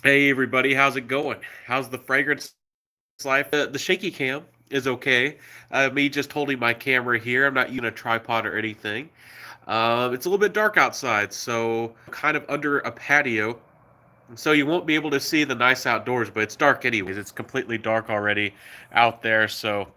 Hey everybody, how's it going? How's the fragrance life? The shaky cam is okay. Me just holding my camera here. I'm not using a tripod or anything. It's a little bit dark outside, so kind of under a patio, so you won't be able to see the nice outdoors. But it's dark anyways. It's completely dark already out there, so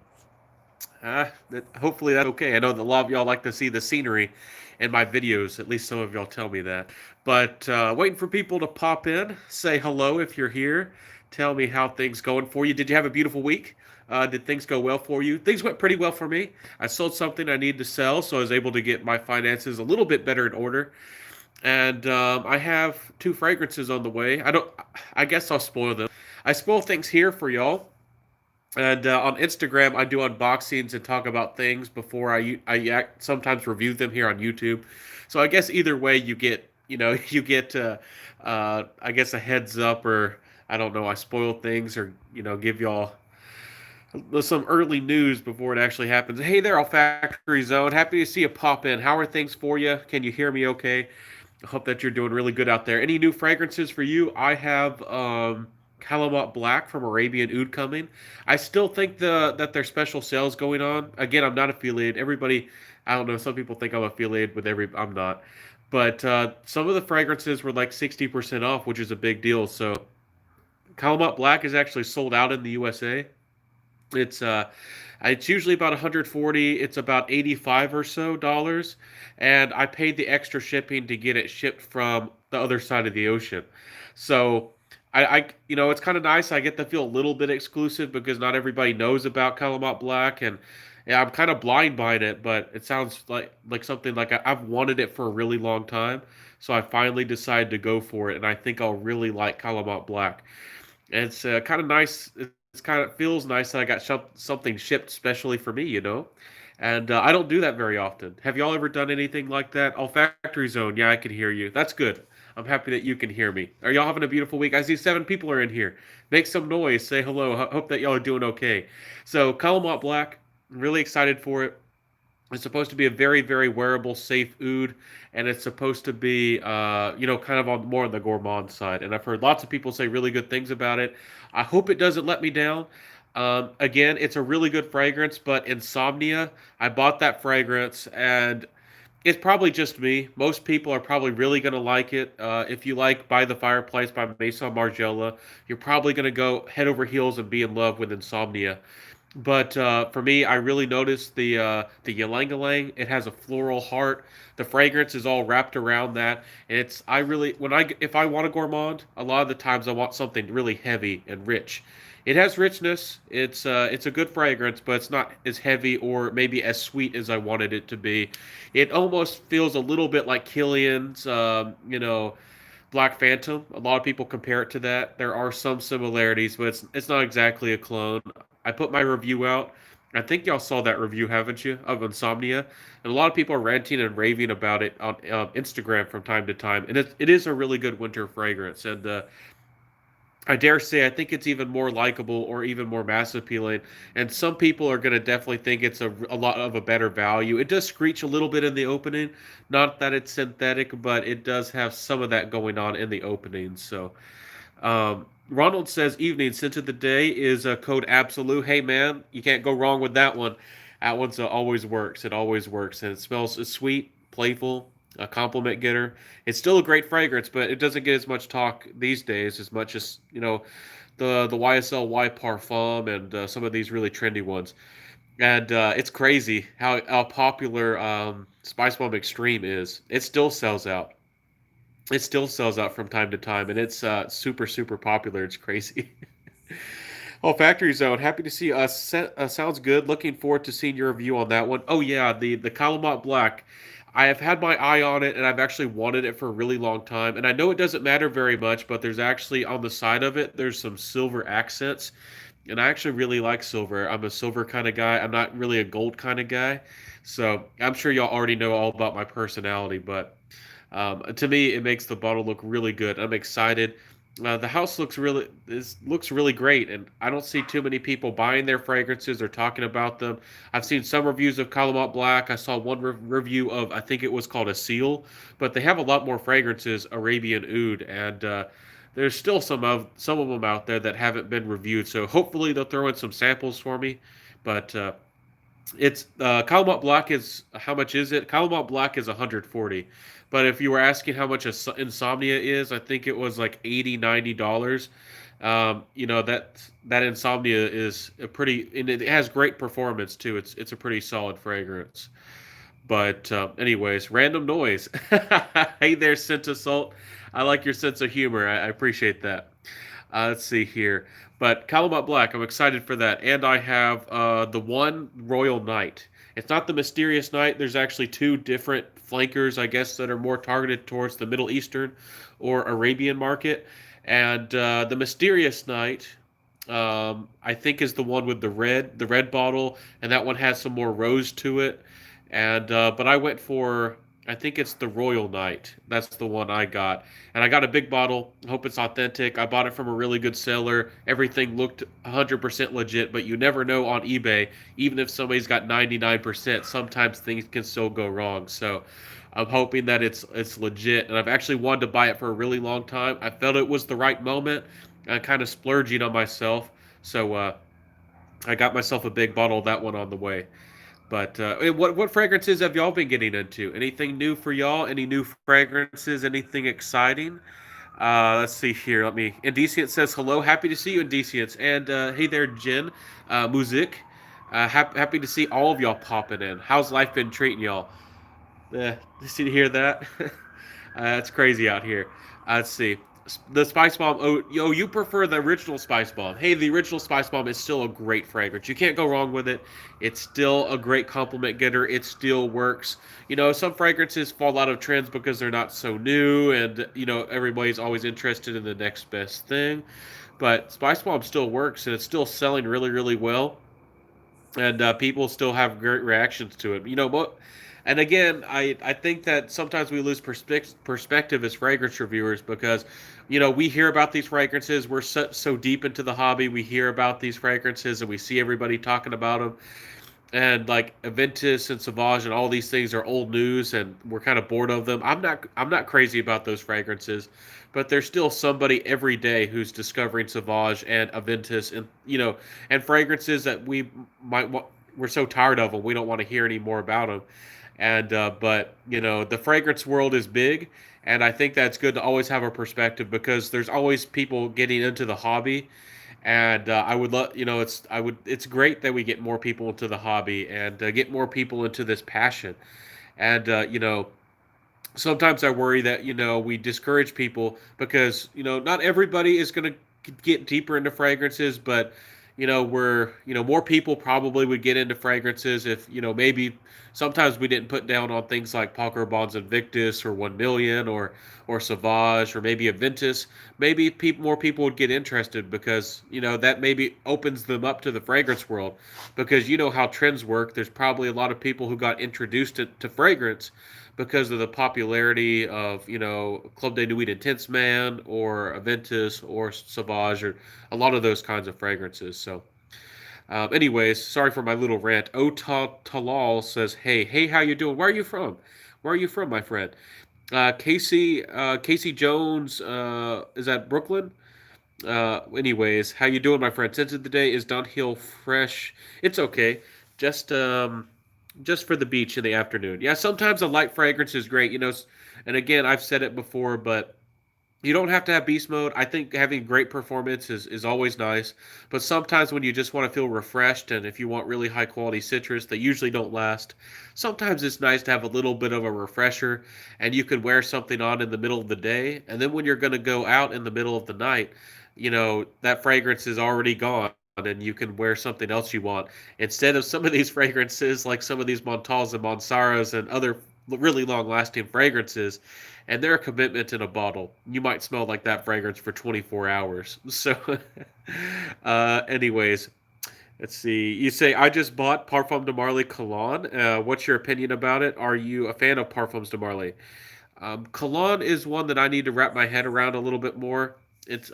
hopefully that's okay. I know that a lot of y'all like to see the scenery in my videos. At least some of y'all tell me that. But waiting for people to pop in, say hello if you're here. Tell me how things going for you. Did you have a beautiful week? Did things go well for you? Things went pretty well for me. I sold something I needed to sell, so I was able to get my finances a little bit better in order. And I have two fragrances on the way. I don't. I guess I'll spoil them. I spoil things here for y'all. And on Instagram, I do unboxings and talk about things before sometimes review them here on YouTube. So I guess either way, you get I guess a heads up, or I don't know, I spoil things, or give y'all some early news before it actually happens. Hey there, all Factory Zone. Happy to see you pop in. How are things for you? Can you hear me okay? I hope that you're doing really good out there. Any new fragrances for you? I have Calamot Black from Arabian Oud coming. I still think that there's special sales going on. Again, I'm not affiliated. Everybody, I don't know. Some people think I'm affiliated with every. I'm not. But some of the fragrances were like 60% off, which is a big deal. So Calamot Black is actually sold out in the USA. It's it's usually about 140. It's about 85 or so dollars, and I paid the extra shipping to get it shipped from the other side of the ocean. So it's kind of nice. I get to feel a little bit exclusive because not everybody knows about Calamont Black, and yeah, I'm kind of blind buying it, but it sounds like something like I've wanted it for a really long time. So I finally decided to go for it, and I think I'll really like Calamont Black. It's kind of nice. It's kind of feels nice that I got something shipped specially for me. And I don't do that very often. Have y'all ever done anything like that? Oh, Factory Zone. Yeah, I can hear you. That's good. I'm happy that you can hear me. Are y'all having a beautiful week? I see 7 people are in here. Make some noise. Say hello. Hope that y'all are doing okay. So, Calamont Black. I'm really excited for it. It's supposed to be a very, very wearable, safe oud, and it's supposed to be, kind of on more on the gourmand side. And I've heard lots of people say really good things about it. I hope it doesn't let me down. Again, it's a really good fragrance, but Insomnia, I bought that fragrance, and it's probably just me. Most people are probably really going to like it. If you like By the Fireplace by Maison Margiela, you're probably going to go head over heels and be in love with Insomnia. But for me, I really noticed the ylang ylang. It has a floral heart. The fragrance is all wrapped around that, and it's I really when I if I want a gourmand, a lot of the times I want something really heavy and rich. It has richness. It's a good fragrance, but it's not as heavy or maybe as sweet as I wanted it to be. It almost feels a little bit like Killian's, Black Phantom. A lot of people compare it to that. There are some similarities, but it's not exactly a clone. I put my review out. I think y'all saw that review, haven't you, of Insomnia? And a lot of people are ranting and raving about it on Instagram from time to time. And it is a really good winter fragrance. And I dare say I think it's even more likable or even more mass appealing. And some people are going to definitely think it's a lot of a better value. It does screech a little bit in the opening. Not that it's synthetic, but it does have some of that going on in the opening. So Ronald says evening scent of the day is a code absolute. Hey man, you can't go wrong with that one. That one's always works. It always works, and it smells sweet, playful, a compliment getter. It's still a great fragrance, but it doesn't get as much talk these days as much as the YSL Y Parfum and some of these really trendy ones. And it's crazy how popular Spice Bomb Extreme is. It still sells out. It still sells out from time to time, and it's super super popular. It's crazy. Oh, Factory Zone. Happy to see us. Sounds good. Looking forward to seeing your review on that one. Oh yeah, the Calamont Black. I have had my eye on it, and I've actually wanted it for a really long time. And I know it doesn't matter very much, but there's actually on the side of it, there's some silver accents, and I actually really like silver. I'm a silver kind of guy. I'm not really a gold kind of guy. So I'm sure y'all already know all about my personality, but to me, it makes the bottle look really good. I'm excited. The house looks really great, and I don't see too many people buying their fragrances or talking about them. I've seen some reviews of Calamont Black. I saw one review of, I think it was called a Seal, but they have a lot more fragrances, Arabian Oud, and there's still some of them out there that haven't been reviewed. So hopefully they'll throw in some samples for me. But it's Calamont Black is how much is it? Calamont Black is 140. But if you were asking how much Insomnia is, I think it was like 80, $90. That Insomnia is a pretty, and it has great performance too. It's a pretty solid fragrance. But anyways, random noise. Hey there, Scent Assault. I like your sense of humor. I appreciate that. Let's see here. But Calumet Black, I'm excited for that. And I have the one Royal Knight. It's not the Mysterious Knight. There's actually two different flankers, I guess, that are more targeted towards the Middle Eastern or Arabian market. And the Mysterious Knight, I think, is the one with the red bottle, and that one has some more rose to it. And but I went for, I think it's the Royal Knight. That's the one I got. And I got a big bottle. Hope it's authentic. I bought it from a really good seller. Everything looked 100% legit, but you never know on eBay. Even if somebody's got 99%, sometimes things can still go wrong. So I'm hoping that it's legit. And I've actually wanted to buy it for a really long time. I felt it was the right moment. I'm kind of splurging on myself. So I got myself a big bottle of that one on the way. But what fragrances have y'all been getting into? Anything new for y'all? Any new fragrances? Anything exciting? Let's see here. Let me. Indecient says hello. Happy to see you, Indecient. And hey there, Jen. Music. Happy to see all of y'all popping in. How's life been treating y'all? Just to hear that. It's crazy out here. Let's see. The Spice Bomb. Oh, yo, you prefer the original Spice Bomb. Hey, the original Spice Bomb is still a great fragrance. You can't go wrong with it. It's still a great compliment getter. It still works. Some fragrances fall out of trends because they're not so new, and everybody's always interested in the next best thing. But Spice Bomb still works, and it's still selling really, really well, and people still have great reactions to it. What? And again, I think that sometimes we lose perspective as fragrance reviewers because, we hear about these fragrances. We're so deep into the hobby. We hear about these fragrances and we see everybody talking about them. And like Aventus and Sauvage and all these things are old news, and we're kind of bored of them. I'm not crazy about those fragrances, but there's still somebody every day who's discovering Sauvage and Aventus, and and fragrances that we're so tired of them we don't want to hear any more about them. And but the fragrance world is big, and I think that's good to always have a perspective because there's always people getting into the hobby, and I would love, it's great that we get more people into the hobby and get more people into this passion. And sometimes I worry that we discourage people because not everybody is going to get deeper into fragrances, but we're more people probably would get into fragrances if maybe sometimes we didn't put down on things like Paco Rabanne's Invictus or 1 Million or Sauvage or maybe Aventus. Maybe more people would get interested because that maybe opens them up to the fragrance world, because how trends work. There's probably a lot of people who got introduced to fragrance because of the popularity of Club de Nuit Intense Man or Aventus or Sauvage or a lot of those kinds of fragrances. So, anyways, sorry for my little rant. Talal says, "Hey, how you doing? Where are you from? Where are you from, my friend?" Casey Jones, is that Brooklyn? Anyways, how you doing, my friend? Sense of the day is downhill fresh. It's okay. Just just for the beach in the afternoon. Yeah, sometimes a light fragrance is great, and again, I've said it before, but you don't have to have beast mode. I think having great performance is always nice, but sometimes when you just want to feel refreshed and if you want really high quality citrus, they usually don't last. Sometimes it's nice to have a little bit of a refresher, and you could wear something on in the middle of the day, and then when you're going to go out in the middle of the night, that fragrance is already gone and you can wear something else you want instead of some of these fragrances like some of these Montals and Monsaras and other really long lasting fragrances, and they're a commitment in a bottle. You might smell like that fragrance for 24 hours. So anyways, let's see. You say I just bought Parfum de Marly Cologne. What's your opinion about it? Are you a fan of Parfums de Marly? Cologne is one that I need to wrap my head around a little bit more.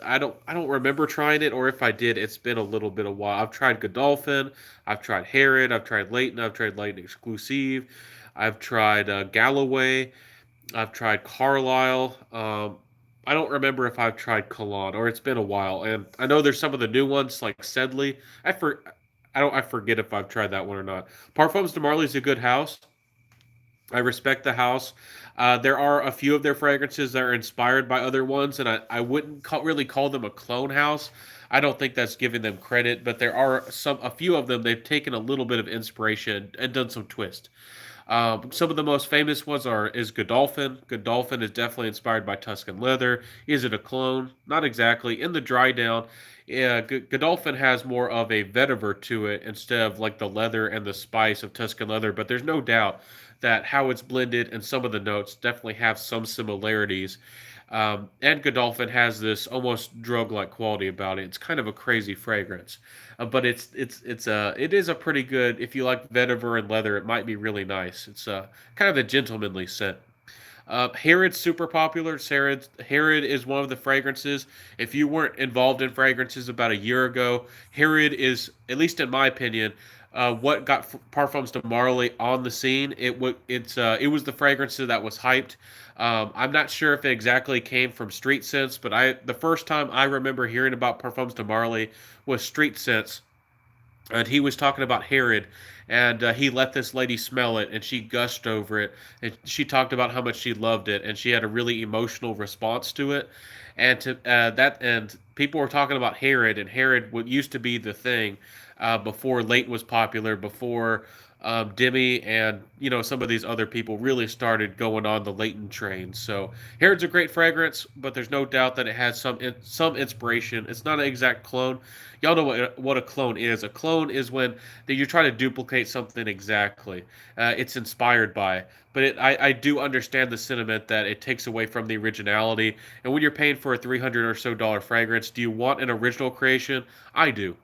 I don't remember trying it, or if I did, it's been a little bit of while. I've tried Godolphin, I've tried Harrod, I've tried Leighton, I've tried Leighton Exclusive, I've tried Galloway, I've tried Carlisle. I don't remember if I've tried cologne or it's been a while, and I know there's some of the new ones like Sedley. I forget if I've tried that one or not. Parfums de Marley's a good house. I respect the house. There are a few of their fragrances that are inspired by other ones, and I wouldn't really call them a clone house. I don't think that's giving them credit, but there are a few of them. They've taken a little bit of inspiration and done some twist. Some of the most famous ones is Godolphin. Godolphin is definitely inspired by Tuscan leather. Is it a clone? Not exactly. In the dry down, yeah, Godolphin has more of a vetiver to it instead of like the leather and the spice of Tuscan leather. But there's no doubt that how it's blended and some of the notes definitely have some similarities. And Godolphin has this almost drug-like quality about it. It's kind of a crazy fragrance, but it is a pretty good. If you like vetiver and leather, it might be really nice. It's kind of a gentlemanly scent. Herod's super popular. Herod is one of the fragrances. If you weren't involved in fragrances about a year ago, Herod is, at least in my opinion, what got Parfums de Marley on the scene. It was the fragrance that was hyped. I'm not sure if it exactly came from Street Sense, but the first time I remember hearing about Parfums de Marley was Street Sense, and he was talking about Herod, and he let this lady smell it, and she gushed over it, and she talked about how much she loved it, and she had a really emotional response to it, and people were talking about Herod, and Herod what used to be the thing before Leighton was popular, before Demi and some of these other people really started going on the Leighton train. So Herod's a great fragrance, but there's no doubt that it has some inspiration. It's not an exact clone. Y'all know what a clone is. A clone is when you try to duplicate something exactly. It's inspired by, but I do understand the sentiment that it takes away from the originality. And when you're paying for a $300 or so fragrance, do you want an original creation? I do.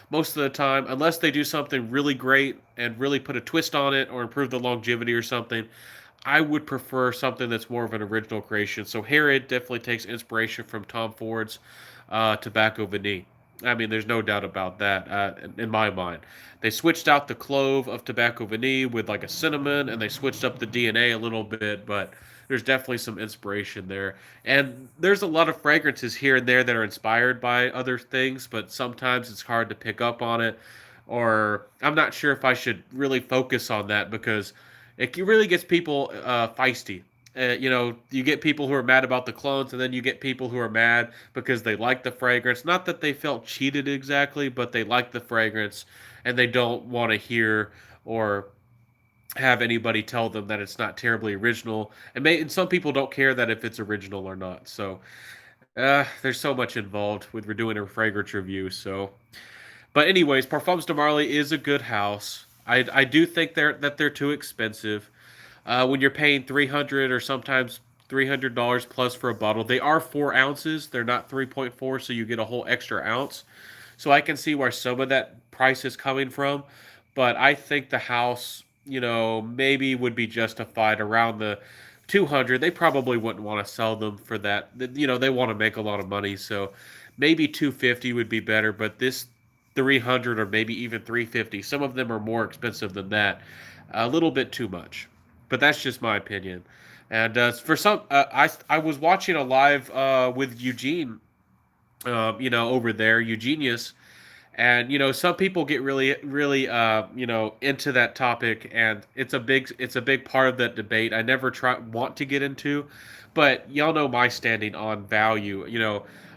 Most of the time, unless they do something really great and really put a twist on it or improve the longevity or something, I would prefer something that's more of an original creation. So Herod definitely takes inspiration from Tom Ford's Tobacco Vanille. I mean, there's no doubt about that in my mind. They switched out the clove of Tobacco Vanille with like a cinnamon, and they switched up the DNA a little bit, but there's definitely some inspiration there. And there's a lot of fragrances here and there that are inspired by other things, but sometimes it's hard to pick up on it. Or I'm not sure if I should really focus on that because it really gets people feisty. You get people who are mad about the clones, and then you get people who are mad because they like the fragrance. Not that they felt cheated exactly, but they like the fragrance, and they don't want to hear or have anybody tell them that it's not terribly original. And some people don't care that if it's original or not. So there's so much involved with doing a fragrance review. So, but anyways, Parfums de Marley is a good house. I do think they're too expensive. When you're paying 300 or sometimes $300 plus for a bottle, they are 4 ounces. They're not 3.4, so you get a whole extra ounce. So I can see where some of that price is coming from, but I think the house, maybe would be justified around the 200. They probably wouldn't want to sell them for that. They want to make a lot of money, so maybe 250 would be better, but this 300 or maybe even 350. Some of them are more expensive than that. A little bit too much. But that's just my opinion. And for some, I was watching a live with Eugene, over there, Eugenius, and some people get really really into that topic, and it's a big part of that debate. I never want to get into, but y'all know my standing on value.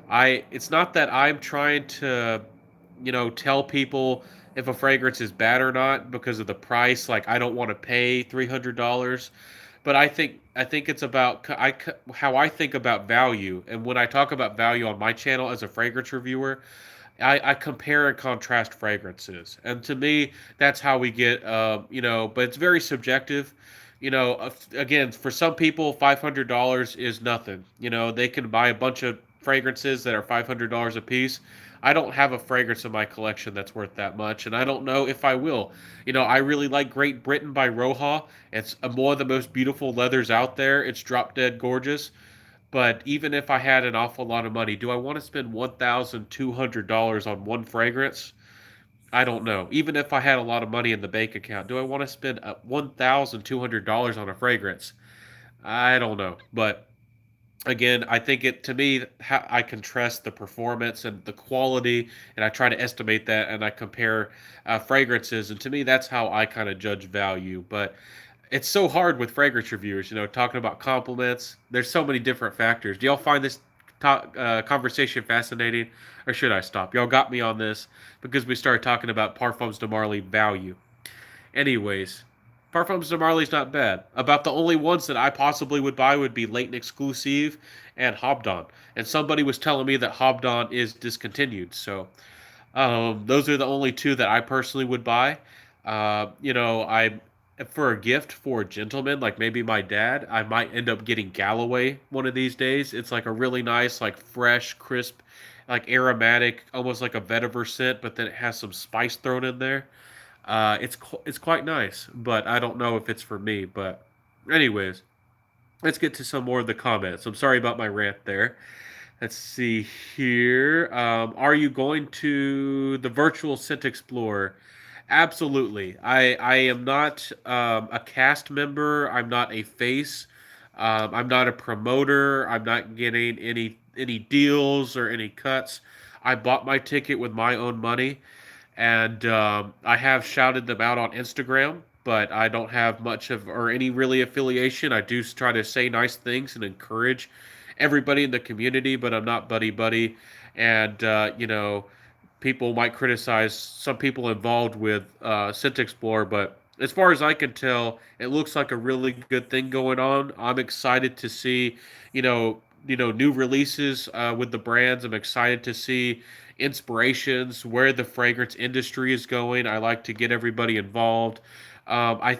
I it's not that I'm trying to tell people if a fragrance is bad or not because of the price. Like, I don't want to pay $300, but I think it's about how I think about value. And when I talk about value on my channel as a fragrance reviewer, I compare and contrast fragrances, and to me, that's how we get. But it's very subjective. Again, for some people, $500 is nothing. They can buy a bunch of fragrances that are $500 a piece. I don't have a fragrance in my collection that's worth that much, and I don't know if I will. I really like Great Britain by Roja. It's one of the most beautiful leathers out there. It's drop dead gorgeous. But even if I had an awful lot of money, do I want to spend $1,200 on one fragrance? I don't know. Even if I had a lot of money in the bank account, do I want to spend $1,200 on a fragrance? I don't know. But Again, I think it to me, I contrast the performance and the quality, and I try to estimate that, and I compare fragrances, and to me, that's how I kind of judge value. But it's so hard with fragrance reviewers, talking about compliments. There's so many different factors. Do y'all find this conversation fascinating, or should I stop? Y'all got me on this because we started talking about Parfums de Marly value. Anyways, Parfums de Marly's not bad. About the only ones that I possibly would buy would be Leighton Exclusive and Hobdon. And somebody was telling me that Hobdon is discontinued. So those are the only two that I personally would buy. I for a gift for a gentleman, like maybe my dad, I might end up getting Galloway one of these days. It's like a really nice, like fresh, crisp, like aromatic, almost like a vetiver scent, but then it has some spice thrown in there. It's quite nice, but I don't know if it's for me. But anyways, let's get to some more of the comments. I'm sorry about my rant there. Let's see here. Are you going to the virtual Scent Explorer? Absolutely. I am not a cast member. I'm not a face. I'm not a promoter. I'm not getting any deals or any cuts. I bought my ticket with my own money, and I have shouted them out on Instagram, but I don't have much of or any really affiliation. I do try to say nice things and encourage everybody in the community, but I'm not buddy buddy, and people might criticize some people involved with Scent Explorer, but as far as I can tell, it looks like a really good thing going on. I'm excited to see, new releases with the brands. I'm excited to see inspirations, where the fragrance industry is going. I like to get everybody involved. I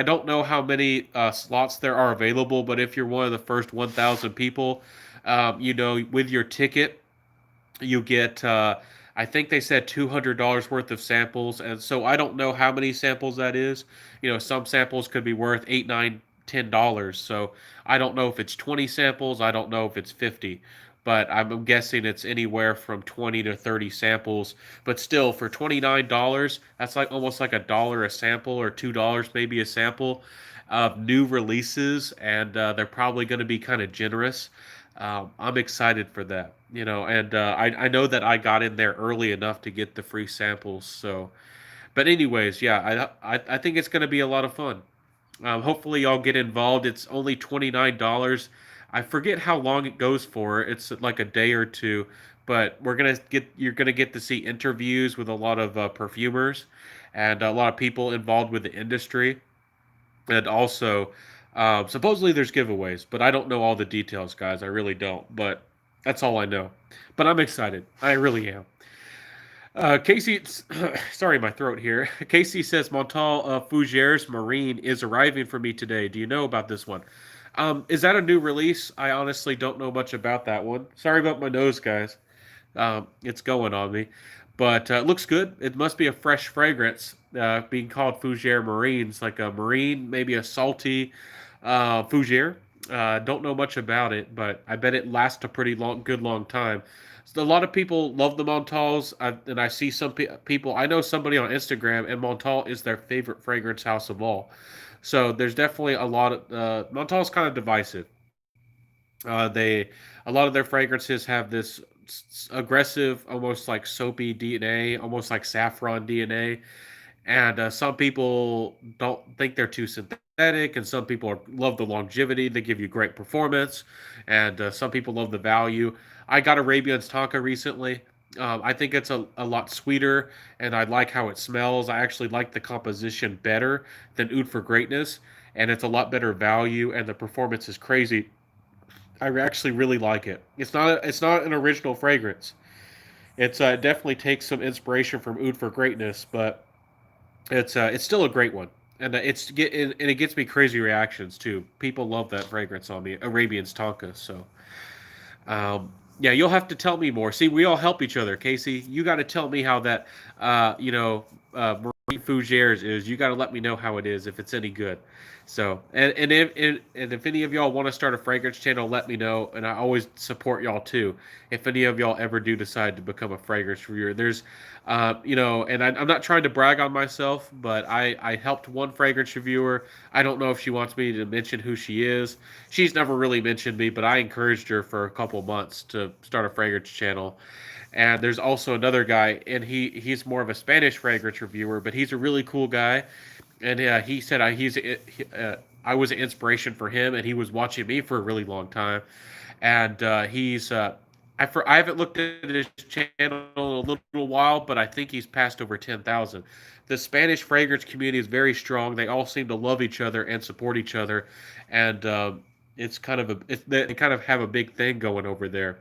don't know how many slots there are available, but if you're one of the first 1,000 people, with your ticket, you get I think they said $200 worth of samples, and so I don't know how many samples that is. Some samples could be worth 8, 9, $10. So I don't know if it's 20 samples. I don't know if it's 50, but I'm guessing it's anywhere from 20 to 30 samples. But still, for $29, that's like almost like $1 a sample or $2 maybe a sample of new releases, and they're probably going to be kind of generous. I'm excited for that, and I know that I got in there early enough to get the free samples. So, but anyways, yeah, I think it's going to be a lot of fun. Hopefully, y'all get involved. It's only $29. I forget how long it goes for. It's like a day or two, but you're gonna get to see interviews with a lot of perfumers and a lot of people involved with the industry, and also supposedly there's giveaways, but I don't know all the details, guys. I really don't, but that's all I know. But I'm excited. I really am. Casey, sorry, my throat here. Casey says Montal Fougere's Marine is arriving for me today. Do you know about this one? Is that a new release? I honestly don't know much about that one. Sorry about my nose, guys. It's going on me, but it looks good. It must be a fresh fragrance, being called Fougere Marines, like a marine, maybe a salty Fougere. Don't know much about it, but I bet it lasts a pretty good long time. So a lot of people love the Montals, and I see some people. I know somebody on Instagram, and Montal is their favorite fragrance house of all. So there's definitely a lot of Montal's kind of divisive. They A lot of their fragrances have this aggressive, almost like soapy DNA, almost like saffron DNA, and some people don't think they're too synthetic, and some people love the longevity. They give you great performance, and some people love the value. I got Arabian's Tonka recently. I think it's a lot sweeter, and I like how it smells. I actually like the composition better than Oud for Greatness, and it's a lot better value, and the performance is crazy. I actually really like it. It's not an original fragrance. It definitely takes some inspiration from Oud for Greatness, but it's still a great one, and it gets me crazy reactions too. People love that fragrance on me, Arabian's Tonka. So, yeah, you'll have to tell me more. See, we all help each other, Casey. You got to tell me how that, uh, you know, uh, fougères is, you got to let me know how it is if it's any good. So and if any of y'all want to start a fragrance channel, let me know, and I always support y'all too. If any of y'all ever do decide to become a fragrance reviewer, there's, and I'm not trying to brag on myself, but I helped one fragrance reviewer. I don't know if she wants me to mention who she is. She's never really mentioned me, but I encouraged her for a couple months to start a fragrance channel. And there's also another guy, and he's more of a Spanish fragrance reviewer, but he's a really cool guy. And he said I was an inspiration for him, and he was watching me for a really long time. And I haven't looked at his channel in a little while, but I think he's passed over 10,000. The Spanish fragrance community is very strong. They all seem to love each other and support each other, and it's kind of they kind of have a big thing going over there.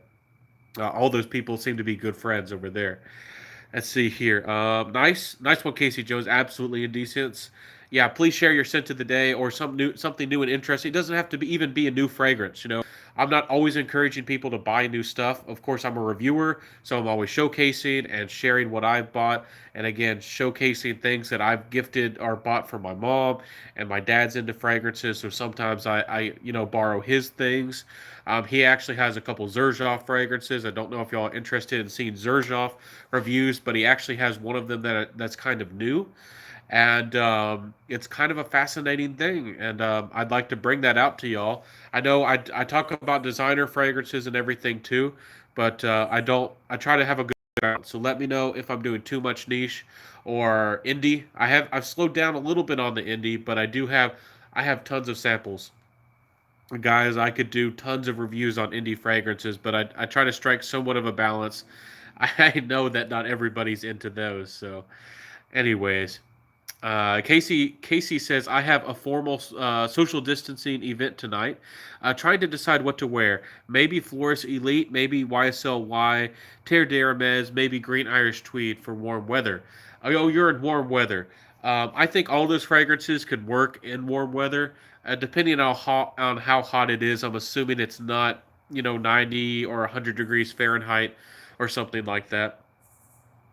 All those people seem to be good friends over there. Let's see here. Nice one, Casey Jones. Absolutely indecent. Yeah, please share your scent of the day or something new and interesting. It doesn't have to even be a new fragrance. I'm not always encouraging people to buy new stuff. Of course, I'm a reviewer, so I'm always showcasing and sharing what I've bought, and again, showcasing things that I've gifted or bought for my mom. And my dad's into fragrances, so sometimes I borrow his things. He actually has a couple Xerjoff fragrances. I don't know if y'all are interested in seeing Xerjoff reviews, but he actually has one of them that's kind of new, and it's kind of a fascinating thing. And I'd like to bring that out to y'all. I know I talk about designer fragrances and everything too, but I don't. I try to have a good balance. So let me know if I'm doing too much niche or indie. I've slowed down a little bit on the indie, but I have tons of samples. Guys, I could do tons of reviews on indie fragrances, but I try to strike somewhat of a balance. I know that not everybody's into those. So, anyways, Casey says I have a formal social distancing event tonight. Trying to decide what to wear. Maybe Floris Elite, maybe YSLY, Terre d'Hermes, maybe Green Irish Tweed for warm weather. Oh, you're in warm weather. I think all those fragrances could work in warm weather, depending on how hot it is. I'm assuming it's not 90 or 100 degrees Fahrenheit or something like that.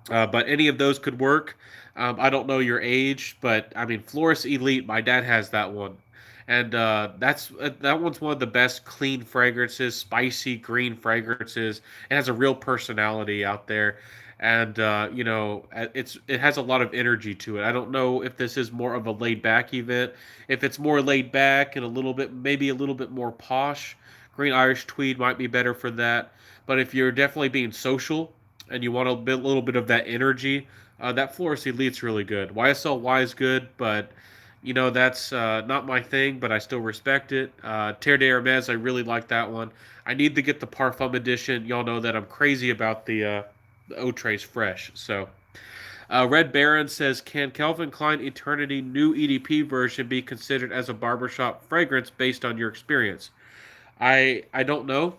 But any of those could work. I don't know your age, but I mean, Floris Elite. My dad has that one, and that one's one of the best clean fragrances, spicy green fragrances. It has a real personality out there, and it has a lot of energy to it. I don't know if this is more of a laid back event. If it's more laid back and maybe a little bit more posh, Green Irish Tweed might be better for that. But if you're definitely being social and you want little bit of that energy, that Floris Elite's really good. YSLY is good, but that's not my thing, but I still respect it. Terre d'Hermes, I really like that one. I need to get the Parfum edition. Y'all know that I'm crazy about the Outres Fresh. So, Red Baron says, can Calvin Klein Eternity new EDP version be considered as a barbershop fragrance based on your experience? I don't know.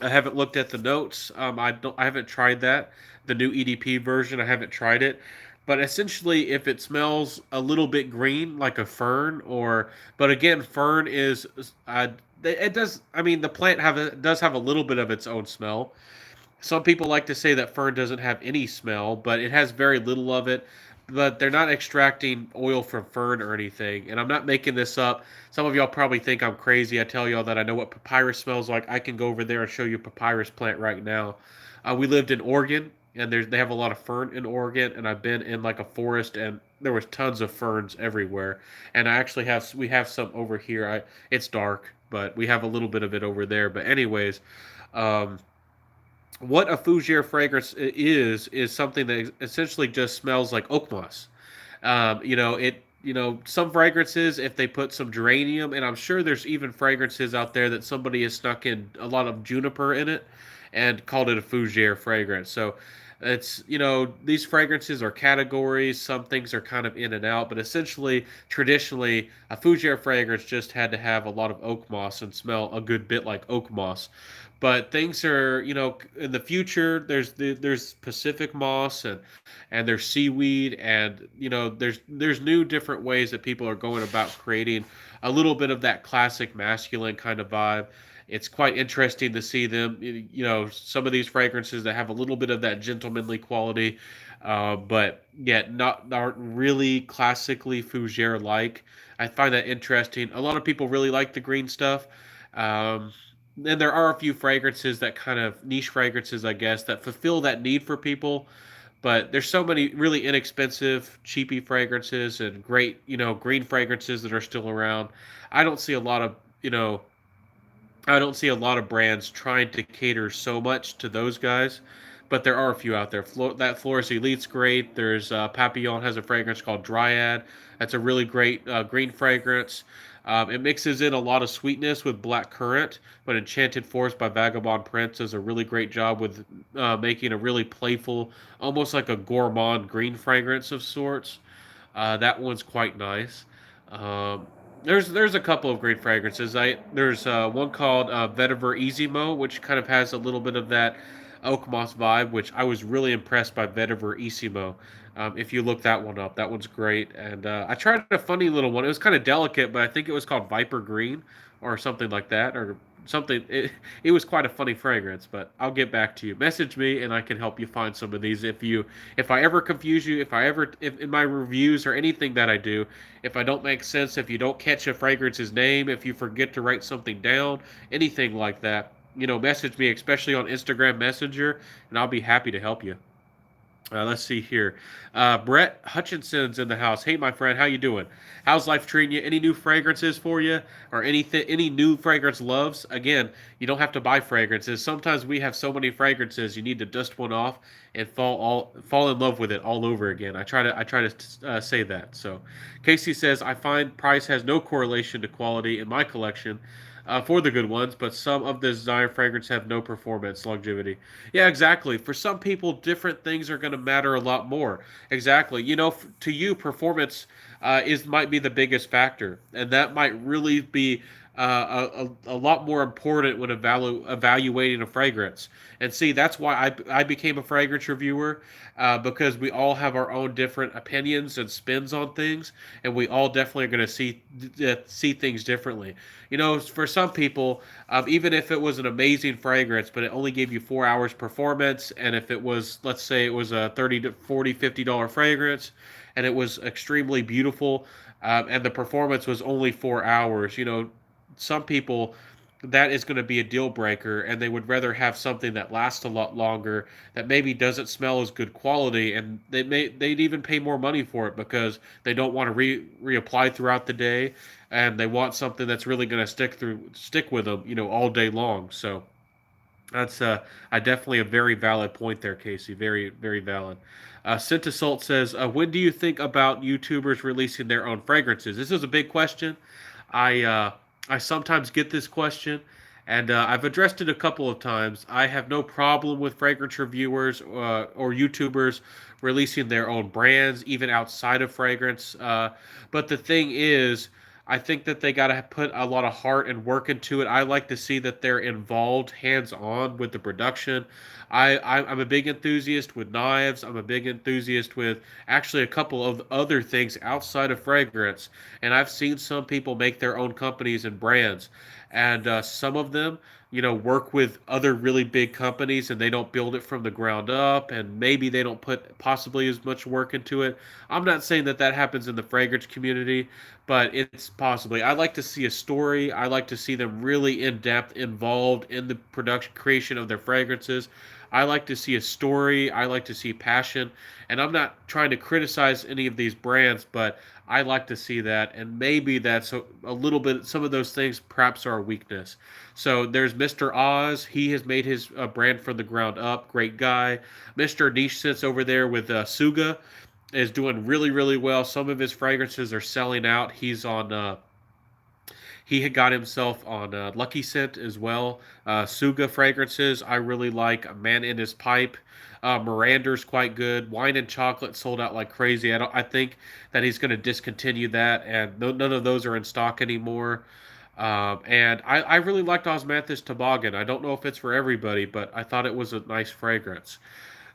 I haven't looked at the notes. I haven't tried that. The new EDP version, I haven't tried it. But essentially, if it smells a little bit green, like a fern, but again, fern is, it does. I mean, the plant does have a little bit of its own smell. Some people like to say that fern doesn't have any smell, but it has very little of it. But they're not extracting oil from fern or anything. And I'm not making this up. Some of y'all probably think I'm crazy. I tell y'all that I know what papyrus smells like. I can go over there and show you a papyrus plant right now. We lived in Oregon, and they have a lot of fern in Oregon. And I've been in like a forest, and there was tons of ferns everywhere. And we have some over here. It's dark, but we have a little bit of it over there. But anyways, um, what a fougere fragrance is something that essentially just smells like oak moss. Some fragrances, if they put some geranium, and I'm sure there's even fragrances out there that somebody has stuck in a lot of juniper in it and called it a fougere fragrance. So these fragrances are categories. Some things are kind of in and out, but essentially, traditionally, a fougere fragrance just had to have a lot of oak moss and smell a good bit like oak moss. But things are, in the future, there's Pacific moss and there's seaweed, and there's new different ways that people are going about creating a little bit of that classic masculine kind of vibe. It's quite interesting to see them. Some of these fragrances that have a little bit of that gentlemanly quality, but yet not aren't really classically fougere like. I find that interesting. A lot of people really like the green stuff. Um, and there are a few fragrances that kind of niche fragrances, I guess, that fulfill that need for people. But there's so many really inexpensive, cheapy fragrances and great, green fragrances that are still around. I don't see a lot of, you know, I don't see a lot of brands trying to cater so much to those guys, but there are a few out there. That Flores Elite's great. There's Papillon has a fragrance called Dryad. That's a really great green fragrance. It mixes in a lot of sweetness with black currant, but Enchanted Forest by Vagabond Prince does a really great job with making a really playful, almost like a gourmand green fragrance of sorts. That one's quite nice. Um, there's a couple of great fragrances. There's one called Vetiver Easymo, which kind of has a little bit of that oak moss vibe, which I was really impressed by Vetiver Easymo. If you look that one up, that one's great. And I tried a funny little one. It was kind of delicate, but I think it was called Viper Green or something like that, or something. It was quite a funny fragrance, but I'll get back to you. Message me, and I can help you find some of these. If I ever confuse you, if in my reviews or anything that I do, if I don't make sense, if you don't catch a fragrance's name, if you forget to write something down, anything like that, message me, especially on Instagram Messenger, and I'll be happy to help you. Let's see here. Brett Hutchinson's in the house. Hey, my friend, how you doing? How's life treating you? Any new fragrances for you, or anything? Any new fragrance loves? Again, you don't have to buy fragrances. Sometimes we have so many fragrances, you need to dust one off and fall in love with it all over again. I try to say that. So, Casey says I find price has no correlation to quality in my collection. For the good ones, but some of the designer fragrance have no performance longevity. Yeah, exactly. For some people, different things are going to matter a lot more. Exactly. To you, performance is might be the biggest factor, and that might really be a lot more important when evaluating a fragrance. And see, that's why I became a fragrance reviewer, because we all have our own different opinions and spins on things, and we all definitely are going to see things differently. For some people, even if it was an amazing fragrance, but it only gave you 4 hours performance, and if it was, let's say, it was a 30 to 40, $50 fragrance, and it was extremely beautiful, and the performance was only 4 hours, some people that is going to be a deal breaker, and they would rather have something that lasts a lot longer, that maybe doesn't smell as good quality, and they'd even pay more money for it because they don't want to reapply throughout the day, and they want something that's really going to stick with them, all day long. So that's I definitely a very valid point there, Casey. Very, very valid. Salt says, when do you think about YouTubers releasing their own fragrances? This is a big question. I uh, I sometimes get this question, and I've addressed it a couple of times. I have no problem with fragrance reviewers or YouTubers releasing their own brands, even outside of fragrance. But the thing is, I think that they got to put a lot of heart and work into it. I like to see that they're involved, hands on with the production. I'm a big enthusiast with knives. I'm a big enthusiast with actually a couple of other things outside of fragrance. And I've seen some people make their own companies and brands, and some of them, work with other really big companies, and they don't build it from the ground up, and maybe they don't put possibly as much work into it. I'm not saying that that happens in the fragrance community, but it's possibly. I like to see a story. I like to see them really in depth involved in the production creation of their fragrances. I like to see a story. I like to see passion. And I'm not trying to criticize any of these brands, but I like to see that. And maybe that's a little bit, some of those things perhaps are a weakness. So there's Mr. Oz. He has made his brand from the ground up. Great guy. Mr. Niche sits over there with Suga, is doing really, really well. Some of his fragrances are selling out. He had got himself on Lucky Scent as well. Suga fragrances I really like. A Man in His Pipe. Miranda's quite good. Wine and Chocolate sold out like crazy. I think that he's going to discontinue that, and none of those are in stock anymore. And I really liked Osmanthus Toboggan. I don't know if it's for everybody, but I thought it was a nice fragrance.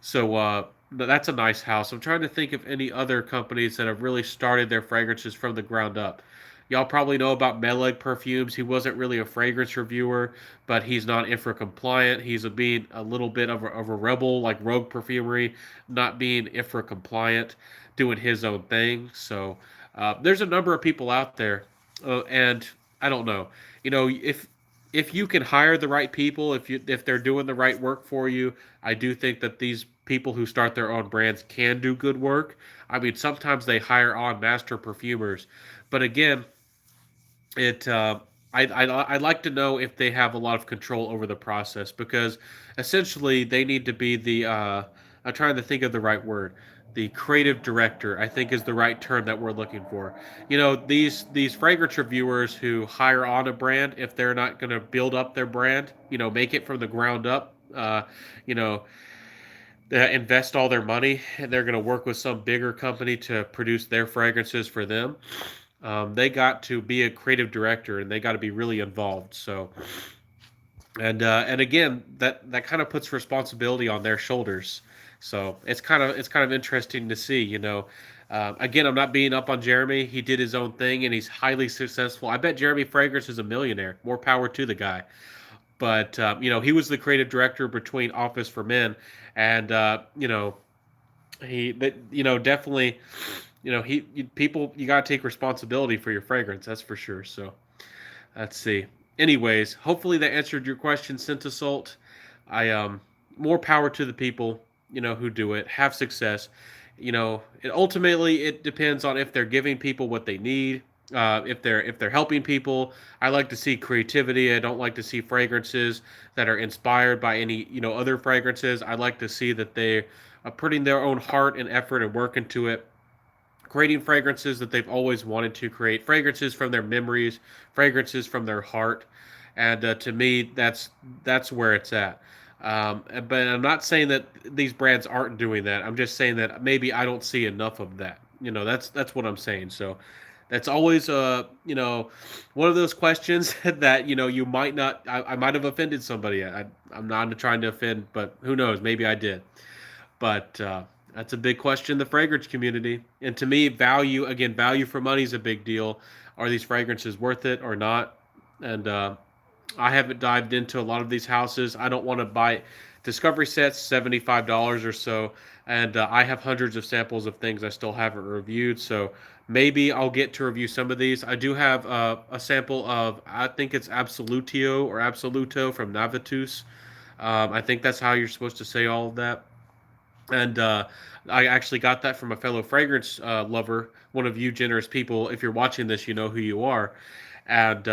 So that's a nice house. I'm trying to think of any other companies that have really started their fragrances from the ground up. Y'all probably know about Meleg perfumes. He wasn't really a fragrance reviewer, but he's not IFRA compliant. He's being a little bit of a rebel, like Rogue Perfumery, not being IFRA compliant, doing his own thing. So there's a number of people out there, and I don't know. If you can hire the right people, if they're doing the right work for you, I do think that these people who start their own brands can do good work. I mean, sometimes they hire on master perfumers, but again, it I'd like to know if they have a lot of control over the process, because essentially they need to be the I'm trying to think of the right word. The creative director, I think, is the right term that we're looking for. These fragrance reviewers who hire on a brand, if they're not going to build up their brand, make it from the ground up, you know, invest all their money, and they're going to work with some bigger company to produce their fragrances for them. They got to be a creative director, and they got to be really involved. So, and again, that kind of puts responsibility on their shoulders. So it's kind of interesting to see. Again, I'm not being up on Jeremy. He did his own thing, and he's highly successful. I bet Jeremy Fragrance is a millionaire. More power to the guy. But he was the creative director between Office for Men, and definitely, people, you got to take responsibility for your fragrance. That's for sure. So let's see. Anyways, hopefully that answered your question, Sentisalt. I More power to the people, who do it, have success. Ultimately it depends on if they're giving people what they need. If they're helping people, I like to see creativity. I don't like to see fragrances that are inspired by any other fragrances. I like to see that they are putting their own heart and effort and work into it, creating fragrances that they've always wanted to create, fragrances from their memories, fragrances from their heart, and to me, that's where it's at. But I'm not saying that these brands aren't doing that. I'm just saying that maybe I don't see enough of that. That's what I'm saying. So that's always one of those questions that you might not. I might have offended somebody. I'm not trying to offend, but who knows? Maybe I did. But that's a big question in the fragrance community. And to me, value for money is a big deal. Are these fragrances worth it or not? And I haven't dived into a lot of these houses. I don't want to buy discovery sets, $75 or so. And I have hundreds of samples of things I still haven't reviewed. So maybe I'll get to review some of these. I do have a sample of, I think it's Absolutio or Absoluto from Navitus. I think that's how you're supposed to say all of that. And I actually got that from a fellow fragrance lover, one of you generous people. If you're watching this, you know who you are. And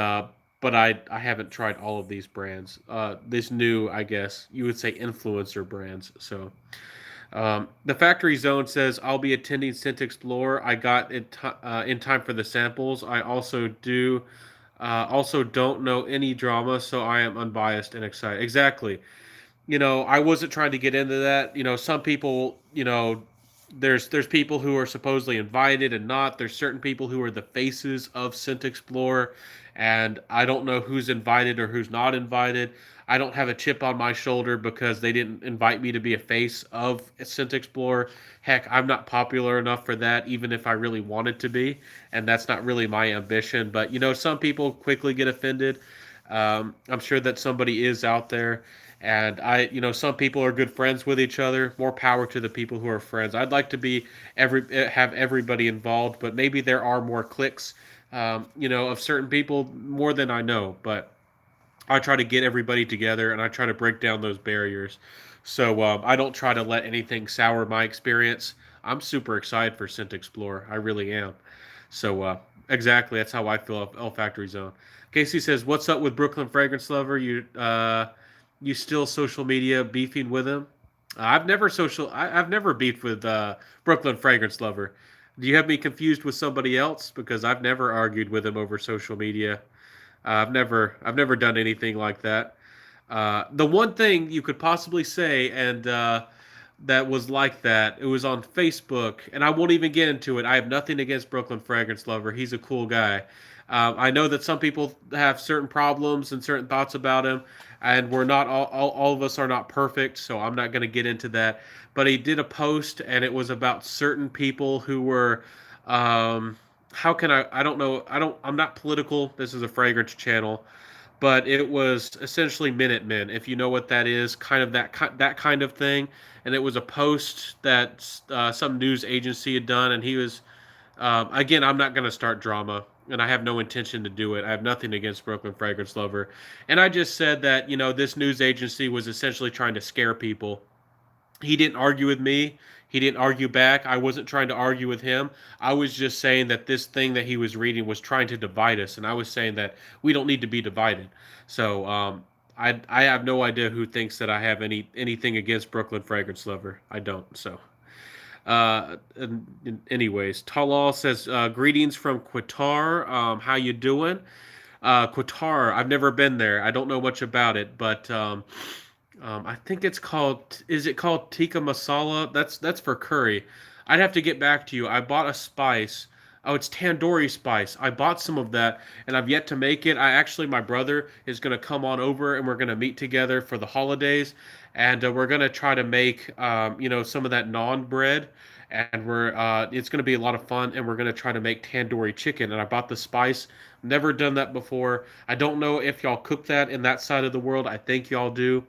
but I haven't tried all of these brands. This new, I guess you would say, influencer brands. So the Factory Zone says I'll be attending Scent Explorer. I got it in time for the samples. I also don't know any drama, so I am unbiased and excited. Exactly. I wasn't trying to get into that. Some people, there's people who are supposedly invited and not. There's certain people who are the faces of Scent Explorer, and I don't know who's invited or who's not invited. I don't have a chip on my shoulder because they didn't invite me to be a face of Scent Explorer. Heck, I'm not popular enough for that, even if I really wanted to be, and that's not really my ambition. But some people quickly get offended. I'm sure that somebody is out there, and some people are good friends with each other. More power to the people who are friends. I'd like to have everybody involved, but maybe there are more cliques, of certain people more than I know. But I try to get everybody together, and I try to break down those barriers. So I don't try to let anything sour my experience. I'm super excited for Scent Explorer. I really am. So exactly, that's how I feel. L Factory Zone. Casey says, "What's up with Brooklyn Fragrance Lover? You still social media beefing with him?" I've never beefed with Brooklyn Fragrance Lover. Do you have me confused with somebody else? Because I've never argued with him over social media. I've never done anything like that. The one thing you could possibly say, and that was like that, it was on Facebook, and I won't even get into it. I have nothing against Brooklyn Fragrance Lover. He's a cool guy. I know that some people have certain problems and certain thoughts about him, and we're not all of us are not perfect, so I'm not going to get into that. But he did a post, and it was about certain people who were. how can I don't know. I'm not political. This is a fragrance channel, but it was essentially Minutemen, if you know what that is, kind of that kind of thing. And it was a post that some news agency had done, and he was again. I'm not going to start drama, and I have no intention to do it. I have nothing against Brooklyn Fragrance Lover, and I just said that this news agency was essentially trying to scare people. He didn't argue with me. He didn't argue back. I wasn't trying to argue with him. I was just saying that this thing that he was reading was trying to divide us, and I was saying that we don't need to be divided. So I have no idea who thinks that I have anything against Brooklyn Fragrance Lover. I don't. So anyways, Talal says greetings from Qatar. How you doing? Qatar. I've never been there. I don't know much about it, but I think it's called. Is it called tikka masala? That's for curry. I'd have to get back to you. I bought a spice. Oh, it's tandoori spice. I bought some of that, and I've yet to make it. My brother is gonna come on over, and we're gonna meet together for the holidays, and we're gonna try to make, some of that naan bread, and it's gonna be a lot of fun, and we're gonna try to make tandoori chicken. And I bought the spice. Never done that before. I don't know if y'all cook that in that side of the world. I think y'all do,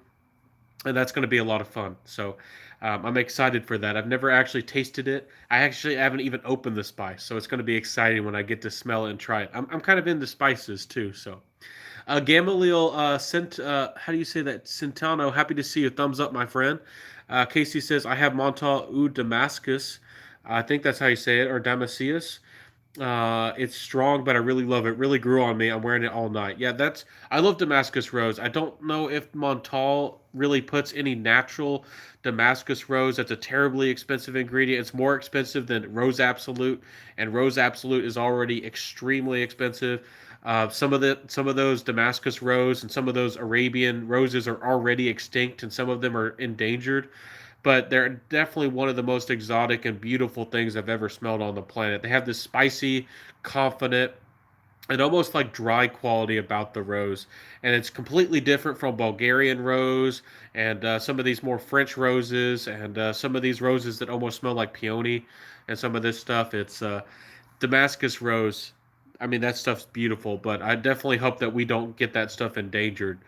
and that's going to be a lot of fun. So I'm excited for that. I've never actually tasted it. I actually haven't even opened the spice, so it's going to be exciting when I get to smell it and try it. I'm kind of into spices too. So Gamaliel how do you say that? Centano, happy to see you. Thumbs up, my friend. Casey says I have Montal ou Damascus. I think that's how you say it, or Damascus. It's strong, but I really love it. Really grew on me. I'm wearing it all night. Yeah, I love Damascus rose. I don't know if Montal really puts any natural Damascus rose. That's a terribly expensive ingredient. It's more expensive than Rose Absolute, and Rose Absolute is already extremely expensive. Some of those Damascus rose and some of those Arabian roses are already extinct, and some of them are endangered, but they're definitely one of the most exotic and beautiful things I've ever smelled on the planet. They have this spicy, confident, and almost like dry quality about the rose, and it's completely different from Bulgarian rose and some of these more French roses and some of these roses that almost smell like peony and some of this stuff. It's Damascus rose. I mean, that stuff's beautiful, but I definitely hope that we don't get that stuff endangered.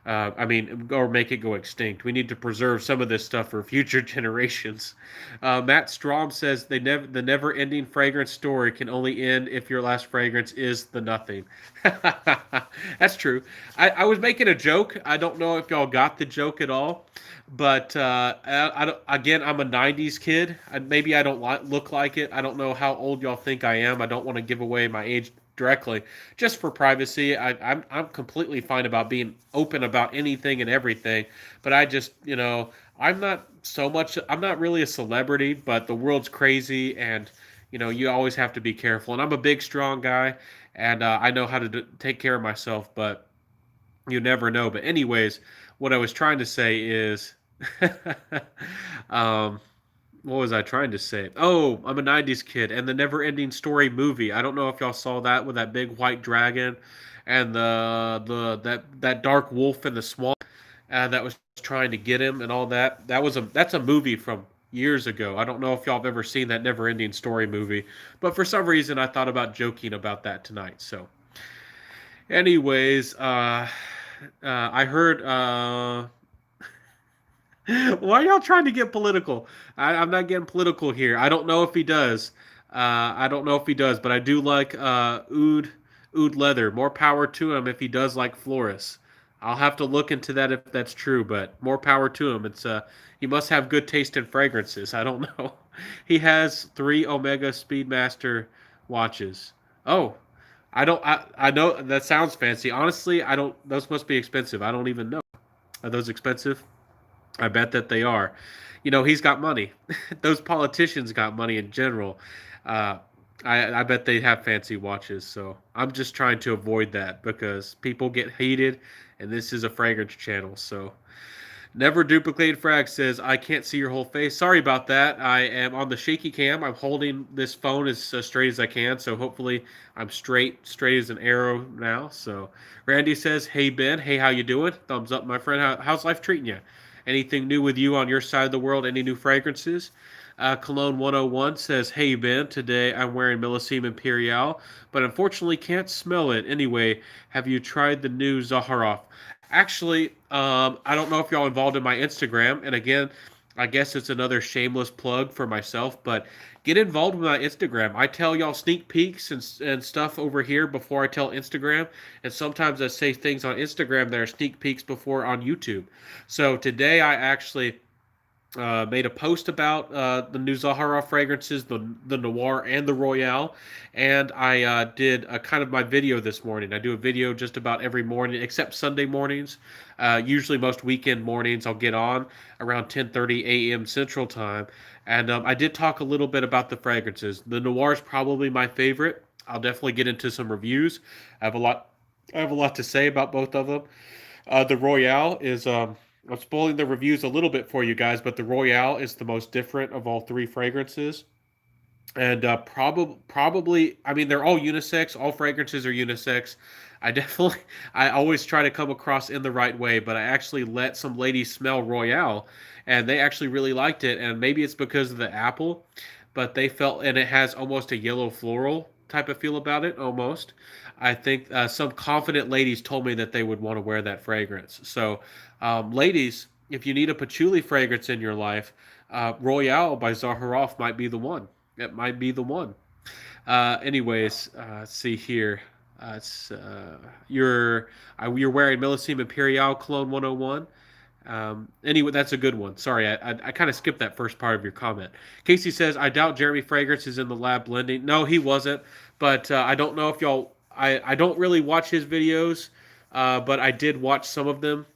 Or make it go extinct. We need to preserve some of this stuff for future generations. Matt Strom says the never-ending fragrance story can only end if your last fragrance is the nothing. That's true. I was making a joke. I don't know if y'all got the joke at all, but again, I'm a '90s kid. Maybe I don't look like it. I don't know how old y'all think I am. I don't want to give away my age directly, just for privacy. I'm completely fine about being open about anything and everything, but I just I'm not so much. I'm not really a celebrity, but the world's crazy, and you always have to be careful. And I'm a big, strong guy, and I know how to take care of myself, but you never know. But anyways, what I was trying to say is, um, what was I trying to say? Oh, I'm a '90s kid, and the Neverending Story movie. I don't know if y'all saw that with that big white dragon, and that dark wolf in the swamp that was trying to get him, and all that. That's a movie from years ago. I don't know if y'all have ever seen that Neverending Story movie, but for some reason I thought about joking about that tonight. So, anyways, I heard. Why are y'all trying to get political? I'm not getting political here. I don't know if he does. I don't know if he does, but I do like oud leather. More power to him if he does like florists. I'll have to look into that if that's true, but more power to him. He must have good taste in fragrances. I don't know. He has 3 Omega Speedmaster watches. Oh, I know that sounds fancy. Honestly, I don't. Those must be expensive. I don't even know. Are those expensive? I bet that they are. He's got money. Those politicians got money in general. Uh, I bet they have fancy watches. So I'm just trying to avoid that because people get heated, and this is a fragrance channel. So never duplicated frag says I can't see your whole face. Sorry about that. I am on the shaky cam. I'm holding this phone as straight as I can. So hopefully I'm straight as an arrow now. So Randy says, "Hey Ben, hey, how you doing? Thumbs up, my friend. How's life treating you?" Anything new with you on your side of the world? Any new fragrances? Cologne 101 says, "Hey Ben, today I'm wearing Millesime Imperial, but unfortunately can't smell it. Anyway, have you tried the new Zaharoff?" Actually, I don't know if y'all involved in my Instagram, and again, I guess it's another shameless plug for myself, but get involved with my Instagram. I tell y'all sneak peeks and stuff over here before I tell Instagram, and sometimes I say things on Instagram that are sneak peeks before on YouTube. So today I actually made a post about the new Zahara fragrances, the Noir and the Royale, and I did a kind of my video this morning. I do a video just about every morning, except Sunday mornings. Usually, most weekend mornings, I'll get on around 10:30 a.m. Central Time, and I did talk a little bit about the fragrances. The Noir is probably my favorite. I'll definitely get into some reviews. I have a lot. I have a lot to say about both of them. The Royale is I'm spoiling the reviews a little bit for you guys, but the Royale is the most different of all three fragrances. And probably, I mean, they're all unisex. All fragrances are unisex. I definitely, I always try to come across in the right way, but I actually let some ladies smell Royale, and they actually really liked it. And maybe it's because of the apple, but they felt, and it has almost a yellow floral type of feel about it, almost. I think some confident ladies told me that they would want to wear that fragrance. So, ladies, if you need a patchouli fragrance in your life, Royale by Zaharoff might be the one. It might be the one. Anyways, let's see here. It's you're wearing Millesime Imperial Cologne 101. Anyway, that's a good one. Sorry, I kind of skipped that first part of your comment. Casey says, "I doubt Jeremy Fragrance is in the lab blending." No, he wasn't. But I don't know if y'all. I don't really watch his videos, but I did watch some of them.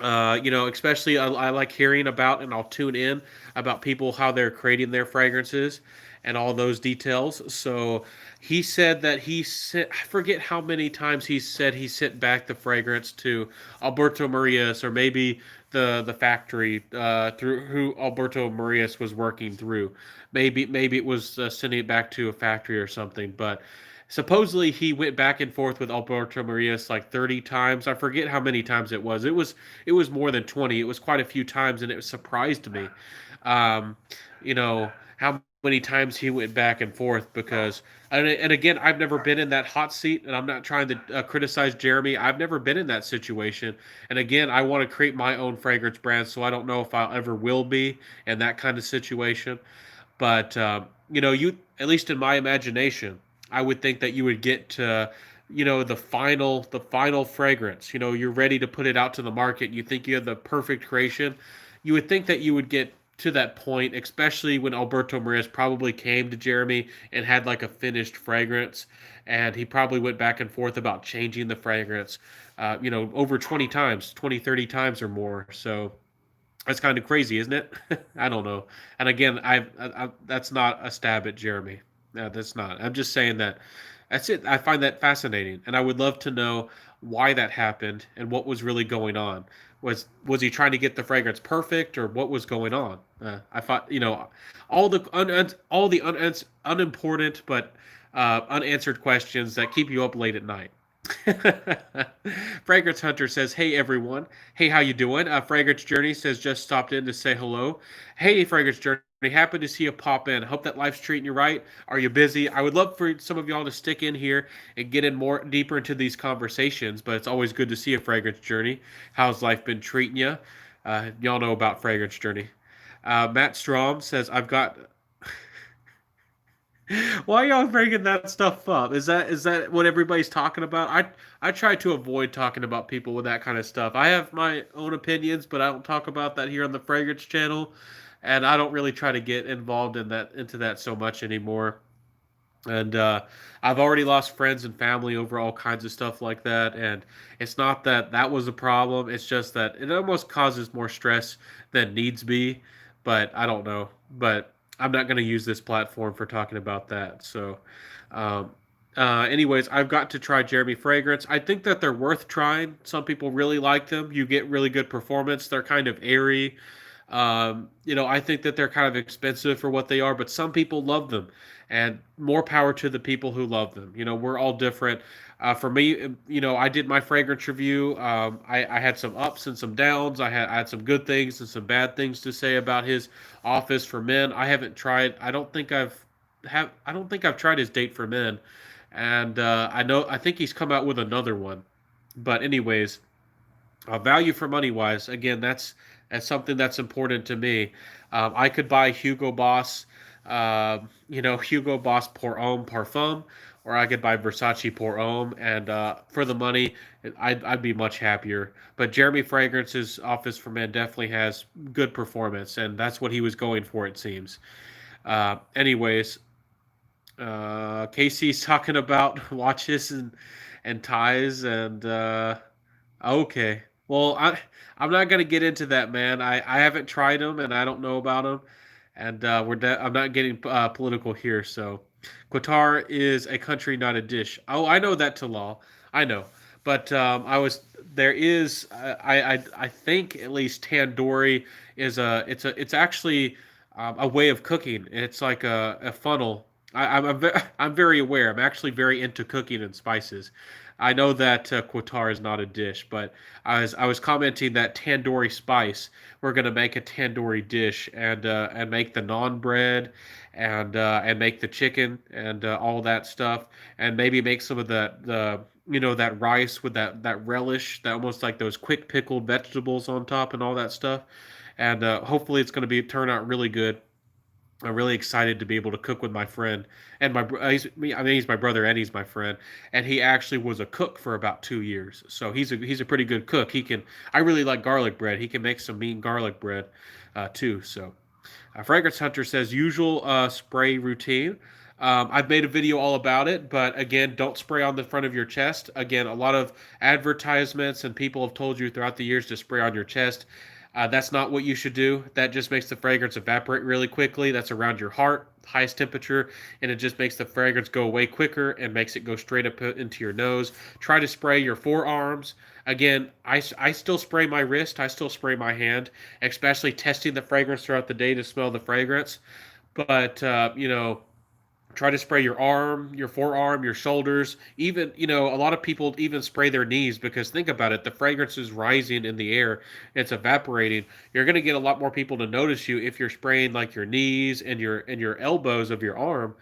Especially I like hearing about, and I'll tune in about people how they're creating their fragrances and all those details. So he said that he sent, I forget how many times he said he sent back the fragrance to Alberto Marias, or maybe the factory through who Alberto Marias was working through. Maybe it was sending it back to a factory or something, but supposedly he went back and forth with Alberto Marias like 30 times. I forget how many times it was. It was more than 20. It was quite a few times, and it surprised me. Um, how many times he went back and forth, because and again, I've never been in that hot seat, and I'm not trying to criticize Jeremy. I've never been in that situation, and again, I want to create my own fragrance brand, so I don't know if I ever will be in that kind of situation. But you, at least in my imagination, I would think that you would get to, the final fragrance. You're ready to put it out to the market. You think you have the perfect creation. You would think that you would get to that point, especially when Alberto Marias probably came to Jeremy and had like a finished fragrance, and he probably went back and forth about changing the fragrance, over 20 times, 20, 30 times or more. So that's kind of crazy, isn't it? I don't know. And again, that's not a stab at Jeremy. No, that's not. I'm just saying that that's it. I find that fascinating, and I would love to know why that happened and what was really going on. Was he trying to get the fragrance perfect, or what was going on? I thought, all the unimportant but unanswered questions that keep you up late at night. Fragrance Hunter says, "Hey everyone, hey, how you doing?" Fragrance Journey says, "Just stopped in to say hello." Hey, Fragrance Journey, happy to see you pop in. Hope that life's treating you right. Are you busy? I would love for some of y'all to stick in here and get in more deeper into these conversations. But it's always good to see a Fragrance Journey. How's life been treating you? Y'all know about Fragrance Journey. Matt Strom says, "I've got." Why y'all bringing that stuff up? Is that what everybody's talking about? I try to avoid talking about people with that kind of stuff. I have my own opinions, but I don't talk about that here on the Fragrance channel, and I don't really try to get involved into that so much anymore. And I've already lost friends and family over all kinds of stuff like that. And it's not that that was a problem. It's just that it almost causes more stress than needs be. But I don't know. But I'm not going to use this platform for talking about that. So, um, anyways, I've got to try Jeremy Fragrance. I think that they're worth trying. Some people really like them. You get really good performance. They're kind of airy. I think that they're kind of expensive for what they are, but some people love them, and more power to the people who love them. We're all different. For me, I did my fragrance review. I had some ups and some downs. I had some good things and some bad things to say about his Office for Men. I haven't tried. I don't think I've tried his Date for Men, and I think he's come out with another one. But anyways, value for money wise, again, that's something that's important to me. I could buy Hugo Boss, Hugo Boss Pour Homme Parfum, or I could buy Versace Pour Homme, and for the money, I'd be much happier. But Jeremy Fragrance's Office for Men definitely has good performance, and that's what he was going for, it seems. Anyways, Casey's talking about watches and ties and okay. Well, I'm not gonna get into that, man. I haven't tried them and I don't know about them, and I'm not getting political here. So, Qatar is a country, not a dish. Oh, I know that, Talal. I know, but there is I think at least tandoori is it's actually a way of cooking. It's like a funnel. I'm very aware. I'm actually very into cooking and spices. I know that Qatar is not a dish, but I was commenting that tandoori spice. We're gonna make a tandoori dish and make the naan bread and make the chicken and all that stuff, and maybe make some of that rice with that relish, that almost like those quick pickled vegetables on top and all that stuff, and hopefully it's gonna be turn out really good. I'm really excited to be able to cook with my friend and he's my brother and he's my friend, and he actually was a cook for about 2 years, so he's a pretty good cook. I really like garlic bread. He can make some mean garlic bread too. So Fragrance Hunter says usual spray routine. I've made a video all about it, but again, don't spray on the front of your chest. Again, a lot of advertisements and people have told you throughout the years to spray on your chest. That's not what you should do. That just makes the fragrance evaporate really quickly. That's around your heart, highest temperature, and it just makes the fragrance go away quicker and makes it go straight up into your nose. Try to spray your forearms. Again, I still spray my wrist. I still spray my hand, especially testing the fragrance throughout the day to smell the fragrance. But, try to spray your arm, your forearm, your shoulders. Even, a lot of people even spray their knees because think about it, the fragrance is rising in the air, it's evaporating. You're going to get a lot more people to notice you if you're spraying like your knees and your elbows of your arm,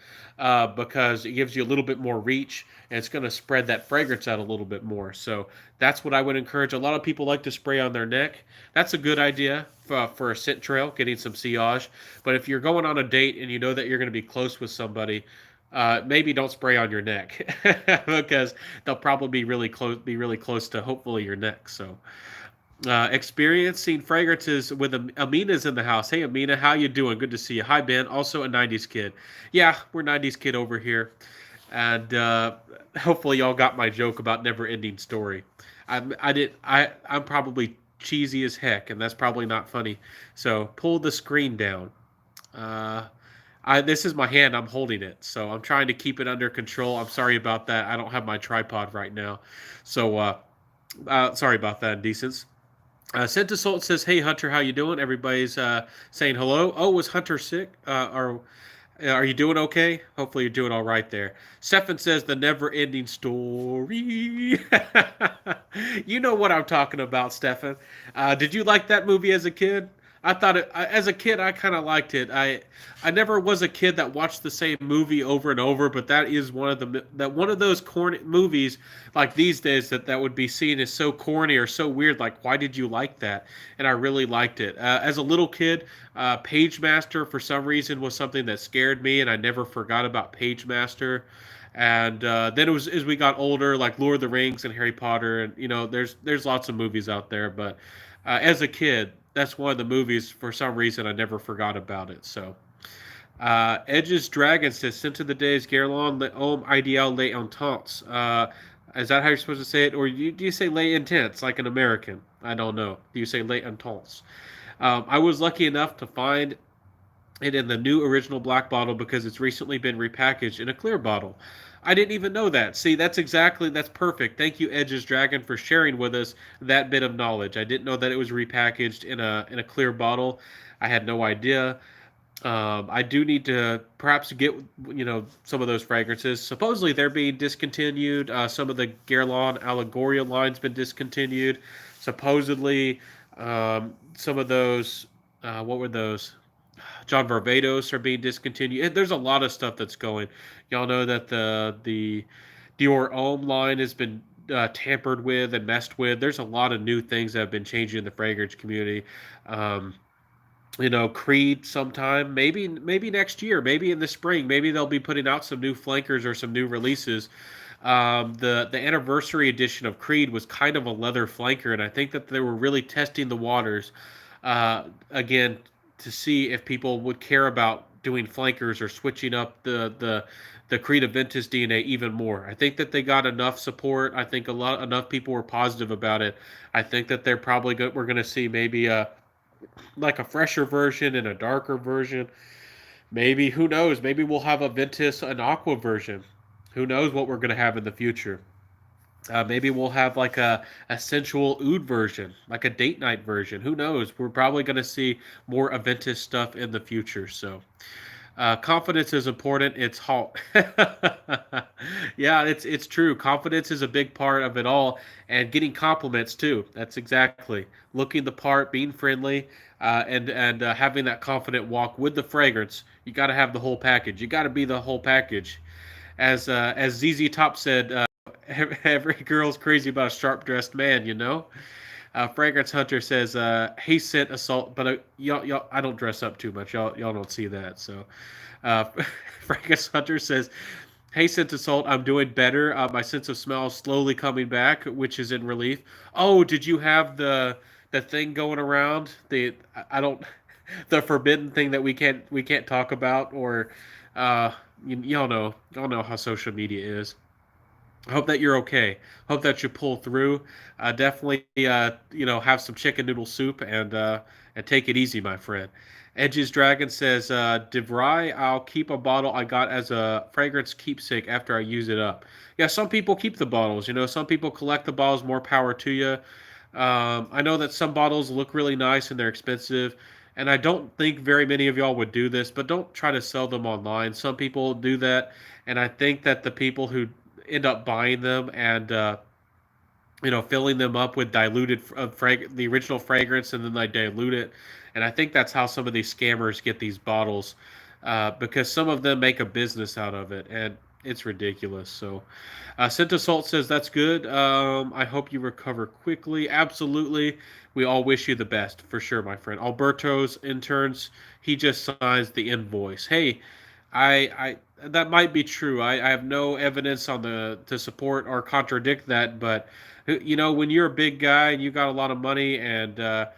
because it gives you a little bit more reach and it's going to spread that fragrance out a little bit more. So that's what I would encourage. A lot of people like to spray on their neck. That's a good idea for a scent trail, getting some sillage. But if you're going on a date and you know that you're going to be close with somebody, maybe don't spray on your neck because they'll probably be really close to hopefully your neck. So, experiencing fragrances with Amina's in the house. Hey, Amina, how you doing? Good to see you. Hi, Ben. Also a '90s kid. Yeah, we're '90s kid over here, and hopefully y'all got my joke about never ending story. I'm probably cheesy as heck, and that's probably not funny. So pull the screen down. Uh, this is my hand. I'm holding it, so I'm trying to keep it under control. I'm sorry about that. I don't have my tripod right now, so sorry about that, indecence. Sent to Salt says, "Hey Hunter, how you doing?" Everybody's saying hello. Oh, was Hunter sick? Or are you doing okay? Hopefully you're doing all right there. Stefan says the never-ending story. You know what I'm talking about, Stefan. Did you like that movie as a kid? I thought as a kid I kind of liked it. I never was a kid that watched the same movie over and over, but that is one of those corny movies like these days that would be seen as so corny or so weird. Like, why did you like that? And I really liked it. As a little kid, Page Master for some reason was something that scared me, and I never forgot about Page Master. And then it was as we got older, like Lord of the Rings and Harry Potter, and there's lots of movies out there, but as a kid, that's one of the movies for some reason I never forgot about it. So, Edge's Dragon says, "Sent to the days Guerlain le homme idéal les intense." Is that how you're supposed to say it, or do you say les intense like an American? I don't know. Do you say les intense? I was lucky enough to find it in the new original black bottle because it's recently been repackaged in a clear bottle. I didn't even know that. See, that's perfect. Thank you, Edge's Dragon, for sharing with us that bit of knowledge. I didn't know that it was repackaged in a clear bottle. I had no idea. I do need to perhaps get some of those fragrances. Supposedly they're being discontinued. Some of the Guerlain Allegoria line's been discontinued. Supposedly, some of those what were those? John Varvatos are being discontinued. There's a lot of stuff that's going. Y'all know that the Dior Homme line has been tampered with and messed with. There's a lot of new things that have been changing in the fragrance community. Um, Creed sometime, maybe next year, maybe in the spring, maybe they'll be putting out some new flankers or some new releases. The anniversary edition of Creed was kind of a leather flanker, and I think that they were really testing the waters again to see if people would care about doing flankers or switching up the Creed Aventus DNA even more. I think that they got enough support. I think enough people were positive about it. I think that they're probably we're going to see maybe like a fresher version and a darker version. Maybe, who knows? Maybe we'll have a Ventus and Aqua version. Who knows what we're going to have in the future? Maybe we'll have like a sensual oud version, like a date night version. Who knows? We're probably going to see more Aventus stuff in the future. So confidence is important. It's hot. Yeah, it's true. Confidence is a big part of it all, and getting compliments too. That's exactly looking the part, being friendly, and having that confident walk with the fragrance. You got to have the whole package. You got to be the whole package. As ZZ Top said, every girl's crazy about a sharp dressed man. Fragrance Hunter says, "Hey, scent assault," but y'all, I don't dress up too much. Y'all don't see that. So, uh, Fragrance Hunter says, "Hey, scent assault, I'm doing better. My sense of smell is slowly coming back, which is in relief." Oh, did you have the thing going around? I don't the forbidden thing that we can't talk about, or y'all know how social media is. I hope that you're okay. Hope that you pull through. Definitely, have some chicken noodle soup and take it easy, my friend. Edge's Dragon says, "DeVry, I'll keep a bottle I got as a fragrance keepsake after I use it up." Yeah, some people keep the bottles. Some people collect the bottles. More power to you. I know that some bottles look really nice and they're expensive, and I don't think very many of y'all would do this, but don't try to sell them online. Some people do that, and I think that the people who end up buying them and filling them up with diluted the original fragrance, and then they dilute it. And I think that's how some of these scammers get these bottles, because some of them make a business out of it, and it's ridiculous. So, Senta Salt says that's good. I hope you recover quickly. Absolutely. We all wish you the best for sure, my friend. Alberto's interns, he just signs the invoice. Hey, I that might be true. I have no evidence on the to support or contradict that, but when you're a big guy and you got a lot of money, and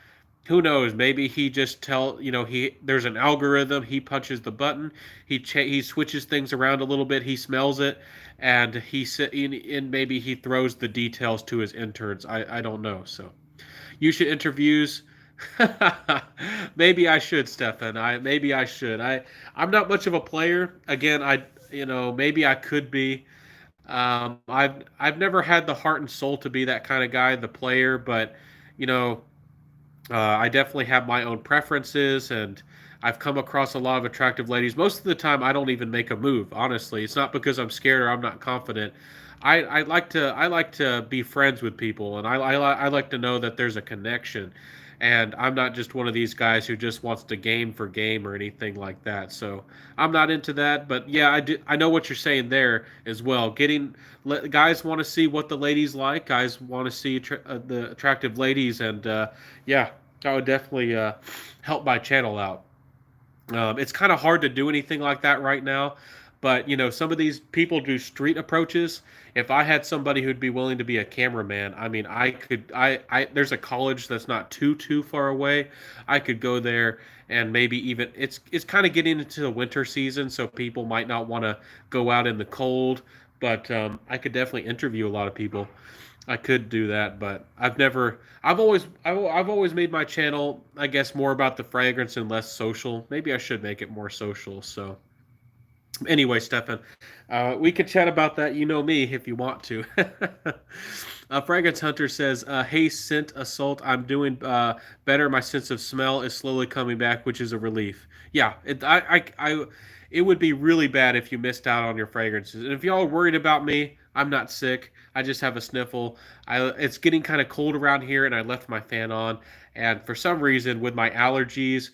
who knows, maybe he just he there's an algorithm, he punches the button, he switches things around a little bit, he smells it, and and maybe he throws the details to his interns. I don't know. So you should interviews. Maybe I should, Stefan. Maybe I should. I'm not much of a player. Again, maybe I could be. I've never had the heart and soul to be that kind of guy, the player, but you know, I definitely have my own preferences, and I've come across a lot of attractive ladies. Most of the time, I don't even make a move. Honestly, it's not because I'm scared or I'm not confident. I like to be friends with people, and I like to know that there's a connection, and I'm not just one of these guys who just wants to game for game or anything like that. So I'm not into that. But yeah, I know what you're saying there as well. Guys want to see what the ladies like. Guys want to see the attractive ladies, and yeah, that would definitely help my channel out. It's kind of hard to do anything like that right now, but some of these people do street approaches. If I had somebody who'd be willing to be a cameraman, I mean, I could. There's a college that's not too far away. I could go there, and maybe even it's kind of getting into the winter season, so people might not want to go out in the cold. But I could definitely interview a lot of people. I could do that, but I've never. I've always made my channel, I guess, more about the fragrance and less social. Maybe I should make it more social. So Anyway, Stefan, we could chat about that. You know me if you want to. Fragrance Hunter says, "Hey, scent assault. I'm doing better. My sense of smell is slowly coming back, which is a relief. Yeah, it would be really bad if you missed out on your fragrances. And if y'all are worried about me, I'm not sick. I just have a sniffle. It's getting kind of cold around here, and I left my fan on. And for some reason, with my allergies,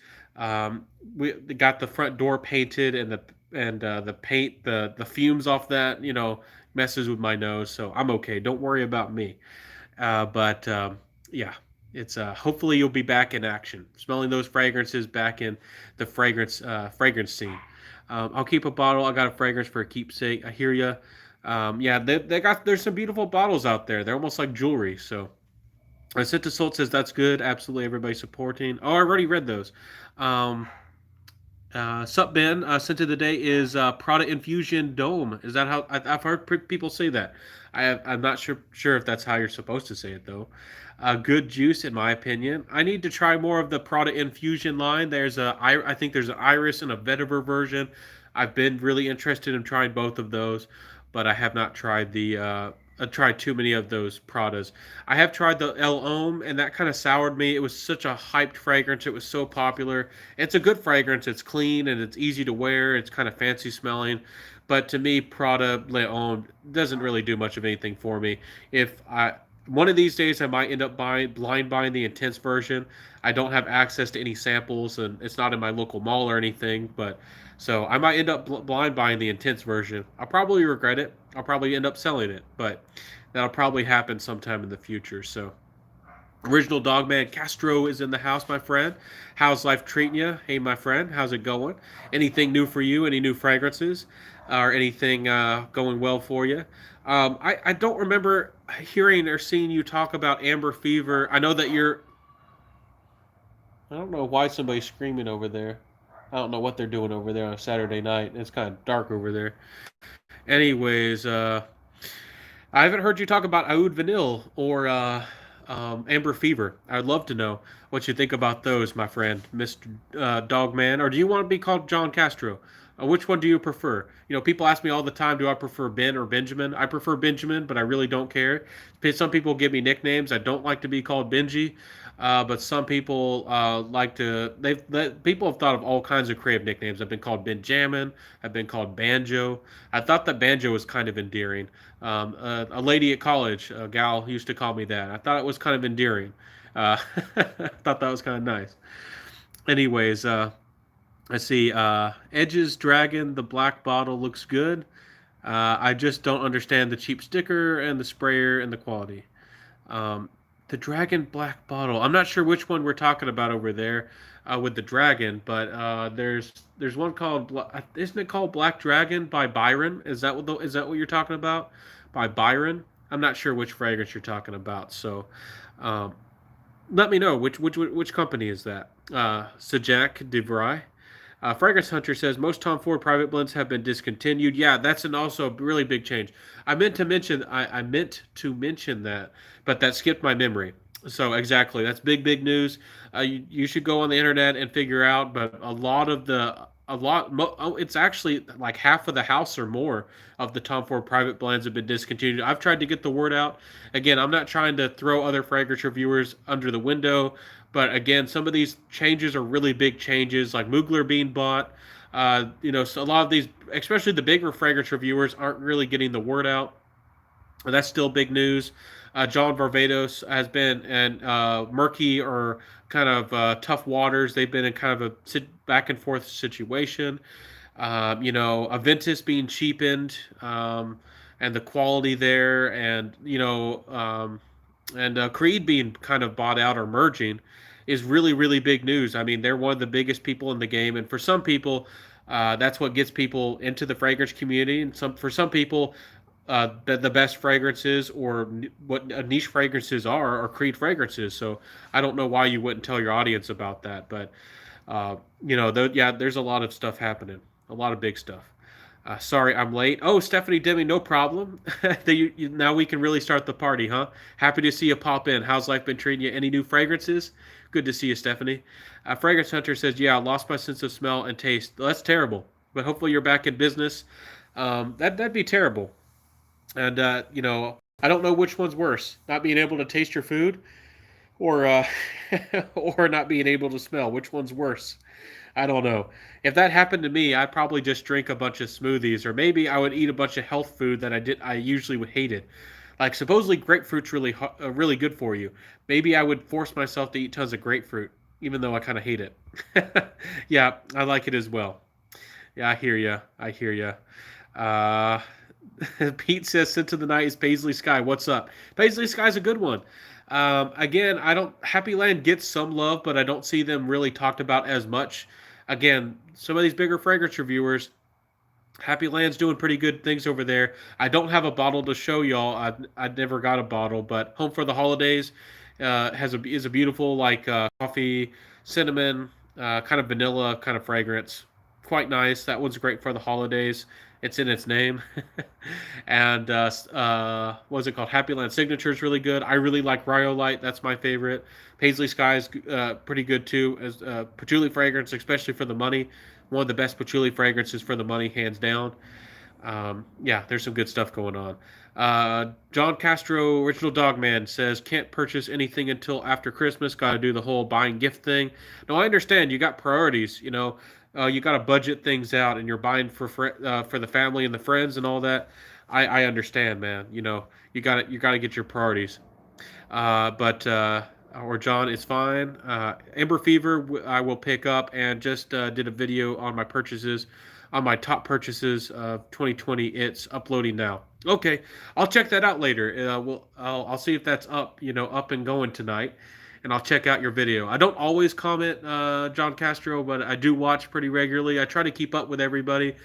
we got the front door painted, and the paint, the fumes off that, messes with my nose. So I'm okay. Don't worry about me. But yeah, it's hopefully you'll be back in action, smelling those fragrances back in the fragrance scene. I'll keep a bottle. I got a fragrance for a keepsake. I hear you. Yeah, there's some beautiful bottles out there. They're almost like jewelry. So Sent to Salt says that's good. Absolutely, everybody supporting. Oh, I already read those. Um, Sup Ben, scent of the day is Prada Infusion Dome. Is that how I've heard people say that? I'm not sure if that's how you're supposed to say it though. Good juice in my opinion. I need to try more of the Prada Infusion line. I think there's an Iris and a Vetiver version. I've been really interested in trying both of those, but I have not tried the. I tried too many of those Pradas. I have tried the El Homme, and that kind of soured me. It was such a hyped fragrance. It was so popular. It's a good fragrance. It's clean and it's easy to wear. It's kind of fancy smelling. But to me, Prada Le Homme doesn't really do much of anything for me. If I One of these days I might end up blind buying the intense version. I don't have access to any samples, and it's not in my local mall or anything. But so I might end up blind buying the intense version. I'll probably regret it. I'll probably end up selling it, but that'll probably happen sometime in the future. So Original Dogman Castro is in the house, my friend. How's life treating you? Hey, my friend, how's it going? Anything new for you? Any new fragrances? Or anything going well for you? I don't remember hearing or seeing you talk about Amber Fever. I know that you're. I don't know why somebody's screaming over there. I don't know what they're doing over there on a Saturday night. It's kind of dark over there. Anyways, I haven't heard you talk about Oud Vanille or Amber Fever. I'd love to know what you think about those, my friend, Mr. Dogman. Or do you want to be called John Castro? Which one do you prefer? People ask me all the time, do I prefer Ben or Benjamin? I prefer Benjamin, but I really don't care. Some people give me nicknames. I don't like to be called Benji, but some people like to. People have thought of all kinds of creative nicknames. I've been called Benjamin. I've been called Banjo. I thought that Banjo was kind of endearing. A lady at college, a gal, used to call me that. I thought it was kind of endearing. I thought that was kind of nice. Anyways, let's see. Edge's Dragon, the black bottle looks good. I just don't understand the cheap sticker and the sprayer and the quality. Um, the Dragon Black bottle. I'm not sure which one we're talking about over there with the dragon, but there's one called isn't it called Black Dragon by Byron? Is that what you're talking about by Byron? I'm not sure which fragrance you're talking about. So um, let me know which company is that. Sajak DeVry. Fragrance Hunter says most Tom Ford private blends have been discontinued. Yeah, that's an also a really big change. I meant to mention that, but that skipped my memory. So exactly, that's big news. You should go on the internet and figure out. But it's actually like half of the house or more of the Tom Ford private blends have been discontinued. I've tried to get the word out. Again, I'm not trying to throw other fragrance reviewers under the window, but again, some of these changes are really big changes, like Mugler being bought. So a lot of these, especially the bigger fragrance reviewers, aren't really getting the word out. That's still big news. John Varvatos has been in murky or kind of tough waters. They've been in kind of a back and forth situation. Aventus being cheapened, and the quality there, and Creed being kind of bought out or merging is really, really big news. I mean, they're one of the biggest people in the game, and for some people, that's what gets people into the fragrance community. And for some people, the best fragrances or what niche fragrances are Creed fragrances. So I don't know why you wouldn't tell your audience about that, but yeah, there's a lot of stuff happening, a lot of big stuff. Sorry, I'm late. Oh, Stephanie Demi, no problem. Now we can really start the party, huh? Happy to see you pop in. How's life been treating you? Any new fragrances? Good to see you, Stephanie. Fragrance Hunter says, yeah, I lost my sense of smell and taste. That's terrible. but hopefully you're back in business. That'd be terrible. And I don't know which one's worse: not being able to taste your food, or or not being able to smell. Which one's worse? I don't know. If that happened to me, I'd probably just drink a bunch of smoothies, or maybe I would eat a bunch of health food that I usually would hate it. Like supposedly grapefruit's really good for you. Maybe I would force myself to eat tons of grapefruit, even though I kind of hate it. Yeah, I like it as well. Yeah, I hear ya. I hear ya. Uh, Pete says, "Sent to the Night is Paisley Sky. What's up?" Paisley Sky's a good one. Again, I don't. Happy Land gets some love, but I don't see them really talked about as much. Again, some of these bigger fragrance reviewers, Happy Land's doing pretty good things over there. I don't have a bottle to show y'all. I never got a bottle, but Home for the Holidays is a beautiful like coffee, cinnamon, kind of vanilla kind of fragrance. Quite nice. That one's great for the holidays. It's in its name. And what's it called? Happy Land Signature is really good. I really like Rhyolite. That's my favorite. Paisley Sky is pretty good too. As patchouli fragrance, especially for the money. One of the best patchouli fragrances for the money, hands down. Yeah, there's some good stuff going on. John Castro, Original Dogman, says can't purchase anything until after Christmas. Got to do the whole buying gift thing. No, I understand. You got priorities. You got to budget things out, and you're buying for the family and the friends and all that. I understand, man. You got to get your priorities. But or John is fine. Ember Fever, I will pick up, and just did a video on my purchases, on my top purchases of 2020. It's uploading now. Okay, I'll check that out later. I'll see if that's up, up and going tonight, and I'll check out your video. I don't always comment, John Castro, but I do watch pretty regularly. I try to keep up with everybody.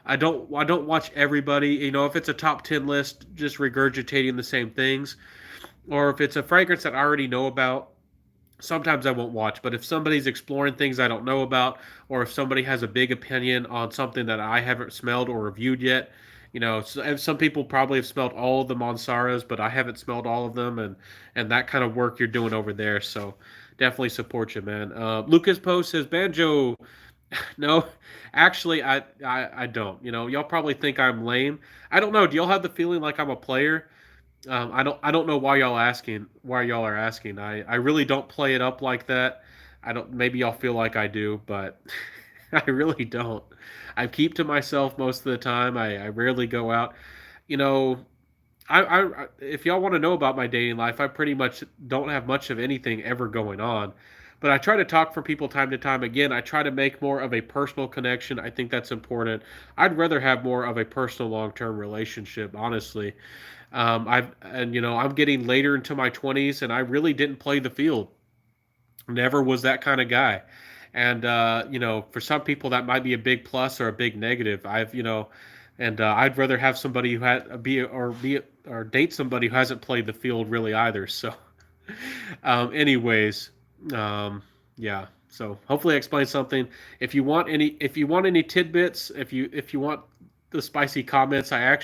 I don't watch everybody. If it's a top 10 list, just regurgitating the same things, or if it's a fragrance that I already know about, sometimes I won't watch. But if somebody's exploring things I don't know about, or if somebody has a big opinion on something that I haven't smelled or reviewed yet, and some people probably have smelled all of the Monsaras, but I haven't smelled all of them, and that kind of work you're doing over there. So definitely support you, man. Lucas Post says Banjo. No, actually, I don't. Y'all probably think I'm lame. I don't know. Do y'all have the feeling like I'm a player? I don't know why y'all are asking. I really don't play it up like that. I don't. Maybe y'all feel like I do, but I really don't. I keep to myself most of the time. I rarely go out. You know, if y'all want to know about my dating life, I pretty much don't have much of anything ever going on. But I try to talk for people time to time. Again, I try to make more of a personal connection. I think that's important. I'd rather have more of a personal long-term relationship, honestly. I'm getting later into my 20s, and I really didn't play the field. Never was that kind of guy. And for some people that might be a big plus or a big negative. I'd rather have somebody who had be or date somebody who hasn't played the field really either. So, anyways, yeah. So hopefully I explained something. If you want any tidbits, if you want the spicy comments, I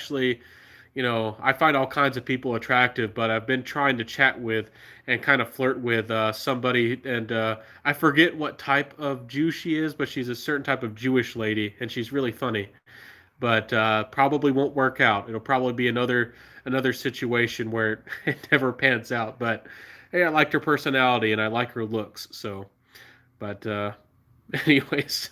find all kinds of people attractive, but I've been trying to chat with and kind of flirt with somebody, and I forget what type of Jew she is, but she's a certain type of Jewish lady, and she's really funny. But probably won't work out. It'll probably be another situation where it never pans out. But hey, I liked her personality and I like her looks. So, but anyways,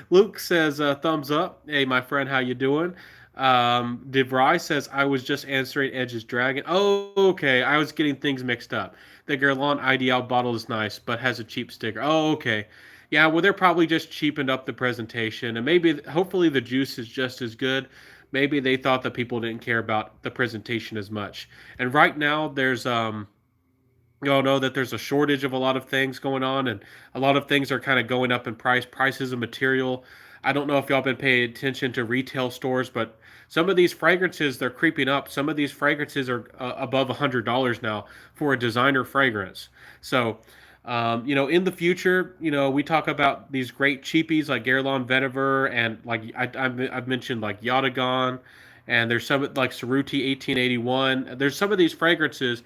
Luke says thumbs up. Hey, my friend, how you doing? DeVry says I was just answering Edge's Dragon. Oh, okay. I was getting things mixed up. The Guerlain IDL bottle is nice, but has a cheap sticker. Oh, okay. Yeah, well, they're probably just cheapened up the presentation, and hopefully, the juice is just as good. Maybe they thought that people didn't care about the presentation as much. And right now, you all know that there's a shortage of a lot of things going on, and a lot of things are kind of going up in price. Prices of material. I don't know if y'all been paying attention to retail stores, but some of these fragrances they're creeping up. Some of these fragrances are above $100 now for a designer fragrance. So, in the future, we talk about these great cheapies like Guerlain Vetiver, and like I've mentioned like Yatagan, and there's some like Cerruti 1881. There's some of these fragrances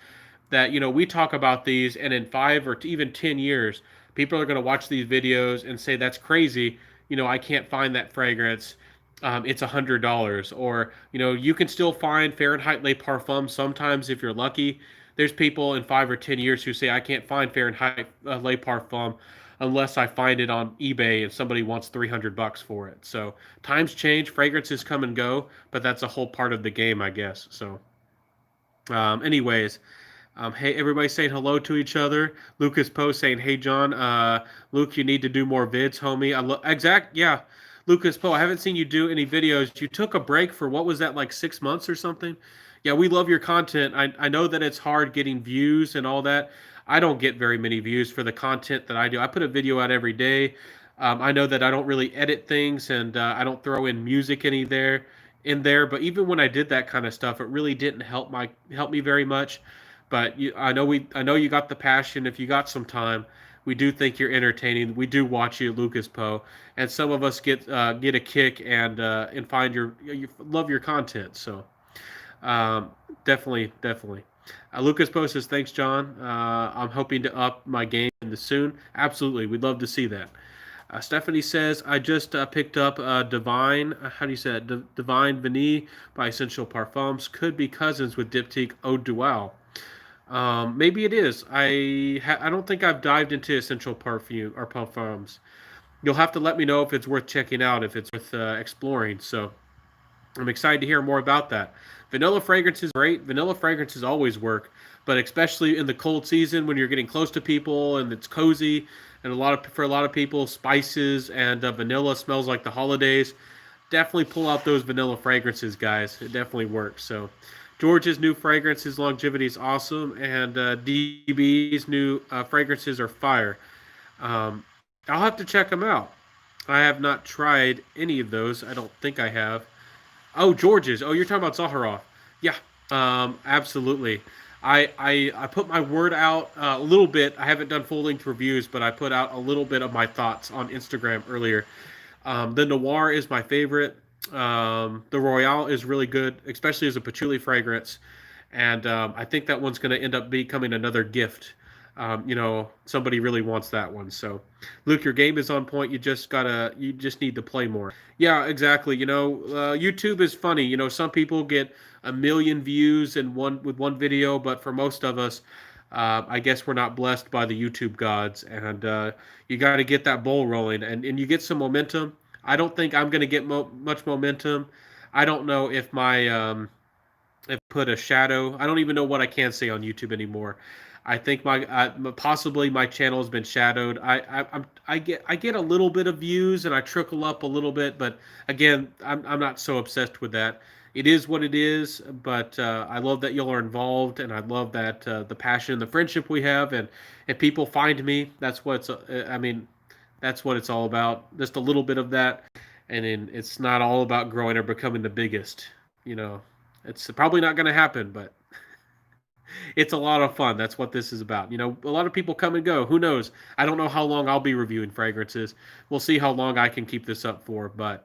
that we talk about these, and in 5 or even 10 years people are going to watch these videos and say that's crazy, I can't find that fragrance. It's $100, or you can still find Fahrenheit Les Parfums sometimes if you're lucky. There's people in 5 or 10 years who say I can't find Fahrenheit Les Parfum unless I find it on eBay and somebody wants $300 for it. So times change, fragrances come and go, but that's a whole part of the game, I guess. So, anyways, hey, everybody saying hello to each other. Lucas Poe saying, "Hey, John, Luke, you need to do more vids, homie." Yeah, Lucas Poe. I haven't seen you do any videos. You took a break for what was that, like 6 months or something? Yeah, we love your content. I know that it's hard getting views and all that. I don't get very many views for the content that I do. I put a video out every day. I know that I don't really edit things, and I don't throw in music in there. But even when I did that kind of stuff, it really didn't help me very much. But I know you got the passion. If you got some time, we do think you're entertaining. We do watch you, Lucas Poe, and some of us get a kick and find you love your content. So um, definitely. Lucas Poe says, "Thanks, John. I'm hoping to up my game in the soon. Absolutely, we'd love to see that." Stephanie says, "I just picked up Divine. How do you say it? Divine Vanille by Essential Parfums. Could be cousins with Diptyque Eau Dual. Maybe it is. I don't think I've dived into Essential Perfume or Parfums. You'll have to let me know if it's worth checking out, if it's worth exploring. So I'm excited to hear more about that. Vanilla fragrances, great. Vanilla fragrances always work, but especially in the cold season when you're getting close to people and it's cozy, and for a lot of people, spices and vanilla smells like the holidays. Definitely pull out those vanilla fragrances, guys. It definitely works. So, George's new fragrance, his longevity is awesome, and DB's new fragrances are fire. Um, I'll have to check them out. I have not tried any of those. I don't think I have. Oh, George's. Oh, you're talking about Zaharoff. Yeah, absolutely. I put my word out a little bit. I haven't done full length reviews, but I put out a little bit of my thoughts on Instagram earlier. The Noir is my favorite. The Royale is really good, especially as a patchouli fragrance. And I think that one's going to end up becoming another gift. Somebody really wants that one. So, Luke, your game is on point. You just need to play more. Yeah, exactly. YouTube is funny. Some people get a million views with one video, but for most of us, I guess we're not blessed by the YouTube gods, and you got to get that bowl rolling, and you get some momentum. I don't think I'm going to get much momentum. I don't know if put a shadow. I don't even know what I can say on YouTube anymore. I think possibly my channel has been shadowed. I get a little bit of views and I trickle up a little bit, but again, I'm not so obsessed with that. It is what it is, but I love that y'all are involved, and I love that the passion, the friendship we have, and if people find me, that's what it's all about. Just a little bit of that, and it's not all about growing or becoming the biggest. It's probably not going to happen, but it's a lot of fun. That's what this is about. A lot of people come and go. Who knows? I don't know how long I'll be reviewing fragrances. We'll see how long I can keep this up for, but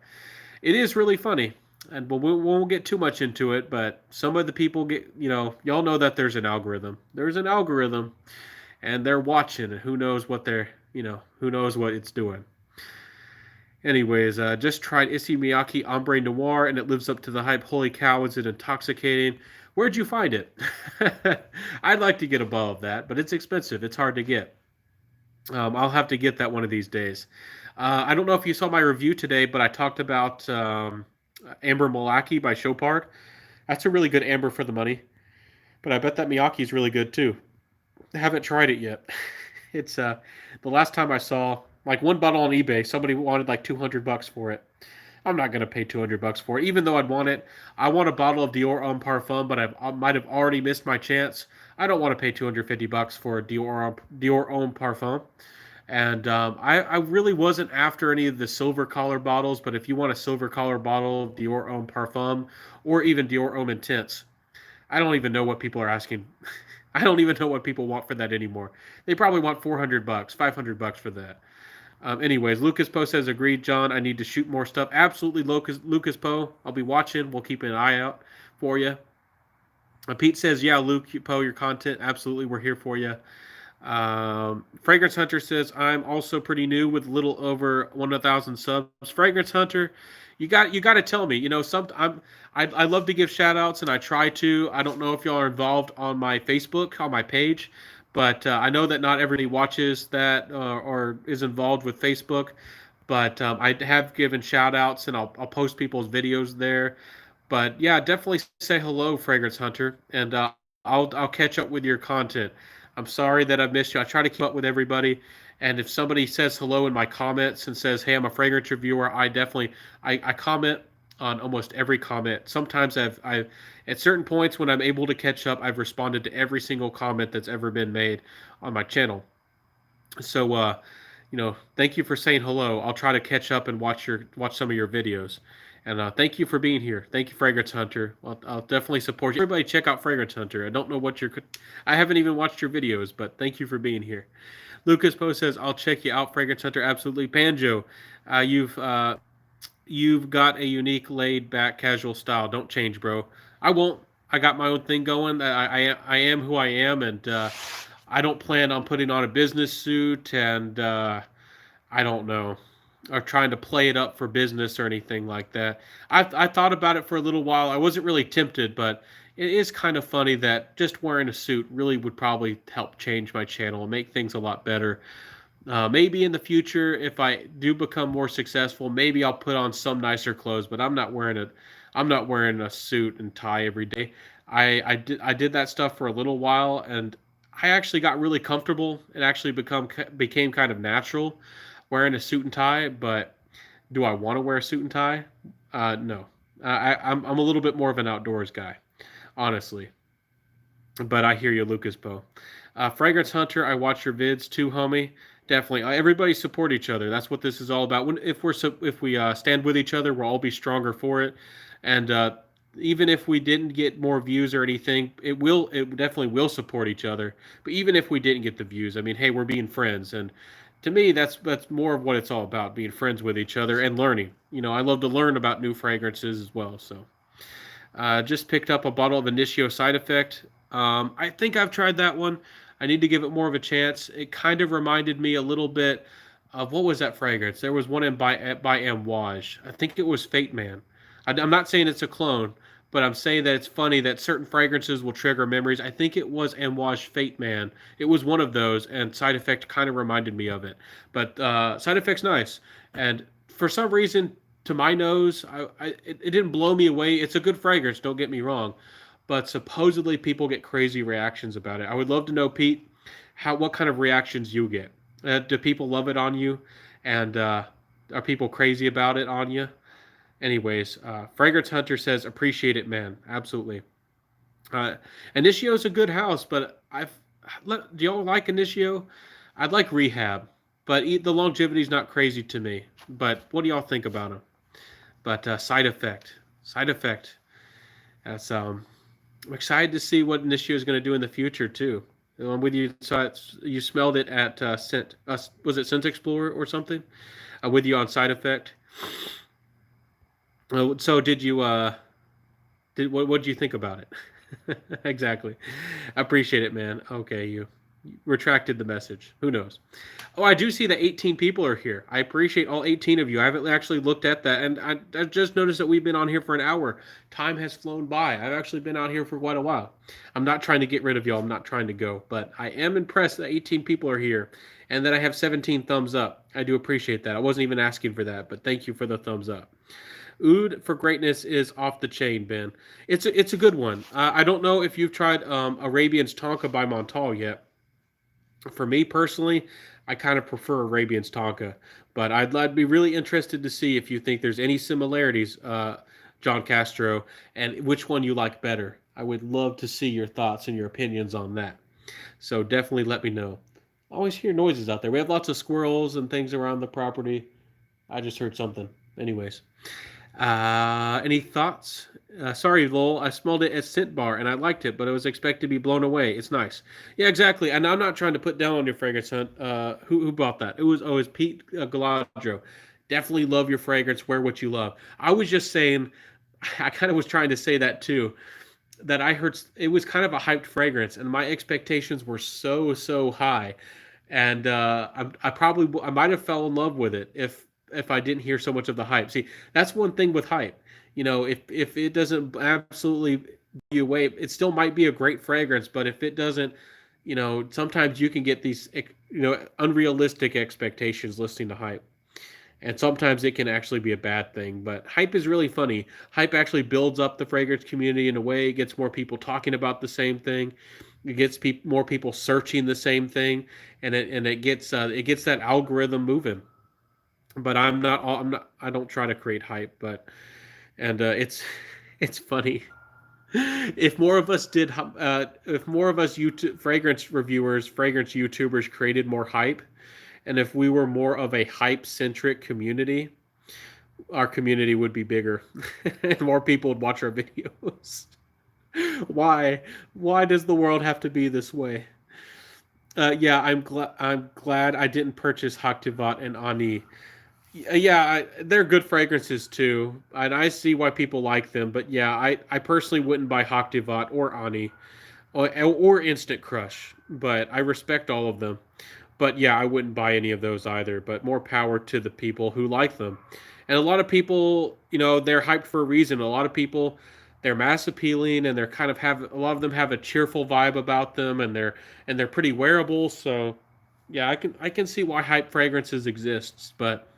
it is really funny. And we won't get too much into it, but some of the people y'all know that there's an algorithm. There's an algorithm, and they're watching, and who knows what who knows what it's doing. Anyways, just tried Issey Miyake Ombre Noir, and it lives up to the hype. Holy cow, is it intoxicating? Where'd you find it? I'd like to get a bottle of that, but it's expensive. It's hard to get. I'll have to get that one of these days. I don't know if you saw my review today, but I talked about Amber Malaki by Chopard. That's a really good amber for the money, but I bet that Miyake is really good too. I haven't tried it yet. It's the last time I saw like one bottle on eBay, somebody wanted like $200 for it. I'm not gonna pay $200 for it, even though I'd want it. I want a bottle of Dior Homme Parfum, but I might have already missed my chance. I don't want to pay $250 for a Dior Homme Parfum. And I really wasn't after any of the silver collar bottles, but if you want a silver collar bottle of Dior Homme Parfum or even Dior Homme Intense, I don't even know what people are asking. I don't even know what people want for that anymore. They probably want $400, $500 for that. Anyways, Lucas Poe says, agreed, John. I need to shoot more stuff. Absolutely, Lucas Poe. I'll be watching. We'll keep an eye out for you. Pete says, yeah, Luke Poe, your content. Absolutely, we're here for you. Fragrance Hunter says I'm also pretty new with a little over 1,000 subs. Fragrance Hunter, you got to tell me. I love to give shout outs and I try to. I don't know if y'all are involved on my Facebook on my page, but I know that not everybody watches that or is involved with Facebook. But I have given shout outs and I'll post people's videos there. But yeah, definitely say hello, Fragrance Hunter, and I'll catch up with your content. I'm sorry that I've missed you. I try to keep up with everybody, and if somebody says hello in my comments and says, "Hey, I'm a fragrance reviewer," I comment on almost every comment. Sometimes I at certain points when I'm able to catch up, I've responded to every single comment that's ever been made on my channel. So thank you for saying hello. I'll try to catch up and watch some of your videos. And thank you for being here. Thank you, Fragrance Hunter. I'll definitely support you. Everybody, check out Fragrance Hunter. I don't know what I haven't even watched your videos, but thank you for being here. Lucas Poe says, "I'll check you out, Fragrance Hunter." Absolutely, Banjo. Uh, you've uh, you've got a unique, laid-back, casual style. Don't change, bro. I won't. I got my own thing going. I am who I am, and I don't plan on putting on a business suit and I don't know, or trying to play it up for business or anything like that. I thought about it for a little while. I wasn't really tempted, but it is kind of funny that just wearing a suit really would probably help change my channel and make things a lot better. Maybe in the future, if I do become more successful, maybe I'll put on some nicer clothes. But I'm not wearing a suit and tie every day. I did that stuff for a little while, and I actually got really comfortable. It actually became kind of natural wearing a suit and tie. But do I want to wear a suit and tie? No. I'm a little bit more of an outdoors guy, honestly. But I hear you, Lucas Poe. Fragrance Hunter, I watch your vids too, homie. Definitely, everybody support each other. That's what this is all about. If we stand with each other, we'll all be stronger for it. And even if we didn't get more views or anything, it definitely will support each other. But even if we didn't get the views, I mean, hey, we're being friends, and to me, that's more of what it's all about: being friends with each other and learning. I love to learn about new fragrances as well. So. Just picked up a bottle of Initio Side Effect. I think I've tried that one. I need to give it more of a chance. It kind of reminded me a little bit of what was that fragrance? There was one by Amouage. I think it was Fate Man. I'm not saying it's a clone, but I'm saying that it's funny that certain fragrances will trigger memories. I think it was Amouage Fate Man. It was one of those, and Side Effect kind of reminded me of it. But Side Effect's nice, and for some reason, to my nose, it didn't blow me away. It's a good fragrance, don't get me wrong, but supposedly people get crazy reactions about it. I would love to know, Pete, what kind of reactions you get. Do people love it on you, and are people crazy about it on you? Anyways, Fragrance Hunter says, "Appreciate it, man. Absolutely." Initio is a good house, but do y'all like Initio? I'd like Rehab, but the longevity is not crazy to me. But what do y'all think about him? But side effect. That's I'm excited to see what Initio is going to do in the future too. I'm with you. So you smelled it at Scent. Was it Scent Explorer or something? With you on Side Effect. So did you? What did you think about it? Exactly. I appreciate it, man. Okay, you retracted the message. Who knows? Oh, I do see that 18 people are here. I appreciate all 18 of you. I haven't actually looked at that, and I just noticed that we've been on here for an hour. Time has flown by. I've actually been out here for quite a while. I'm not trying to get rid of y'all. I'm not trying to go, but I am impressed that 18 people are here, and that I have 17 thumbs up. I do appreciate that. I wasn't even asking for that, but thank you for the thumbs up. Oud for Greatness is off the chain, Ben. It's a good one. I don't know if you've tried Arabian's Tonka by Montal yet. For me personally, I kind of prefer Arabian's Tonka, but I'd be really interested to see if you think there's any similarities, John Castro, and which one you like better. I would love to see your thoughts and your opinions on that. So definitely let me know. I always hear noises out there. We have lots of squirrels and things around the property. I just heard something. Anyways. Any thoughts? Sorry, Lowell. I smelled it at Scent Bar and I liked it, but I was expected to be blown away. It's nice. Yeah, exactly. And I'm not trying to put down on your fragrance hunt. Who bought that? It was Pete Galadro. Definitely love your fragrance. Wear what you love. I was just saying. I kind of was trying to say that too. that I heard it was kind of a hyped fragrance, and my expectations were so high, and I might have fell in love with it if I didn't hear so much of the hype. See, that's one thing with hype. If it doesn't absolutely blow you away, it still might be a great fragrance, but if it doesn't, sometimes you can get these unrealistic expectations listening to hype. And sometimes it can actually be a bad thing. But hype is really funny. Hype actually builds up the fragrance community in a way. It gets more people talking about the same thing. It gets more people searching the same thing, and it gets that algorithm moving. But I don't try to create hype, but and it's funny. If more of us YouTube fragrance reviewers, fragrance YouTubers created more hype, and if we were more of a hype centric community, our community would be bigger and more people would watch our videos. Why? Why does the world have to be this way? Yeah, I'm glad I didn't purchase Haktivat and Ani. Yeah, they're good fragrances too, and I see why people like them. But yeah, I personally wouldn't buy Haktivat or Ani or Instant Crush, but I respect all of them. But yeah, I wouldn't buy any of those either. But more power to the people who like them. And a lot of people, they're hyped for a reason. A lot of people, they're mass appealing, and they're kind of have a lot of them have a cheerful vibe about them, and they're pretty wearable. So yeah, I can see why hype fragrances exists. But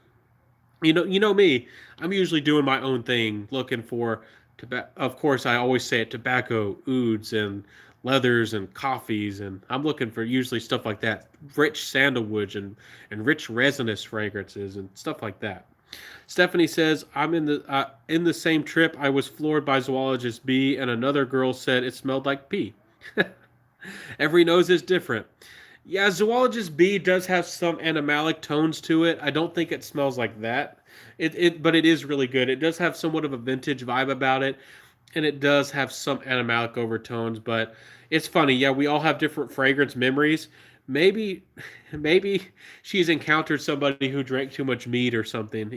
you know me, I'm usually doing my own thing, looking for tobacco. Of course, I always say it: tobacco, ouds, and leathers and coffees, and I'm looking for usually stuff like that, rich sandalwood and rich resinous fragrances and stuff like that. Stephanie says, I'm in the same trip. I was floored by zoologist B, and another girl said it smelled like pee. Every nose is different. Yeah, zoologist B does have some animalic tones to it. I don't think it smells like that. But it is really good. It does have somewhat of a vintage vibe about it, and it does have some animalic overtones. But it's funny. Yeah, we all have different fragrance memories. Maybe, maybe she's encountered somebody who drank too much meat or something.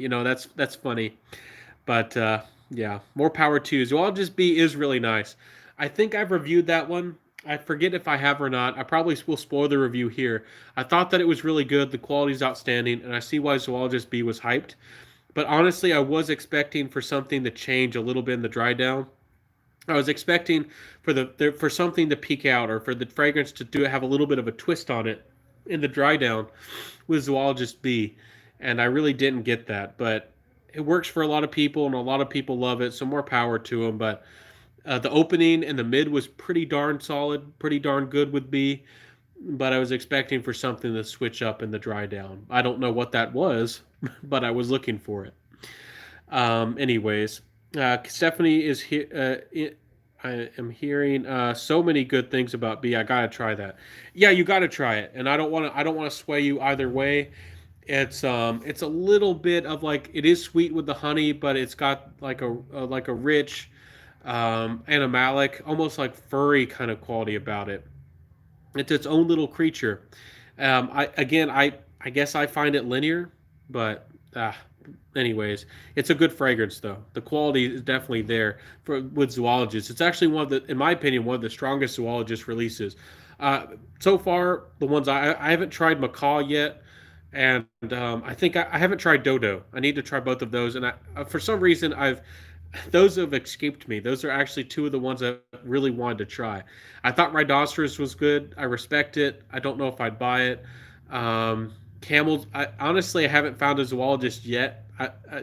That's funny. But yeah, more power to you. Zoologist B is really nice. I think I've reviewed that one. I forget if I have or not. I probably will spoil the review here. I thought that it was really good. The quality's outstanding, and I see why Zoologist B was hyped. But honestly, I was expecting for something to change a little bit in the dry down. I was expecting for something to peak out, or for the fragrance to have a little bit of a twist on it in the dry down with Zoologist B, and I really didn't get that. But it works for a lot of people, and a lot of people love it. So more power to them. But the opening and the mid was pretty darn solid, pretty darn good with B. But I was expecting for something to switch up in the dry down. I don't know what that was, but I was looking for it. Anyways, Stephanie is here. I am hearing so many good things about B. I gotta try that. Yeah, you gotta try it, and I don't want to. I don't want to sway you either way. It's a little bit of like it is sweet with the honey, but it's got like a rich, animalic, almost like furry kind of quality about it. It's its own little creature. I guess I find it linear, but anyways, it's a good fragrance though. The quality is definitely there with zoologists. It's actually in my opinion, one of the strongest zoologist releases. So far, the ones I haven't tried macaw yet, and I think I haven't tried dodo. I need to try both of those, and for some reason those have escaped me. Those are actually two of the ones I really wanted to try. I thought rhinoceros was good. I respect it. I don't know if I'd buy it. Camels. Honestly, I haven't found a zoologist yet.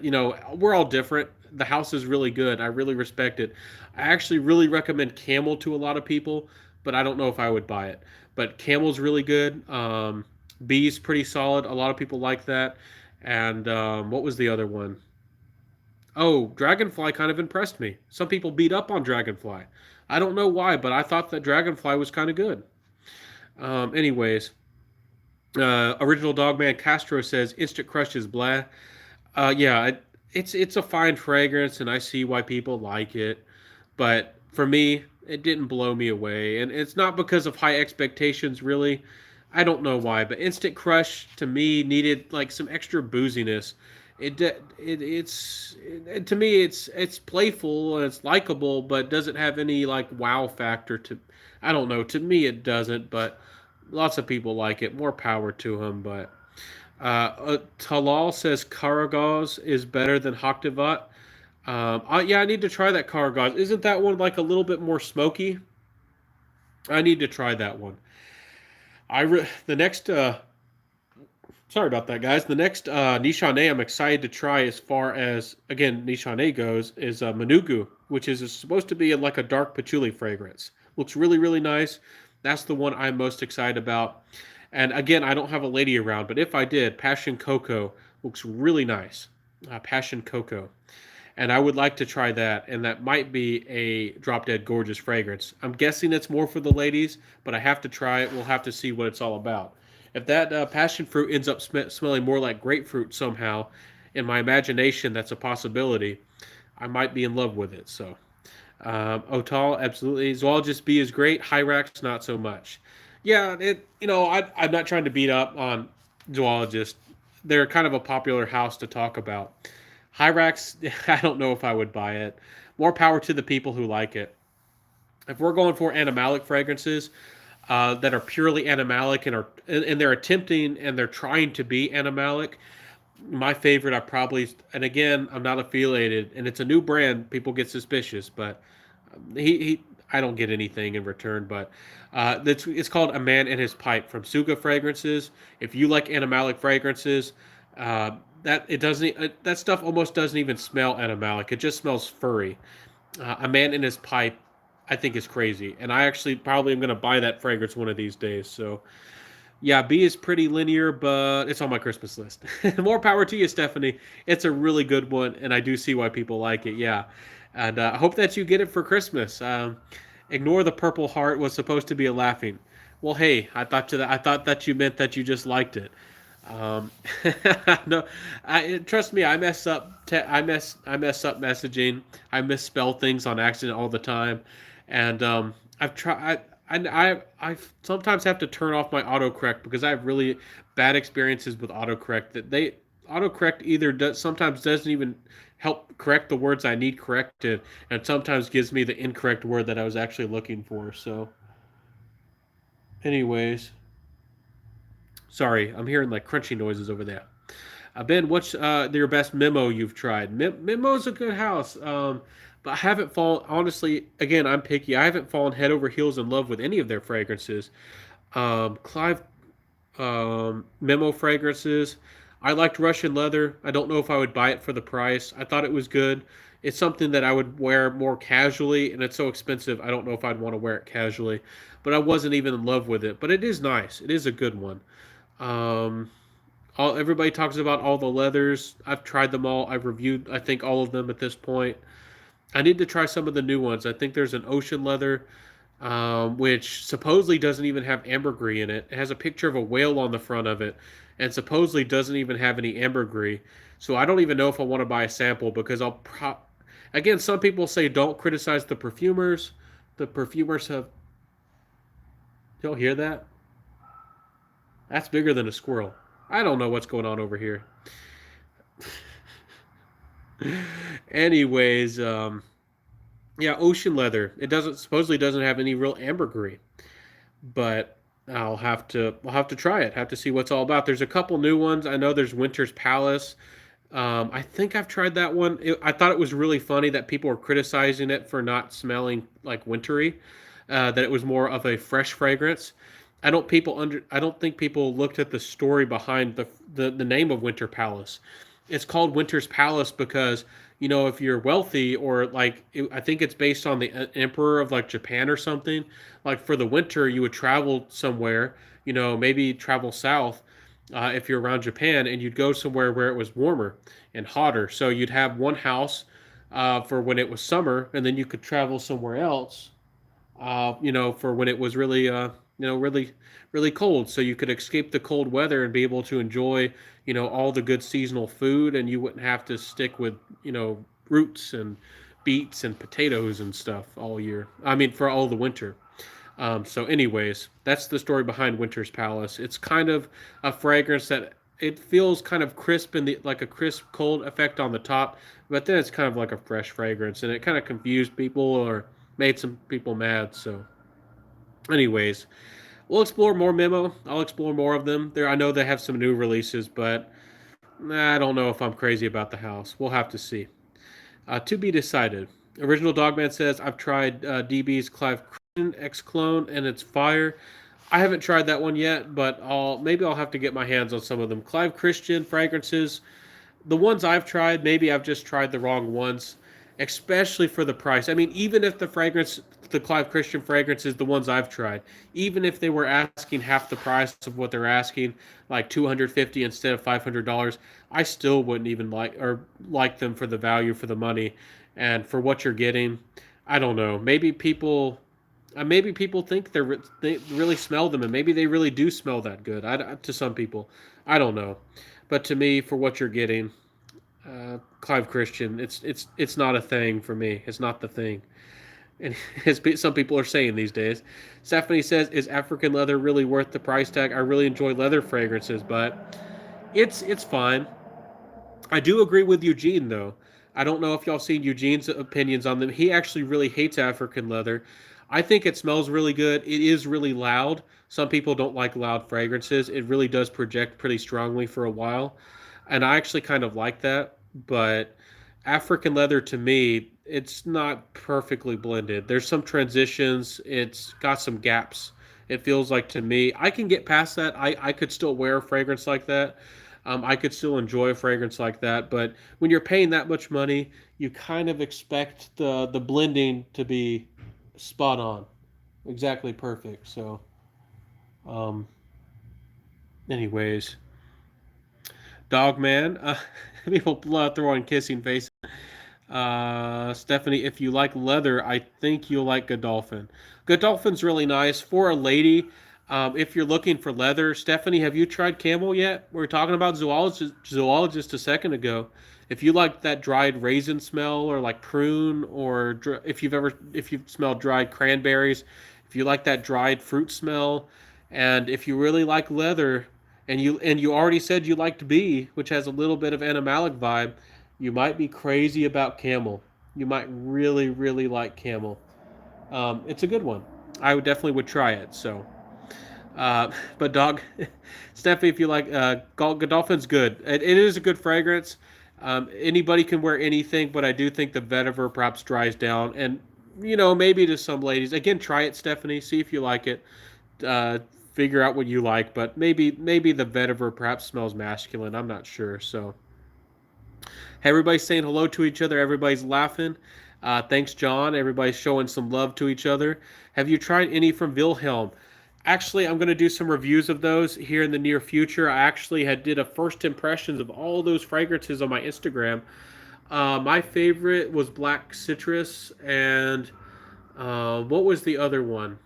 We're all different. The house is really good. I really respect it. I actually really recommend Camel to a lot of people, but I don't know if I would buy it. But Camel's really good. Bee's pretty solid. A lot of people like that. And what was the other one? Oh, Dragonfly kind of impressed me. Some people beat up on Dragonfly. I don't know why, but I thought that Dragonfly was kind of good. Anyways, Original Dogman Castro says Instant Crush is blah. Yeah, it's a fine fragrance, and I see why people like it. But for me, it didn't blow me away, and it's not because of high expectations, really. I don't know why, but Instant Crush to me needed like some extra booziness. To me it's playful and it's likable, but doesn't have any like wow factor to. I don't know. To me, it doesn't, but lots of people like it. More power to him. But Talal says Karagaz is better than Haktivat. Yeah, I need to try that Karagaz. Isn't that one like a little bit more smoky? I need to try that one. The next sorry about that, guys. The next Nishane I'm excited to try as far as, again, Nishane goes is Manugu, which is supposed to be like a dark patchouli fragrance. Looks really, really nice. That's the one I'm most excited about. And again, I don't have a lady around, but if I did, Passion Cocoa looks really nice. Passion Cocoa. And I would like to try that, and that might be a drop dead gorgeous fragrance. I'm guessing it's more for the ladies, but I have to try it. We'll have to see what it's all about. If that passion fruit ends up smelling more like grapefruit somehow, in my imagination, that's a possibility. I might be in love with it. So, Otal, absolutely. Zoologist B is great. Hyrax, not so much. Yeah, I'm not trying to beat up on zoologists. They're kind of a popular house to talk about. Hyrax, I don't know if I would buy it. More power to the people who like it. If we're going for animalic fragrances that are purely animalic and they're attempting and they're trying to be animalic, my favorite, I probably, and again, I'm not affiliated, and it's a new brand. People get suspicious, but he I don't get anything in return. But it's called A Man in His Pipe from Suga Fragrances. If you like animalic fragrances, that it doesn't that stuff almost doesn't even smell animalic. It just smells furry. A Man in His Pipe, I think is crazy, and I actually probably am going to buy that fragrance one of these days. So yeah, B is pretty linear, but it's on my Christmas list. More power to you, Stephanie. It's a really good one, and I do see why people like it. Yeah, and I hope that you get it for Christmas. Ignore the Purple Heart was supposed to be a laughing. Well, hey, I thought that you meant that you just liked it. Um, no, trust me, I mess up. I mess up messaging. I misspell things on accident all the time, and I've tried. I sometimes have to turn off my autocorrect because I have really bad experiences with autocorrect. Autocorrect either sometimes doesn't even help correct the words I need corrected, and sometimes gives me the incorrect word that I was actually looking for. So, anyways, sorry, I'm hearing like crunchy noises over there. Ben, what's your best memo you've tried? Memo's a good house, but I haven't fallen. Honestly, again, I'm picky. I haven't fallen head over heels in love with any of their fragrances. Clive Memo fragrances. I liked Russian leather. I don't know if I would buy it for the price. I thought it was good. It's something that I would wear more casually, and it's so expensive. I don't know if I'd want to wear it casually, but I wasn't even in love with it. But it is nice. It is a good one. Um, everybody talks about all the leathers. I've tried them all. I've reviewed, I think, all of them at this point. I need to try some of the new ones. I think there's an ocean leather, which supposedly doesn't even have ambergris in it. It has a picture of a whale on the front of it, and supposedly doesn't even have any ambergris. So I don't even know if I want to buy a sample because again, some people say don't criticize the perfumers. The perfumers have. Y'all hear that? That's bigger than a squirrel. I don't know what's going on over here. Anyways, yeah, ocean leather. It doesn't supposedly doesn't have any real ambergris, but I'll have to try it. Have to see what's all about. There's a couple new ones. I know there's Winter's Palace. I think I've tried that one. I thought it was really funny that people were criticizing it for not smelling like wintry. That it was more of a fresh fragrance. I don't think people looked at the story behind the name of Winter Palace. It's called Winter's Palace because if you're wealthy or like I think it's based on the emperor of like Japan or something. Like for the winter, you would travel somewhere. Maybe travel south if you're around Japan, and you'd go somewhere where it was warmer and hotter. So you'd have one house for when it was summer, and then you could travel somewhere else for when it was really, really, really cold. So you could escape the cold weather and be able to enjoy, all the good seasonal food, and you wouldn't have to stick with, roots and beets and potatoes and stuff all year. I mean, for all the winter. Anyways, that's the story behind Winter's Palace. It's kind of a fragrance that it feels kind of crisp in the like a crisp cold effect on the top, but then it's kind of like a fresh fragrance, and it kind of confused people or made some people mad. So, anyways, we'll explore more Memo. I'll explore more of them. There, I know they have some new releases, but I don't know if I'm crazy about the house. We'll have to see. To be decided. Original Dogman says I've tried DB's Clive X Clone and it's fire. I haven't tried that one yet, but I'll have to get my hands on some of them. Clive Christian fragrances, the ones I've tried, maybe I've just tried the wrong ones, especially for the price. I mean, even if the Clive Christian fragrances, the ones I've tried, even if they were asking half the price of what they're asking, like 250 instead of $500, I still wouldn't even like them for the value for the money and for what you're getting. I don't know. Maybe people think they really smell them, and maybe they really do smell that good. To some people, I don't know, but to me, for what you're getting, Clive Christian, it's not a thing for me. It's not the thing, and as some people are saying these days. Stephanie says, "Is African leather really worth the price tag?" I really enjoy leather fragrances, but it's fine. I do agree with Eugene though. I don't know if y'all seen Eugene's opinions on them. He actually really hates African leather. I think it smells really good. It is really loud. Some people don't like loud fragrances. It really does project pretty strongly for a while. And I actually kind of like that, but African leather to me, it's not perfectly blended. There's some transitions. It's got some gaps. It feels like to me, I can get past that. I could still wear a fragrance like that. I could still enjoy a fragrance like that, but when you're paying that much money, you kind of expect the blending to be spot on, exactly perfect. So, um, anyways, Dogman, people throw on kissing face. Stephanie, if you like leather, I think you'll like Godolphin. Godolphin's really nice for a lady. If you're looking for leather, Stephanie, have you tried camel yet? We were talking about zoologist a second ago. If you like that dried raisin smell, or like prune, or if you've smelled dried cranberries, if you like that dried fruit smell, and if you really like leather, and you already said you liked bee, which has a little bit of animalic vibe, you might be crazy about camel. You might really, really like camel. It's a good one. I would definitely would try it. So, but dog, Stephanie, if you like, Godolphin's good. It is a good fragrance. Anybody can wear anything, but I do think the vetiver perhaps dries down, and maybe to some ladies. Again, try it, Stephanie. See if you like it. Uh, Figure out what you like, but maybe the vetiver perhaps smells masculine. I'm not sure. So. Everybody's saying hello to each other. Everybody's laughing. Thanks, John. Everybody's showing some love to each other. Have you tried any from Wilhelm? Actually, I'm going to do some reviews of those here in the near future. I actually had did a first impressions of all those fragrances on my Instagram. My favorite was Black Citrus, and what was the other one?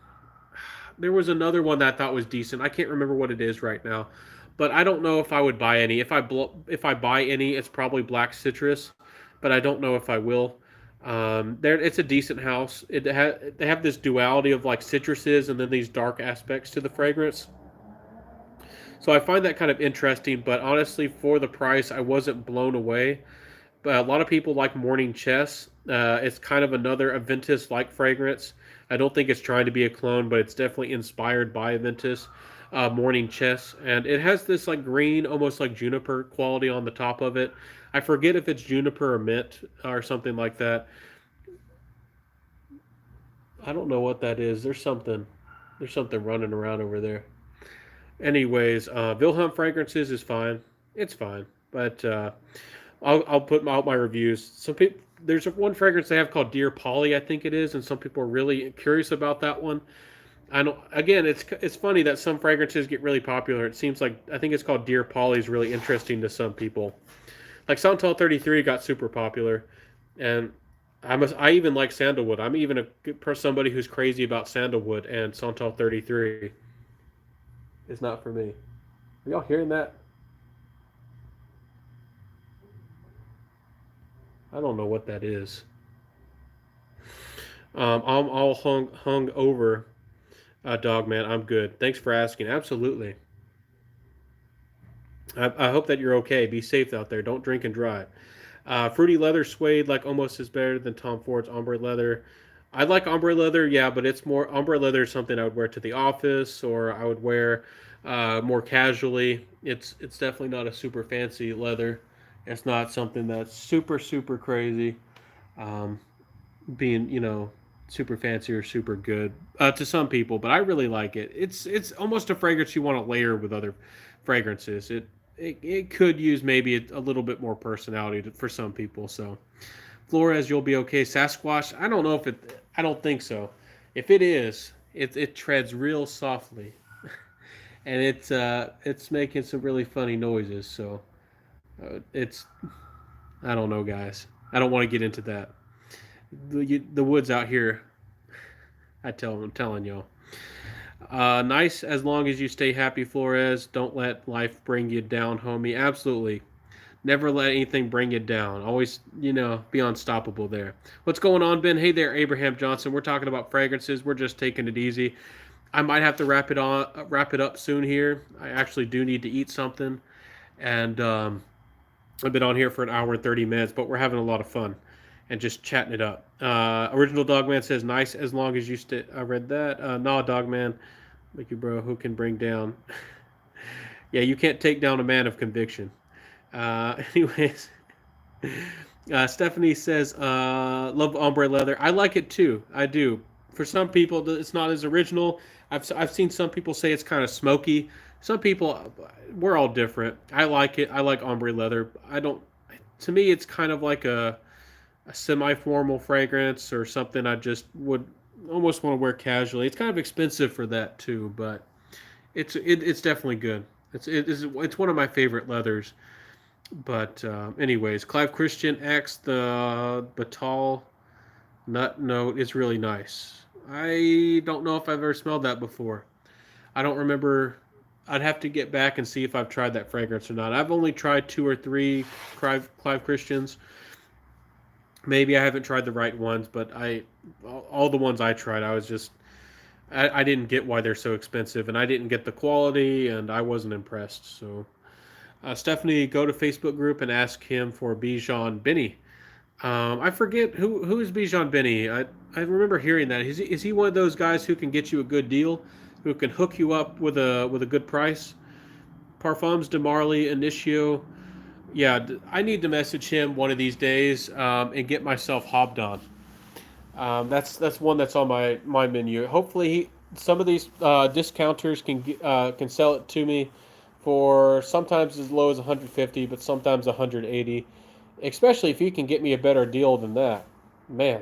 There was another one that I thought was decent. I can't remember what it is right now, but I don't know if I would buy any. If I buy any, it's probably Black Citrus, but I don't know if I will. It's a decent house. They have this duality of like citruses and then these dark aspects to the fragrance. So I find that kind of interesting. But honestly, for the price, I wasn't blown away. But a lot of people like Morning Chess. It's kind of another Aventus-like fragrance. I don't think it's trying to be a clone, but it's definitely inspired by Aventus. Morning Chess, and it has this like green, almost like juniper quality on the top of it. I forget if it's juniper or mint or something like that. I don't know what that is. There's something running around over there. Anyways, Wilhelm fragrances is fine. It's fine, but I'll put out my reviews. Some people there's one fragrance they have called Dear Polly, I think it is, and some people are really curious about that one. I don't. Again, it's funny that some fragrances get really popular. It seems like I think it's called Dear Polly is really interesting to some people. Like Santal 33 got super popular, and I even like sandalwood. I'm even somebody who's crazy about sandalwood, and Santal 33 is not for me. Are y'all hearing that? I don't know what that is. I'm all hung over, dog man. I'm good. Thanks for asking. Absolutely. I hope that you're okay. Be safe out there. Don't drink and drive. Fruity leather suede like almost is better than Tom Ford's ombre leather. I like ombre leather, yeah, but it's more ombre leather is something I would wear to the office or I would wear more casually. It's definitely not a super fancy leather. It's not something that's super crazy. Um, being super fancy or super good to some people, but I really like it. It's almost a fragrance you want to layer with other fragrances. It could use maybe a little bit more personality for some people. So Flores, you'll be okay. Sasquatch, I don't know if it. I don't think so. If it is, it treads real softly, and it's making some really funny noises. So it's I don't know, guys. I don't want to get into that. The woods out here. I'm telling y'all. Nice as long as you stay happy, Flores. Don't let life bring you down, homie. Absolutely. Never let anything bring you down. Always, be unstoppable there. What's going on, Ben? Hey there, Abraham Johnson. We're talking about fragrances. We're just taking it easy. I might have to wrap it up soon here. I actually do need to eat something, and I've been on here for an hour and 30 minutes, but we're having a lot of fun and just chatting it up. Original Dogman says, "Nice as long as you stay." I read that. Nah, Dogman, like you, bro. Who can bring down? Yeah, you can't take down a man of conviction. Anyways, Stephanie says, "Love ombre leather. I like it too. I do. For some people, it's not as original. I've seen some people say it's kind of smoky. Some people, we're all different. I like it. I like ombre leather. I don't. To me, it's kind of like a semi-formal fragrance or something I just would almost want to wear casually. It's kind of expensive for that too, but it's definitely good. It's one of my favorite leathers. But anyways, Clive Christian X the Batal nut note is really nice. I don't know if I've ever smelled that before. I don't remember. I'd have to get back and see if I've tried that fragrance or not. I've only tried two or three Clive Christians. Maybe I haven't tried the right ones, but all the ones I tried, I was just I didn't get why they're so expensive, and I didn't get the quality, and I wasn't impressed. So Stephanie, go to Facebook group and ask him for Bijan Benny. I forget who is Bijan Benny. I remember hearing that. Is he one of those guys who can get you a good deal, who can hook you up with a good price? Parfums de Marley Initio. Yeah, I need to message him one of these days and get myself hobbed on. That's one that's on my menu. Hopefully, some of these discounters can sell it to me for sometimes as low as 150, but sometimes 180. Especially if he can get me a better deal than that, man.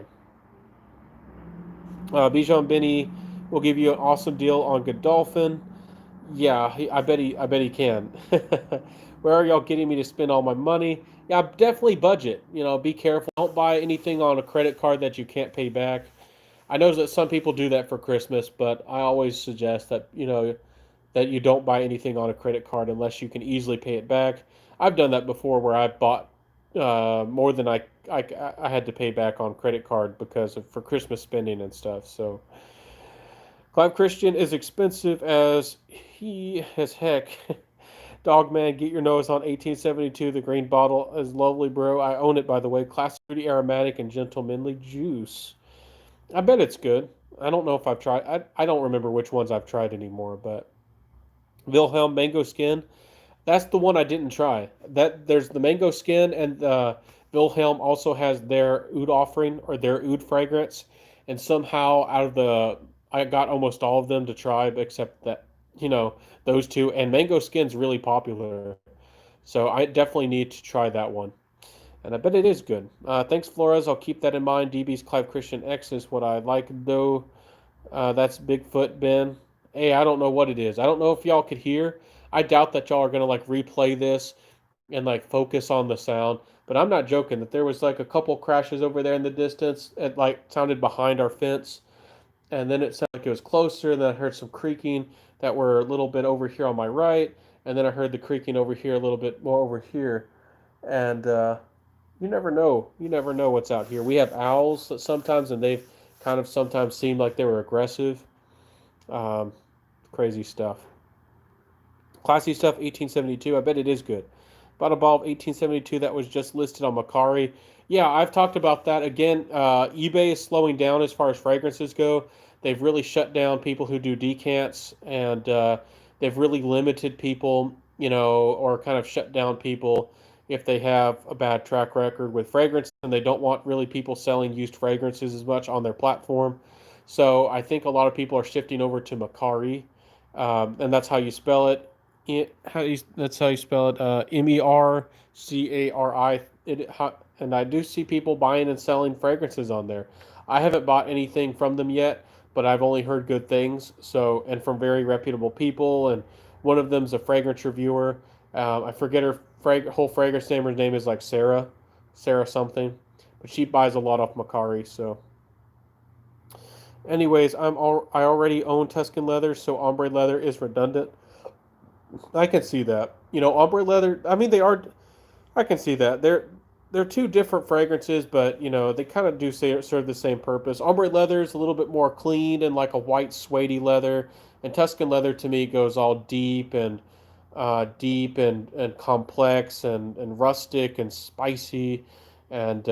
Bijan Benny will give you an awesome deal on Godolphin. Yeah, I bet he can. Where are y'all getting me to spend all my money? Yeah, definitely budget. Be careful. Don't buy anything on a credit card that you can't pay back. I know that some people do that for Christmas, but I always suggest that that you don't buy anything on a credit card unless you can easily pay it back. I've done that before where I bought more than I had to pay back on credit card because of for Christmas spending and stuff. So Clive Christian is expensive as heck. Dogman, get your nose on 1872. The green bottle is lovely, bro. I own it, by the way. Classic, fruity, aromatic, and gentlemanly juice. I bet it's good. I don't know if I've tried. I don't remember which ones I've tried anymore, but Wilhelm Mango Skin. That's the one I didn't try. That there's the mango skin and Wilhelm also has their oud offering or their oud fragrance, and somehow out of the I got almost all of them to try except that those two and mango skin's really popular, so I definitely need to try that one, and I bet it is good. Thanks, Flores. I'll keep that in mind. DB's Clive Christian X is what I like though. That's Bigfoot Ben. Hey, I don't know what it is. I don't know if y'all could hear. I doubt that y'all are gonna like replay this and like focus on the sound. But I'm not joking that there was like a couple crashes over there in the distance. It like sounded behind our fence, and then it sounded like it was closer. And then I heard some creaking that were a little bit over here on my right, and then I heard the creaking over here a little bit more over here. And you never know. You never know what's out here. We have owls sometimes, and they've kind of sometimes seemed like they were aggressive. Um, Crazy stuff. Classy Stuff 1872. I bet it is good. Bought a ball of 1872 that was just listed on Macari. Yeah, I've talked about that. Again, eBay is slowing down as far as fragrances go. They've really shut down people who do decants, and they've really limited people, or kind of shut down people if they have a bad track record with fragrance, and they don't want really people selling used fragrances as much on their platform. So I think a lot of people are shifting over to Macari, and that's how you spell it. That's how you spell it. Mercari. And I do see people buying and selling fragrances on there. I haven't bought anything from them yet, but I've only heard good things. So, and from very reputable people. And one of them's a fragrance reviewer. I forget her whole fragrance name. Her name is like Sarah something, but she buys a lot off Macari. So, anyways, I already own Tuscan leather, so ombre leather is redundant. I can see that. Ombre leather. I mean, they are. I can see that. They're two different fragrances, but they kind of do serve the same purpose. Ombre leather is a little bit more clean and like a white suede leather, and Tuscan leather to me goes all deep and complex and rustic and spicy, and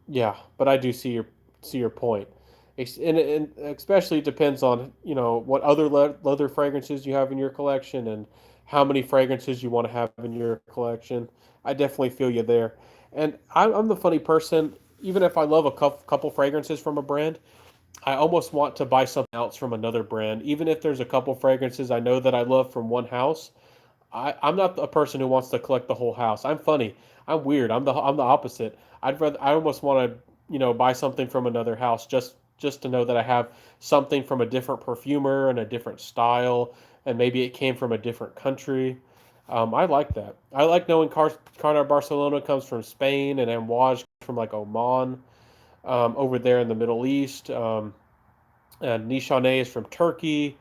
yeah. But I do see your point. And especially depends on what other leather fragrances you have in your collection and how many fragrances you want to have in your collection. I definitely feel you there. And I'm the funny person. Even if I love a couple fragrances from a brand, I almost want to buy something else from another brand. Even if there's a couple fragrances I know that I love from one house, I'm not a person who wants to collect the whole house. I'm funny. I'm weird. I'm the opposite. I almost want to buy something from another house just to know that I have something from a different perfumer and a different style, and maybe it came from a different country. I like that. I like knowing Carnar Barcelona comes from Spain and Amouage from like Oman, over there in the Middle East, and Nishane is from Turkey.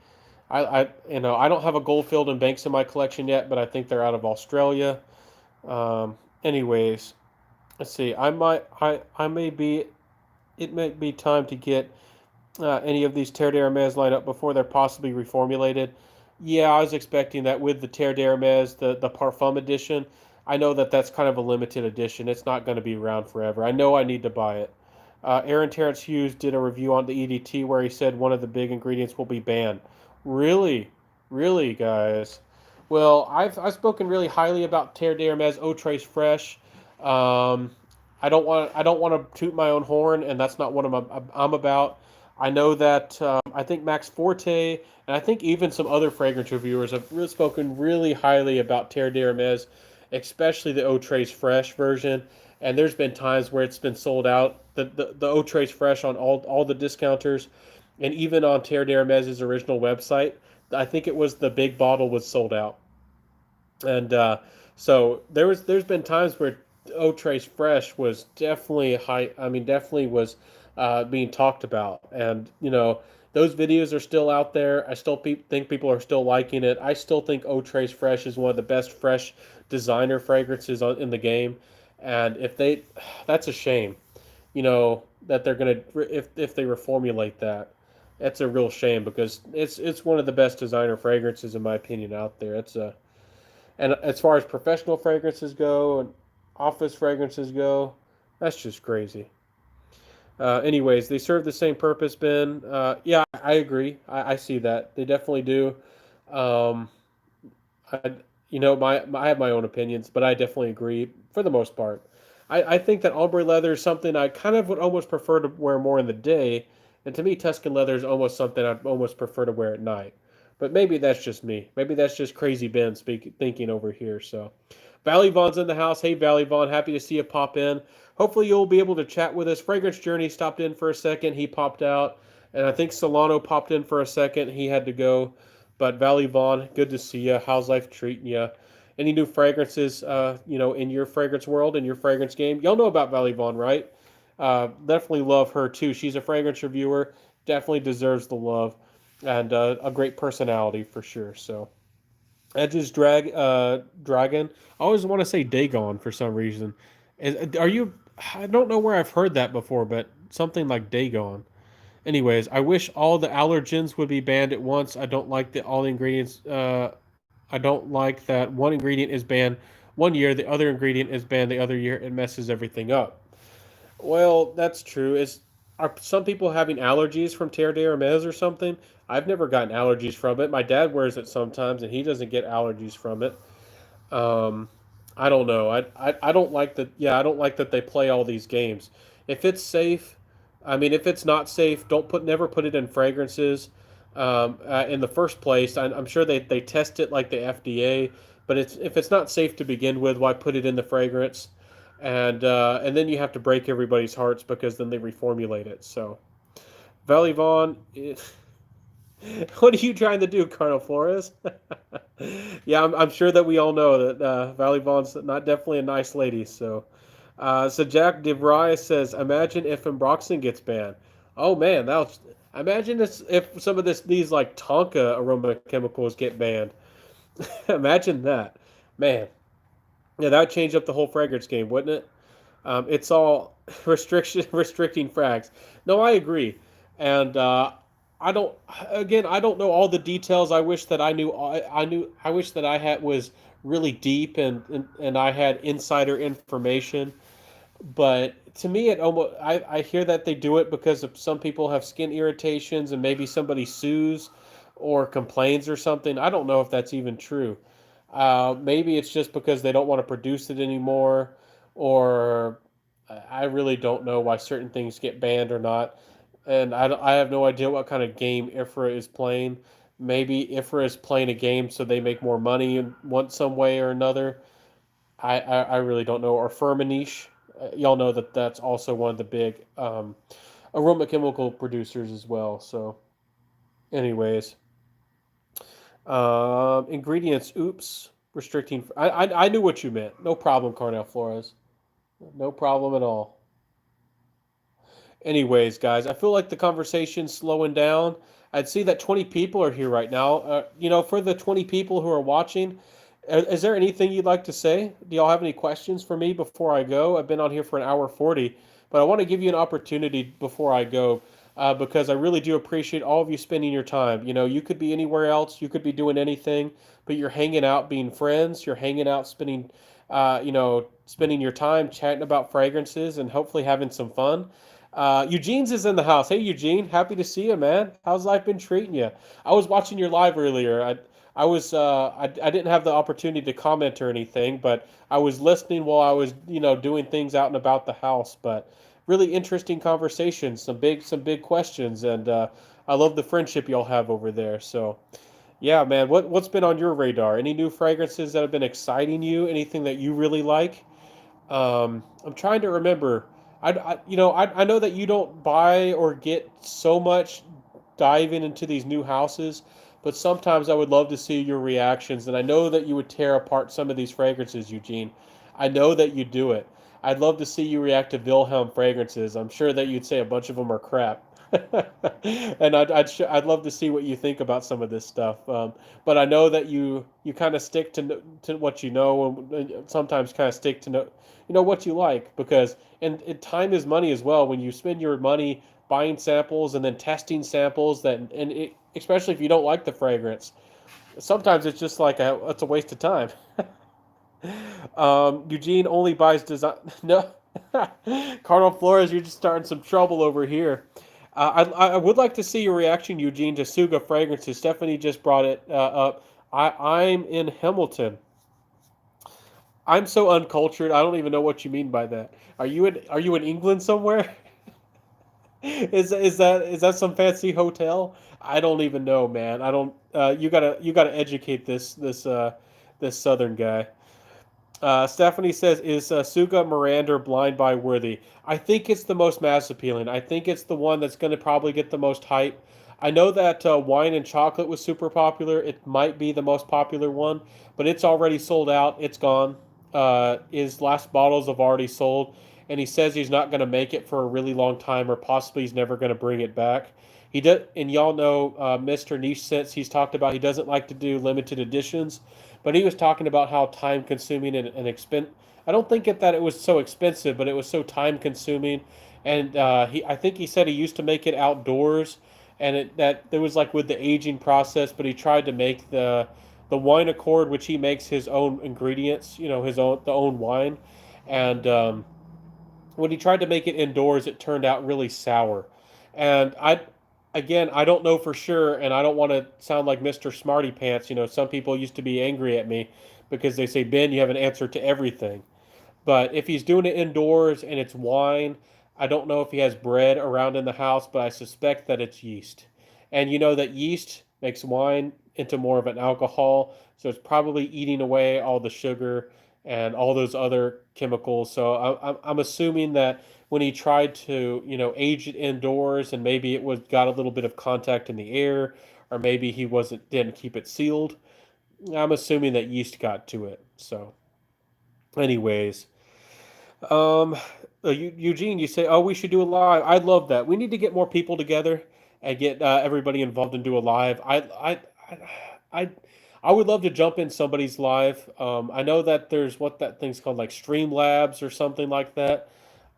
I don't have a Goldfield and Banks in my collection yet, but I think they're out of Australia. Anyways, let's see. I may be. It may be time to get any of these Terre d'Hermes line up before they're possibly reformulated. Yeah, I was expecting that with the Terre d'Hermes, the Parfum edition. I know that that's kind of a limited edition. It's not going to be around forever. I know I need to buy it. Aaron Terrence Hughes did a review on the EDT where he said one of the big ingredients will be banned. Really, really, guys. Well, I've spoken really highly about Terre d'Hermes Eau Trace Fresh. Um, I don't want to toot my own horn, and that's not what I'm about. I know that I think Max Forte and I think even some other fragrance reviewers have really spoken really highly about Terre d'Hermes, especially the Eau Trace Fresh version. And there's been times where it's been sold out. The Eau Trace Fresh on all the discounters, and even on Terre d'Hermes' original website. I think it was the big bottle was sold out. And so there's been times where Eau Trace Fresh was definitely high. I mean, definitely was being talked about, and those videos are still out there. I still think people are still liking it. I still think Eau Trace Fresh is one of the best fresh designer fragrances in the game, and that's a shame. That they're gonna if they reformulate that. That's a real shame because it's one of the best designer fragrances in my opinion out there. And as far as professional fragrances go and office fragrances go, that's just crazy. Anyways, they serve the same purpose, Ben. Yeah, I agree. I see that they definitely do. Um, I, I have my own opinions, but I definitely agree for the most part. I think that ombre leather is something I kind of would almost prefer to wear more in the day, and to me, Tuscan leather is almost something I'd almost prefer to wear at night. But maybe that's just me. Maybe that's just crazy Ben thinking over here. So, Valley Vaughn's in the house. Hey, Valley Vaughn, happy to see you pop in. Hopefully, you'll be able to chat with us. Fragrance Journey stopped in for a second. He popped out, and I think Solano popped in for a second. He had to go. But Valley Vaughn, good to see you. How's life treating you? Any new fragrances, in your fragrance world, in your fragrance game? Y'all know about Valley Vaughn, right? Definitely love her too. She's a fragrance reviewer. Definitely deserves the love, and a great personality for sure. So Edge's Dragon. I always want to say Dagon for some reason. Are you? I don't know where I've heard that before, but something like Dagon. Anyways, I wish all the allergens would be banned at once. I don't like all the ingredients. I don't like that one ingredient is banned one year, the other ingredient is banned the other year. It messes everything up. Well, that's true. Is Are some people having allergies from Terre de Hermes or something? I've never gotten allergies from it. My dad wears it sometimes, and he doesn't get allergies from it. Um, I don't know. I don't like that. Yeah, I don't like that they play all these games. If it's safe, I mean, if it's not safe, don't put never put it in fragrances. In the first place, I'm sure they test it like the FDA, but it's if it's not safe to begin with, why put it in the fragrance? And then you have to break everybody's hearts because then they reformulate it. So Valley Vaughn, what are you trying to do, Colonel Flores? Yeah, I'm sure that we all know that Valley Vaughn's not definitely a nice lady. So Jack DeVry says, imagine if Embroxin gets banned. Oh man, imagine if some of these like Tonka aroma chemicals get banned. Imagine that, man. Yeah, that would change up the whole fragrance game, wouldn't it? It's all restricting frags. No, I agree, and I don't. Again, I don't know all the details. I wish that I knew. I knew. I wish that I had was really deep and I had insider information. But to me, it almost I hear that they do it because of some people have skin irritations and maybe somebody sues or complains or something. I don't know if that's even true. Maybe it's just because they don't want to produce it anymore, or I really don't know why certain things get banned or not. And I have no idea what kind of game IFRA is playing. Maybe IFRA is playing a game so they make more money in one some way or another. I really don't know. Or Firmenich, y'all know that that's also one of the big aroma chemical producers as well. So, anyways, ingredients. Oops, restricting. I knew what you meant. No problem, Carnell Flores. No problem at all. Anyways, guys, I feel like the conversation's slowing down. I'd see that 20 people are here right now. For the 20 people who are watching, is there anything you'd like to say? Do y'all have any questions for me before I go? I've been on here for an hour 40, but I want to give you an opportunity before I go because I really do appreciate all of you spending your time. You could be anywhere else, you could be doing anything, but you're hanging out, being friends, you're hanging out, spending your time chatting about fragrances and hopefully having some fun. Eugene's is in the house. Hey, Eugene, happy to see you, man. How's life been treating you? I was watching your live earlier. I didn't have the opportunity to comment or anything, but I was listening while I was doing things out and about the house. But really interesting conversations, some big questions, and I love the friendship y'all have over there. So yeah, man, what's been on your radar? Any new fragrances that have been exciting you? Anything that you really like? I'm trying to remember. I know that you don't buy or get so much diving into these new houses, but sometimes I would love to see your reactions. And I know that you would tear apart some of these fragrances, Eugene. I know that you do it. I'd love to see you react to Wilhelm fragrances. I'm sure that you'd say a bunch of them are crap. And I'd love to see what you think about some of this stuff. But I know that you kind of stick to what you know, and sometimes kind of stick to what you like because and time is money as well. When you spend your money buying samples and then testing samples especially if you don't like the fragrance, sometimes it's just like it's a waste of time. Eugene only buys design. No, Cardinal Flores, you're just starting some trouble over here. I would like to see your reaction, Eugene, to Suga fragrances. Stephanie just brought it up. I'm in Hamilton. I'm so uncultured. I don't even know what you mean by that. Are you in England somewhere? Is that some fancy hotel? I don't even know, man. I don't. You gotta educate this southern guy. Stephanie says, "Is Suga Miranda Blind Buy worthy?" I think it's the most mass appealing. I think it's the one that's going to probably get the most hype. I know that Wine and Chocolate was super popular. It might be the most popular one, but it's already sold out. It's gone. His last bottles have already sold, and he says he's not going to make it for a really long time, or possibly he's never going to bring it back. He does, and y'all know Mr. Niche Sense. He's talked about he doesn't like to do limited editions, but he was talking about how time consuming and expensive. I don't think that it was so expensive, but it was so time consuming. And I think he said he used to make it outdoors, and that it was like with the aging process. But he tried to make the wine accord, which he makes his own ingredients, his own the own wine, and when he tried to make it indoors, it turned out really sour. And again, I don't know for sure, and I don't want to sound like Mr. Smarty Pants. Some people used to be angry at me because they say, Ben, you have an answer to everything. But if he's doing it indoors and it's wine, I don't know if he has bread around in the house, but I suspect that it's yeast. And you know that yeast makes wine into more of an alcohol, so it's probably eating away all the sugar and all those other chemicals. So I'm assuming that when he tried to, age it indoors and maybe it was got a little bit of contact in the air, or maybe he wasn't didn't keep it sealed. I'm assuming that yeast got to it. So, anyways, um, Eugene, you say, "Oh, we should do a live." I love that. We need to get more people together and get everybody involved and do a live. I, I would love to jump in somebody's live. I know that there's what that thing's called, like Streamlabs or something like that.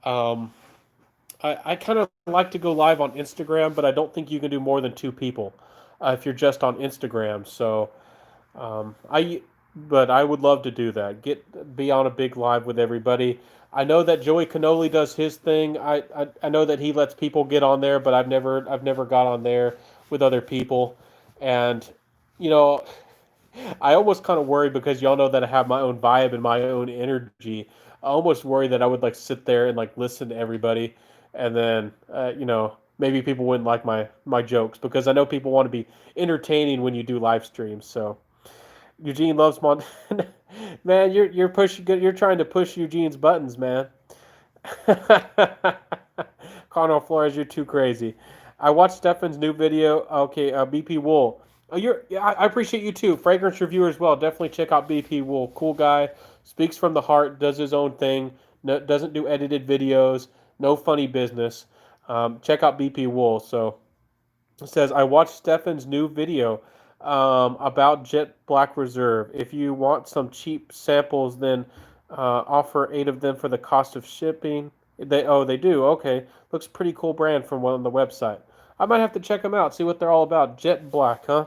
Um, I kind of like to go live on Instagram, but I don't think you can do more than two people if you're just on Instagram. So I but I would love to do that. Be on a big live with everybody. I know that Joey Canoli does his thing. I know that he lets people get on there, but I've never got on there with other people. And you know, I almost kind of worry because y'all know that I have my own vibe and my own energy. I almost worry that I would like sit there and like listen to everybody, and then maybe people wouldn't like my jokes because I know people want to be entertaining when you do live streams. So Eugene loves Mont. Man, you're trying to push Eugene's buttons, man. Connor Flores, you're too crazy. I watched Stefan's new video. Okay, BP Wool. Oh, I appreciate you too. Fragrance reviewer as well. Definitely check out BP Wool. Cool guy. Speaks from the heart. Does his own thing. No, doesn't do edited videos. No funny business. Check out BP Wool. So it says, I watched Stefan's new video about Jet Black Reserve. If you want some cheap samples, then offer 8 of them for the cost of shipping. They do. Okay, looks pretty cool brand from one on the website. I might have to check them out, see what they're all about. Jet Black, huh?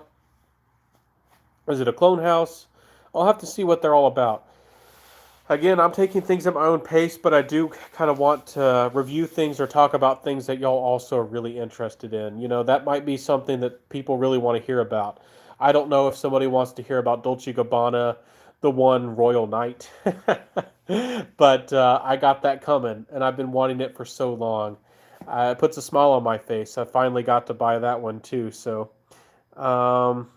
Is it a clone house? I'll have to see what they're all about. Again, I'm taking things at my own pace, but I do kind of want to review things or talk about things that y'all also are really interested in. That might be something that people really want to hear about. I don't know if somebody wants to hear about Dolce Gabbana, the one Royal Night, but I got that coming, and I've been wanting it for so long. It puts a smile on my face. I finally got to buy that one too. So, um,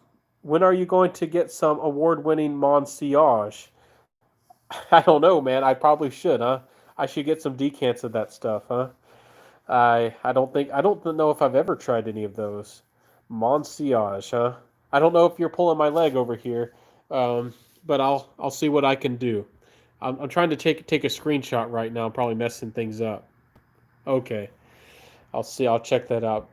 when are you going to get some award-winning Monsiage? I don't know, man. I probably should, huh? I should get some decants of that stuff, huh? I don't know if I've ever tried any of those. Monsiage, huh? I don't know if you're pulling my leg over here, but I'll see what I can do. I'm trying to take a screenshot right now. I'm probably messing things up. Okay, I'll see. I'll check that out.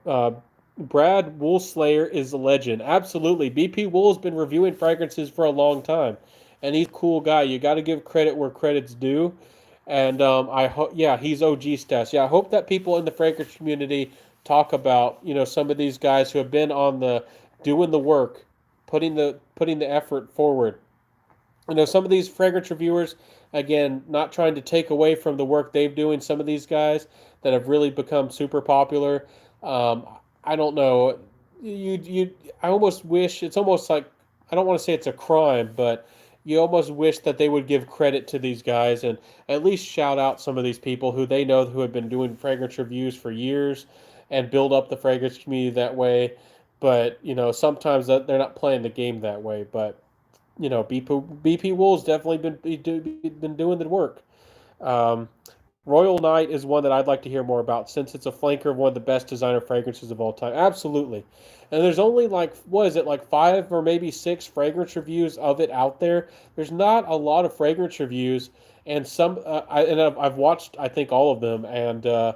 Brad Woolslayer is a legend. Absolutely. BP Wool's been reviewing fragrances for a long time, and he's a cool guy. You got to give credit where credit's due. And I hope, yeah, he's OG stats. Yeah, I hope that people in the fragrance community talk about some of these guys who have been on the doing the work, putting the effort forward. Some of these fragrance reviewers, again, not trying to take away from the work they've doing. Some of these guys that have really become super popular. Um, I don't know. I almost wish it's almost like I don't want to say it's a crime, but you almost wish that they would give credit to these guys and at least shout out some of these people who they know who have been doing fragrance reviews for years and build up the fragrance community that way. But sometimes they're not playing the game that way. But BP Wool's definitely been doing the work. Um, Royal Night is one that I'd like to hear more about since it's a flanker of one of the best designer fragrances of all time. Absolutely. And there's only like, what is it, like 5 or maybe 6 fragrance reviews of it out there. There's not a lot of fragrance reviews, and I've watched I think all of them, and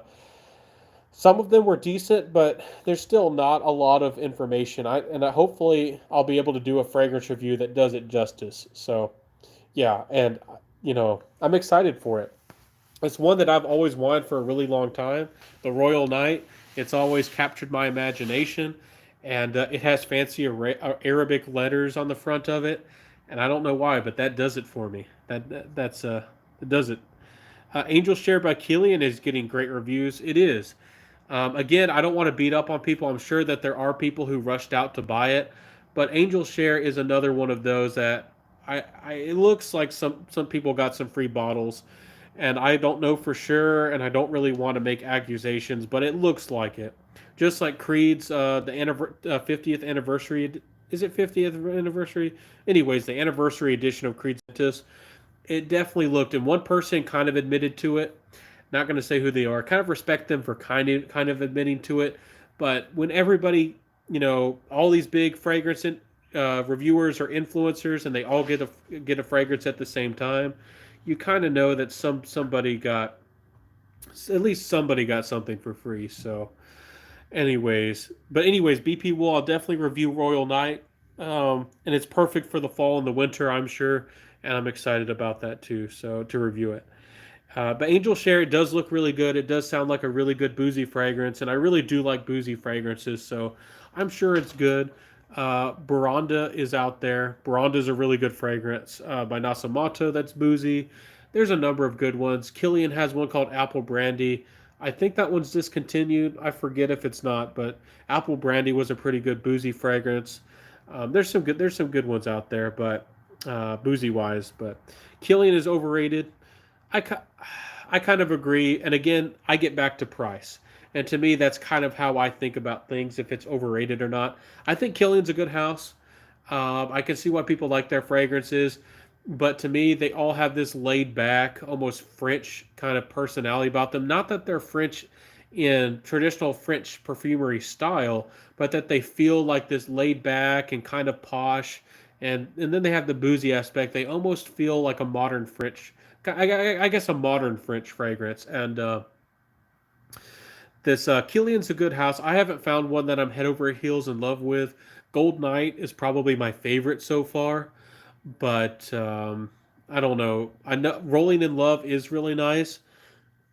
some of them were decent, but there's still not a lot of information. Hopefully I'll be able to do a fragrance review that does it justice. So yeah, and I'm excited for it. It's one that I've always wanted for a really long time. The Royal Night. It's always captured my imagination, and it has fancy Arabic letters on the front of it, and I don't know why, but that does it for me. That's it does it. Angel Share by Killian is getting great reviews. It is. Again, I don't want to beat up on people. I'm sure that there are people who rushed out to buy it, but Angel Share is another one of those that it looks like some people got some free bottles, and I don't know for sure, and I don't really want to make accusations, but it looks like it. Just like Creed's 50th anniversary. Is it 50th anniversary? Anyways, the anniversary edition of Creed Sentis, it definitely looked, and one person kind of admitted to it. Not going to say who they are. Kind of respect them for kind of admitting to it. But when everybody, all these big fragrance reviewers or influencers, and they all get a fragrance at the same time, you kind of know that somebody got, at least somebody got something for free. So, anyways, BP will, I'll definitely review Royal Night, and it's perfect for the fall and the winter, I'm sure, and I'm excited about that too. So to review it. But Angel Share, it does look really good. It does sound like a really good boozy fragrance, and I really do like boozy fragrances, so I'm sure it's good. Baranda is out there. Baranda is a really good fragrance by Nasamato that's boozy. There's a number of good ones. Killian has one called Apple Brandy. I think that one's discontinued. I forget if it's not, but Apple Brandy was a pretty good boozy fragrance. There's some good ones out there, but boozy wise. But Killian is overrated. I, I kind of agree. And again, I get back to price. And to me, that's kind of how I think about things, if it's overrated or not. I think Killian's a good house. I can see why people like their fragrances. But to me, they all have this laid back, almost French kind of personality about them. Not that they're French in traditional French perfumery style, but that they feel like this laid back and kind of posh. And then they have the boozy aspect. They almost feel like a modern French, I guess a modern French fragrance. And this Killian's a good house. I haven't found one that I'm head over heels in love with. Gold Knight is probably my favorite so far, but I don't know. I know Rolling in Love is really nice,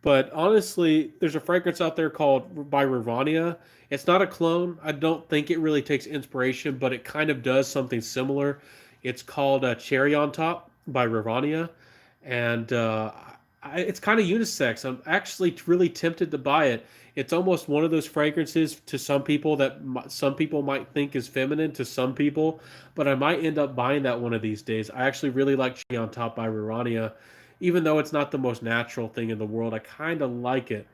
but honestly, there's a fragrance out there called by Ravania. It's not a clone. I don't think it really takes inspiration, but it kind of does something similar. It's called Cherry on Top by Ravania, and it's kind of unisex. I'm actually really tempted to buy it. It's almost one of those fragrances to some people that some people might think is feminine to some people, but I might end up buying that one of these days. I actually really like Cherry on Top by Ravania, even though it's not the most natural thing in the world. I kind of like it.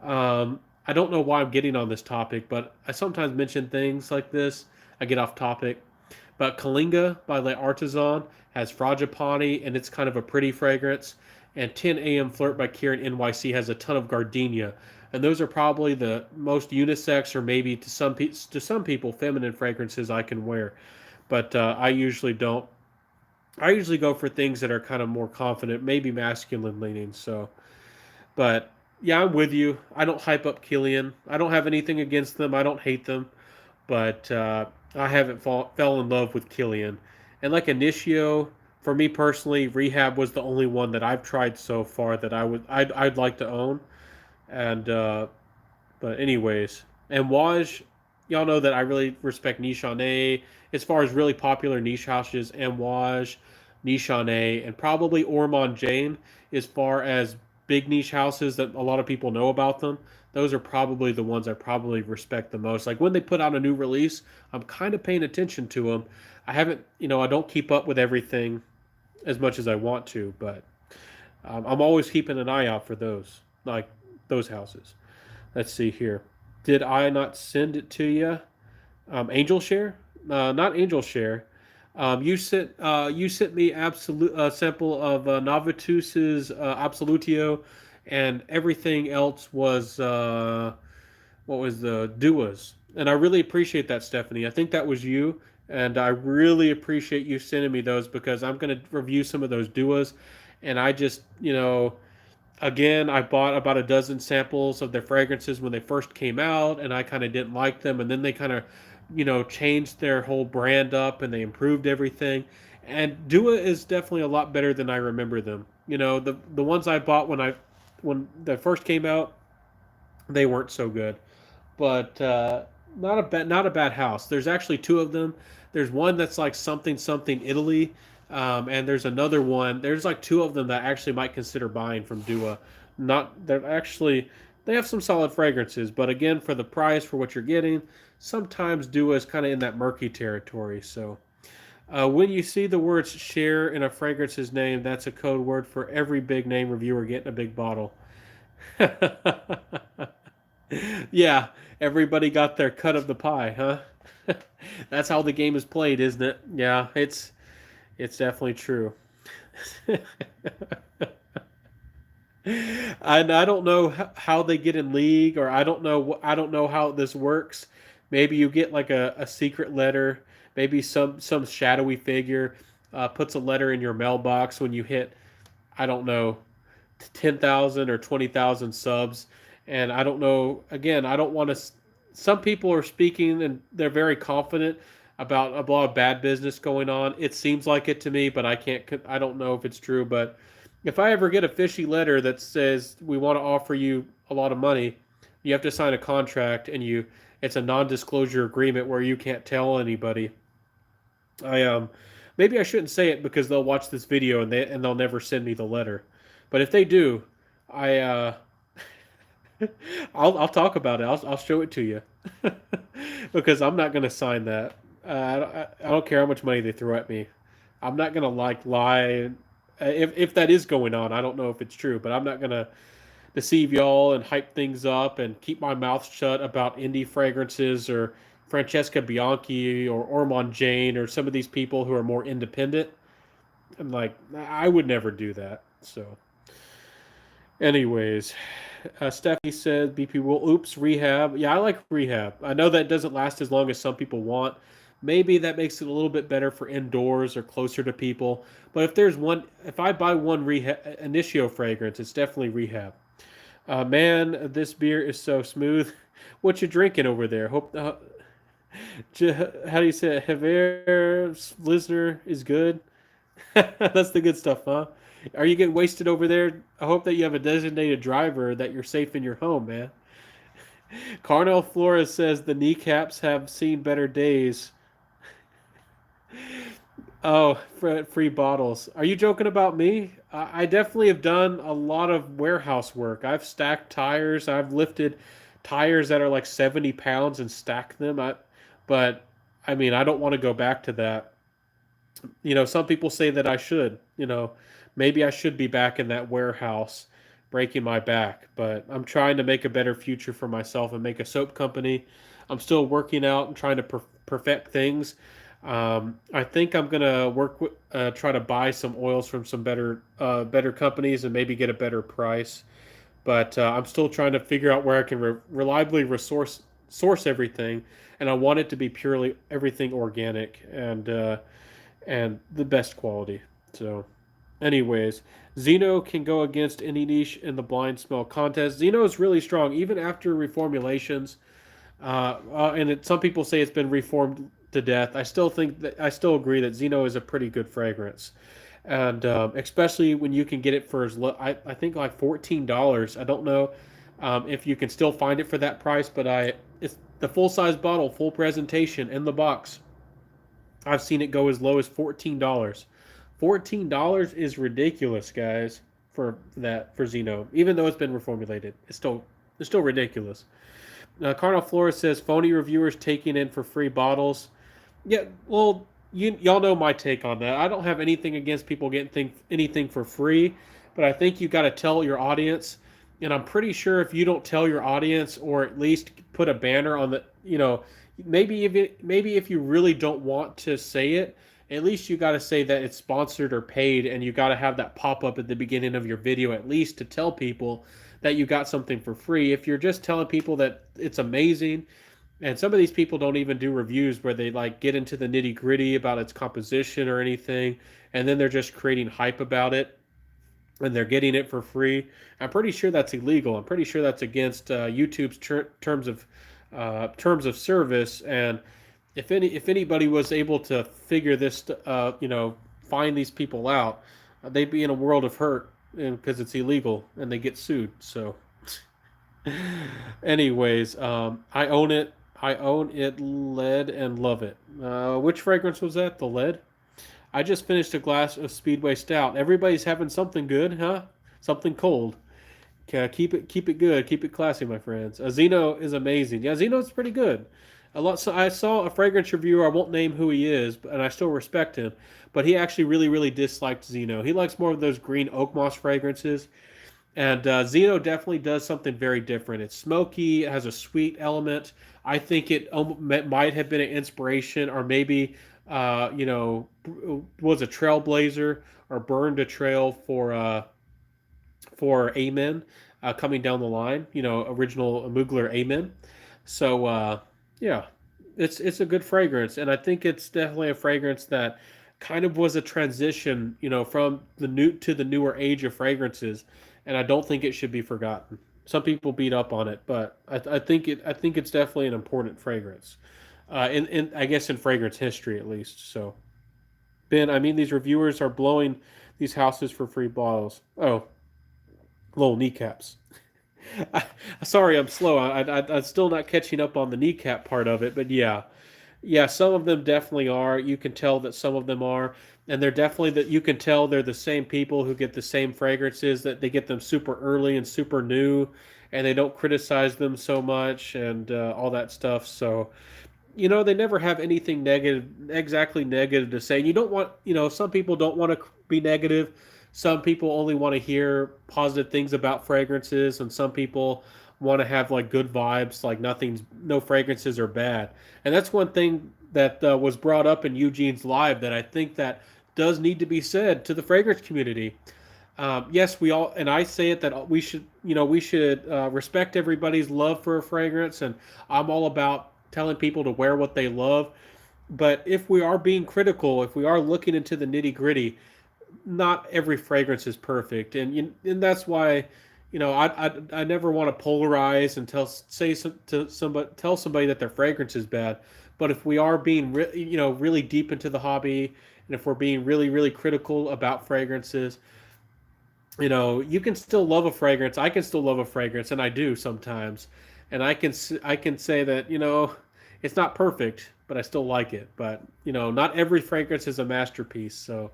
I don't know why I'm getting on this topic, but I sometimes mention things like this. I get off topic. But Kalinga by Le Artisan has Fragipani, and it's kind of a pretty fragrance. And 10 a.m. Flirt by Kieran NYC has a ton of gardenia. And those are probably the most unisex, or maybe to some people, feminine fragrances I can wear. But I usually don't. I usually go for things that are kind of more confident, maybe masculine leaning. So, but yeah, I'm with you. I don't hype up Killian. I don't have anything against them. I don't hate them, but I haven't fell in love with Killian. And like Initio, for me personally, Rehab was the only one that I've tried so far that I'd like to own. And but anyways, and Waj, y'all know that I really respect Nishane as far as really popular niche houses. And Waj, Nishane, and probably Ormond Jane as far as big niche houses that a lot of people know about them. Those are probably the ones I probably respect the most. Like when they put out a new release, I'm kind of paying attention to them. I haven't, I don't keep up with everything as much as I want to, but I'm always keeping an eye out for those, like those houses. Let's see here. Did I not send it to you? Angel Share? Not Angel Share. You sent me absolute sample of Novitus's Absolutio, and everything else was what was the Duas, and I really appreciate that, Stephanie. I think that was you, and I really appreciate you sending me those because I'm going to review some of those Duas, and I just again, I bought about a dozen samples of their fragrances when they first came out, and I kind of didn't like them, and then they kind of, changed their whole brand up and they improved everything. And Dua is definitely a lot better than I remember them. The ones I bought when they first came out, they weren't so good. But not a bad house. There's actually two of them. There's one that's like something something Italy, and there's another one. There's like two of them that I actually might consider buying from Dua. Not they're actually they have some solid fragrances, but again for the price for what you're getting, sometimes Dua is kind of in that murky territory. So when you see the words "share" in a fragrance's name, that's a code word for every big name reviewer getting a big bottle. Yeah, everybody got their cut of the pie, huh? That's how the game is played, isn't it? Yeah, it's definitely true. And I don't know how they get in league, or I don't know how this works. Maybe you get like a secret letter. Maybe some shadowy figure puts a letter in your mailbox when you hit, I don't know, 10,000 or 20,000 subs. And I don't know, again, I don't want to. Some people are speaking and they're very confident about a lot of bad business going on. It seems like it to me, but I don't know if it's true. But if I ever get a fishy letter that says we want to offer you a lot of money, you have to sign a contract and it's a non-disclosure agreement where you can't tell anybody. I maybe I shouldn't say it because they'll watch this video and they'll never send me the letter. But if they do, I I'll talk about it. I'll show it to you because I'm not gonna sign that. I don't care how much money they throw at me. I'm not gonna like lie. If that is going on, I don't know if it's true, but I'm not gonna deceive y'all and hype things up and keep my mouth shut about indie fragrances or Francesca Bianchi or Ormond Jane or some of these people who are more independent. I'm like, I would never do that. So, anyways, Stephanie said BP will oops rehab. Yeah, I like rehab. I know that doesn't last as long as some people want. Maybe that makes it a little bit better for indoors or closer to people. But if I buy one rehab initio fragrance, it's definitely rehab. Man, this beer is so smooth. What you drinking over there? Hope how do you say it? Javier Lisner is good. That's the good stuff, huh? Are you getting wasted over there? I hope that you have a designated driver that you're safe in your home, man. Carnel Flores says the kneecaps have seen better days. Oh, free bottles. Are you joking about me? I definitely have done a lot of warehouse work. I've stacked tires. I've lifted tires that are like 70 pounds and stacked them. But I mean, I don't want to go back to that. Some people say that I should. Maybe I should be back in that warehouse breaking my back. But I'm trying to make a better future for myself and make a soap company. I'm still working out and trying to perfect things. I think I'm gonna try to buy some oils from some better companies and maybe get a better price. But I'm still trying to figure out where I can reliably source everything, and I want it to be purely everything organic and the best quality. So, anyways, Xeno can go against any niche in the blind smell contest. Xeno is really strong, even after reformulations. Some people say it's been reformed to death. I still agree that Xeno is a pretty good fragrance, and especially when you can get it for as low. I think like $14. I don't know if you can still find it for that price, but it's the full size bottle, full presentation in the box. I've seen it go as low as $14. $14 is ridiculous, guys, for Xeno. Even though it's been reformulated, it's still ridiculous. Cardinal Flores says phony reviewers taking in for free bottles. Yeah, well, y'all know my take on that. I don't have anything against people getting anything for free, but I think you got to tell your audience. And I'm pretty sure if you don't tell your audience, or at least put a banner on maybe if you really don't want to say it, at least you got to say that it's sponsored or paid, and you got to have that pop up at the beginning of your video at least to tell people that you got something for free. If you're just telling people that it's amazing, and some of these people don't even do reviews where they like get into the nitty gritty about its composition or anything, and then they're just creating hype about it, and they're getting it for free. I'm pretty sure that's illegal. I'm pretty sure that's against YouTube's terms of service. And if anybody was able to figure this, find these people out, they'd be in a world of hurt, because it's illegal and they get sued. So, anyways, I own it. I own it, lead, and love it. Which fragrance was that? The lead? I just finished a glass of Speedway Stout. Everybody's having something good, huh? Something cold. Keep it good. Keep it classy, my friends. Zeno is amazing. Yeah, Zeno's pretty good. A lot. So I saw a fragrance reviewer. I won't name who he is, and I still respect him. But he actually really disliked Zeno. He likes more of those green oak moss fragrances. And Zeno definitely does something very different. It's smoky. It has a sweet element. I think it might have been an inspiration, or maybe was a trailblazer or burned a trail for Amen coming down the line. Original Mugler Amen. So yeah, it's a good fragrance, and I think it's definitely a fragrance that kind of was a transition, from the new to the newer age of fragrances, and I don't think it should be forgotten. Some people beat up on it, but I think it's definitely an important fragrance, in I guess in fragrance history at least. So Ben, I mean these reviewers are blowing these houses for free bottles. Oh, little kneecaps. I, sorry, I'm slow. I'm still not catching up on the kneecap part of it, but yeah, yeah, some of them definitely are. You can tell that some of them are, and they're definitely that you can tell they're the same people who get the same fragrances, that they get them super early and super new, and they don't criticize them so much and all that stuff. So they never have anything negative, exactly negative to say. And you don't want, some people don't want to be negative. Some people only want to hear positive things about fragrances, and some people want to have like good vibes, like no fragrances are bad. And that's one thing that was brought up in Eugene's live that I think that does need to be said to the fragrance community. Yes, we all, and I say it that we should respect everybody's love for a fragrance, and I'm all about telling people to wear what they love. But if we are being critical, if we are looking into the nitty gritty, not every fragrance is perfect, and that's why, I never want to polarize and tell somebody that their fragrance is bad. But if we are being really deep into the hobby, and if we're being really critical about fragrances, you can still love a fragrance. I can still love a fragrance, and I do sometimes. And I can say that it's not perfect, but I still like it. But not every fragrance is a masterpiece. So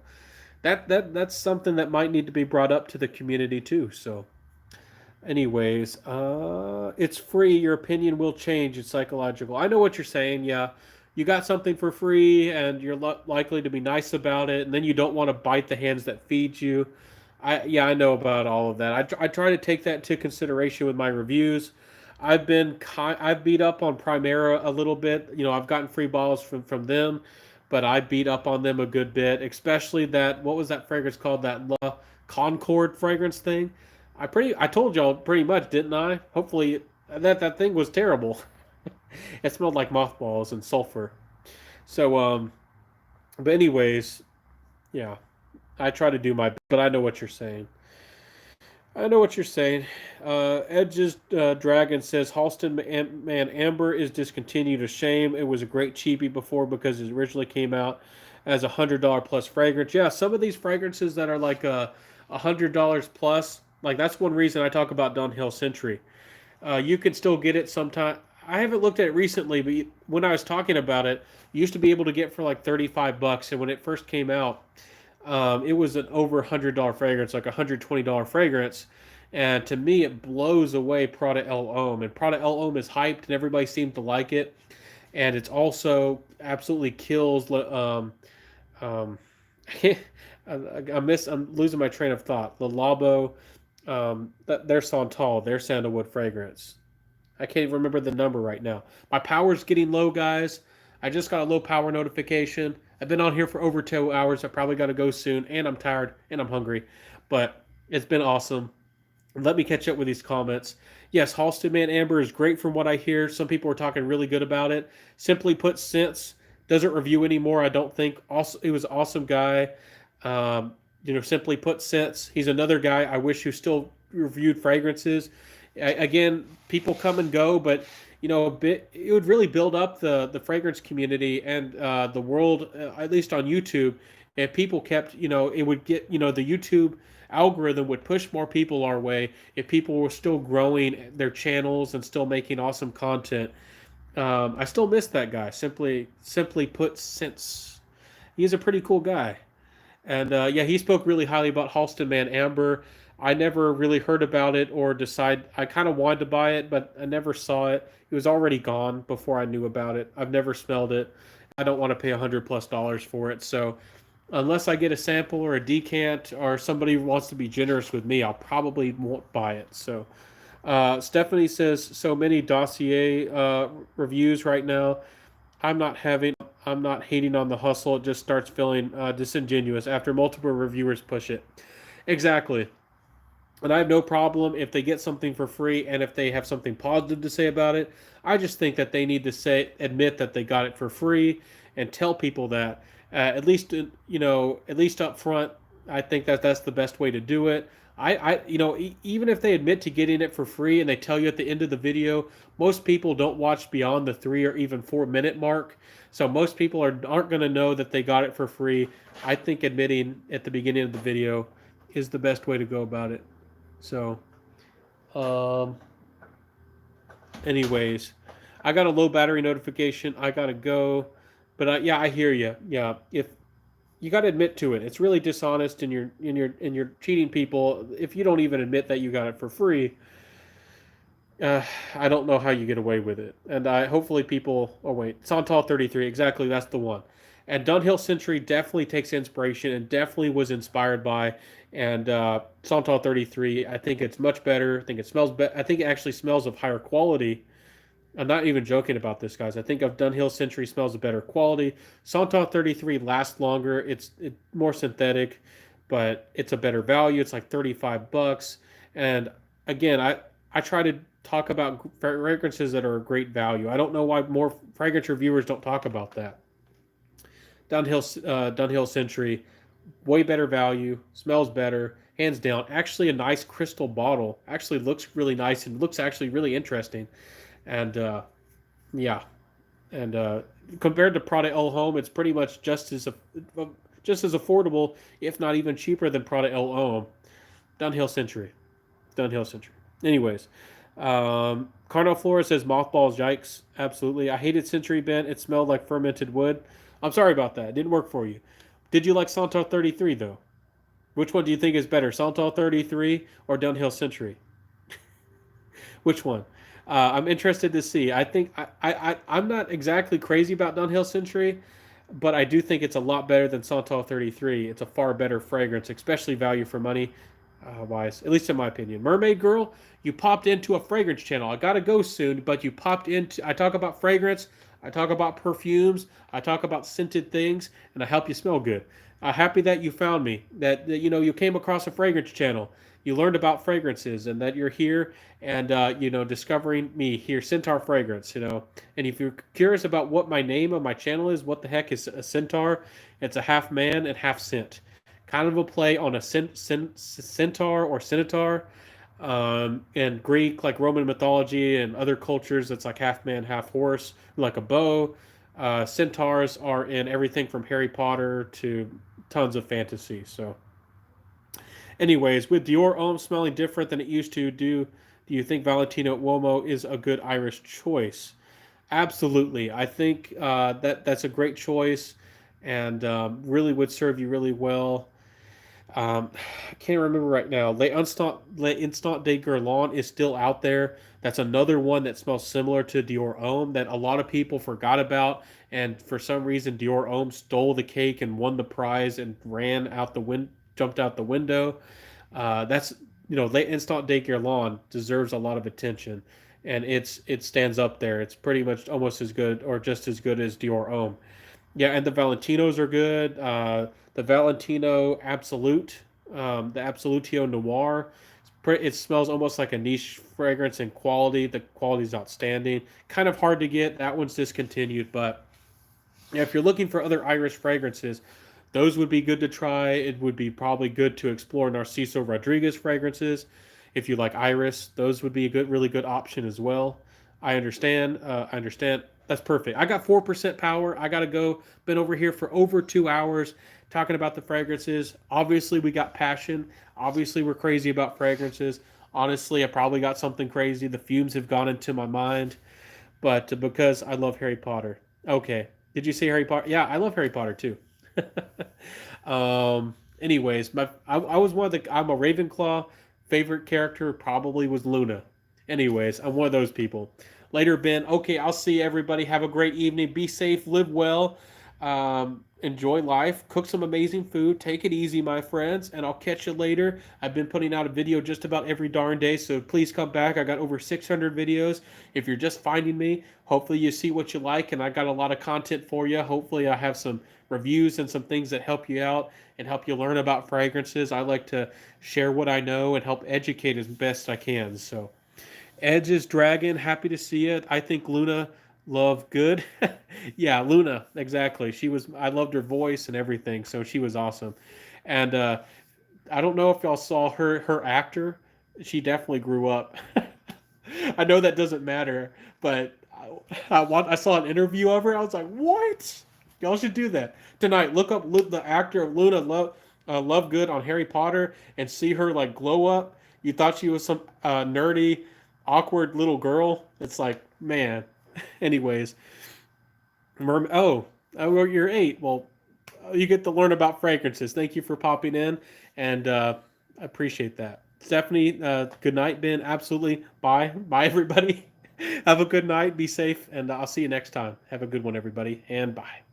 that's something that might need to be brought up to the community too. So, anyways, it's free. Your opinion will change. It's psychological. I know what you're saying. Yeah, you got something for free, and you're likely to be nice about it, and then you don't want to bite the hands that feed you. I know about all of that. I try to take that into consideration with my reviews. I've beat up on Primera a little bit. I've gotten free bottles from them, but I beat up on them a good bit, especially that, what was that fragrance called, that La Concord fragrance thing. I told y'all pretty much, didn't I? Hopefully that thing was terrible. It smelled like mothballs and sulfur. So but anyways, yeah, I try to do my best, but I know what you're saying. I know what you're saying. Edge's Dragon says Halston Man Amber is discontinued. A shame. It was a great cheapie before because it originally came out as $100 plus fragrance. Yeah, some of these fragrances that are like $100 plus, like that's one reason I talk about Dunhill Century. You can still get it sometime. I haven't looked at it recently, but when I was talking about it, you used to be able to get for like $35, and when it first came out, it was an over $100 fragrance, like $120 fragrance. And to me, it blows away Prada El Homme. And Prada El Homme is hyped, and everybody seems to like it. And it's also absolutely kills. Um, I'm losing my train of thought. Le Labo, their Santal, their sandalwood fragrance. I can't even remember the number right now. My power's getting low, guys. I just got a low power notification. I've been on here for over 2 hours. I probably got to go soon, and I'm tired and I'm hungry. But it's been awesome. Let me catch up with these comments. Yes, Halston Man Amber is great from what I hear. Some people are talking really good about it. Simply put, Sense doesn't review anymore, I don't think. Also, he was an awesome guy. Simply put, Sense. He's another guy I wish who still reviewed fragrances. Again, people come and go, but it would really build up the fragrance community and the world, at least on YouTube. If people kept, it would get, the YouTube algorithm would push more people our way if people were still growing their channels and still making awesome content. I still miss that guy. Simply put, since he's a pretty cool guy. And yeah, he spoke really highly about Halston Man Amber. I never really heard about it or decide. I kind of wanted to buy it, but I never saw it. It was already gone before I knew about it. I've never smelled it. I don't want to pay $100+ for it. So unless I get a sample or a decant or somebody wants to be generous with me, I'll probably won't buy it. So Stephanie says so many dossier reviews right now. I'm not having. I'm not hating on the hustle. It just starts feeling disingenuous after multiple reviewers push it. Exactly. And I have no problem if they get something for free and if they have something positive to say about it. I just think that they need to admit that they got it for free and tell people that. At least at least up front. I think that that's the best way to do it. Even if they admit to getting it for free and they tell you at the end of the video, most people don't watch beyond the 3 or even 4 minute mark. So most people aren't going to know that they got it for free. I think admitting at the beginning of the video is the best way to go about it. So, um, anyways, I got a low battery notification. I gotta go, but yeah, I hear you. Yeah, if you got to admit to it, it's really dishonest, and you're cheating people if you don't even admit that you got it for free. Uh, I don't know how you get away with it, and I hopefully people. Oh wait, Santal 33, exactly, that's the one. And Dunhill Century definitely takes inspiration and definitely was inspired by. And Santal 33, I think it's much better. I think it smells better. I think it actually smells of higher quality. I'm not even joking about this, guys. I think of Dunhill Century smells of better quality. Santal 33 lasts longer. It's more synthetic, but it's a better value. It's like $35. And again, I try to talk about fragrances that are a great value. I don't know why more fragrance reviewers don't talk about that. Dunhill Century, way better value, smells better, hands down. Actually, a nice crystal bottle. Actually looks really nice and looks actually really interesting. And yeah, and compared to Prada El Home, it's pretty much just as affordable, if not even cheaper than Prada El Home. Dunhill Century, Dunhill Century. Anyways, Carnal Flora says mothballs. Yikes! Absolutely, I hated Century Ben. It smelled like fermented wood. I'm sorry about that. It didn't work for you. Did you like Santal 33 though? Which one do you think is better, Santal 33 or Dunhill Century? Which one? I'm interested to see. I think I'm not exactly crazy about Dunhill Century, but I do think it's a lot better than Santal 33. It's a far better fragrance, especially value for money wise, at least in my opinion. Mermaid Girl, you popped into a fragrance channel. I gotta go soon, but you popped into. I talk about fragrance. I talk about perfumes. I talk about scented things, and I help you smell good. Happy that you found me. That you came across a fragrance channel. You learned about fragrances, and that you're here and discovering me here, Centaur Fragrance. And if you're curious about what my name of my channel is, what the heck is a centaur? It's a half man and half scent, kind of a play on a centaur or centaur. In Greek, like Roman mythology and other cultures, it's like half man, half horse, like a bow. Centaurs are in everything from Harry Potter to tons of fantasy. So, anyways, with Dior Homme smelling different than it used to, do you think Valentino Uomo is a good Irish choice? Absolutely. I think that's a great choice, and really would serve you really well. I can't remember right now. Le Instant de Guerlain is still out there. That's another one that smells similar to Dior Homme that a lot of people forgot about, and for some reason Dior Homme stole the cake and won the prize and jumped out the window. That's Le Instant de Guerlain deserves a lot of attention, and it stands up there. It's pretty much almost as good or just as good as Dior Homme. Yeah, and the Valentinos are good. The Valentino Absolute, the Absolutio Noir. It smells almost like a niche fragrance in quality. The quality is outstanding. Kind of hard to get. That one's discontinued, but yeah, if you're looking for other Irish fragrances, those would be good to try. It would be probably good to explore Narciso Rodriguez fragrances. If you like Iris, those would be a really good option as well. I understand. I understand. That's perfect. I got 4% power. I got to go. Been over here for over 2 hours talking about the fragrances. Obviously, we got passion. Obviously, we're crazy about fragrances. Honestly, I probably got something crazy. The fumes have gone into my mind. but because I love Harry Potter. Okay. Did you see Harry Potter? Yeah, I love Harry Potter too. Anyways, I was one of the I'm a Ravenclaw. Favorite character probably was Luna. Anyways, I'm one of those people. Later, Ben. Okay, I'll see everybody. Have a great evening. Be safe. Live well. Enjoy life. Cook some amazing food. Take it easy, my friends. And I'll catch you later. I've been putting out a video just about every darn day, so please come back. I got over 600 videos. If you're just finding me, hopefully you see what you like, and I got a lot of content for you. Hopefully, I have some reviews and some things that help you out and help you learn about fragrances. I like to share what I know and help educate as best I can. So, Edge's Dragon, happy to see it. I think Luna Love good. Yeah, Luna, exactly. She was I loved her voice and everything, so she was awesome. And I don't know if y'all saw her actor. She definitely grew up. I know that doesn't matter, but I saw an interview of her. I was like, what? Y'all should do that tonight. Look up the actor of Luna Lovegood on Harry Potter and see her like glow up. You thought she was some nerdy, awkward little girl. It's like, man. Anyways, well, you're 8. Well, you get to learn about fragrances. Thank you for popping in, and I appreciate that. Stephanie, good night, Ben. Absolutely. Bye, everybody. Have a good night. Be safe, and I'll see you next time. Have a good one, everybody, and bye.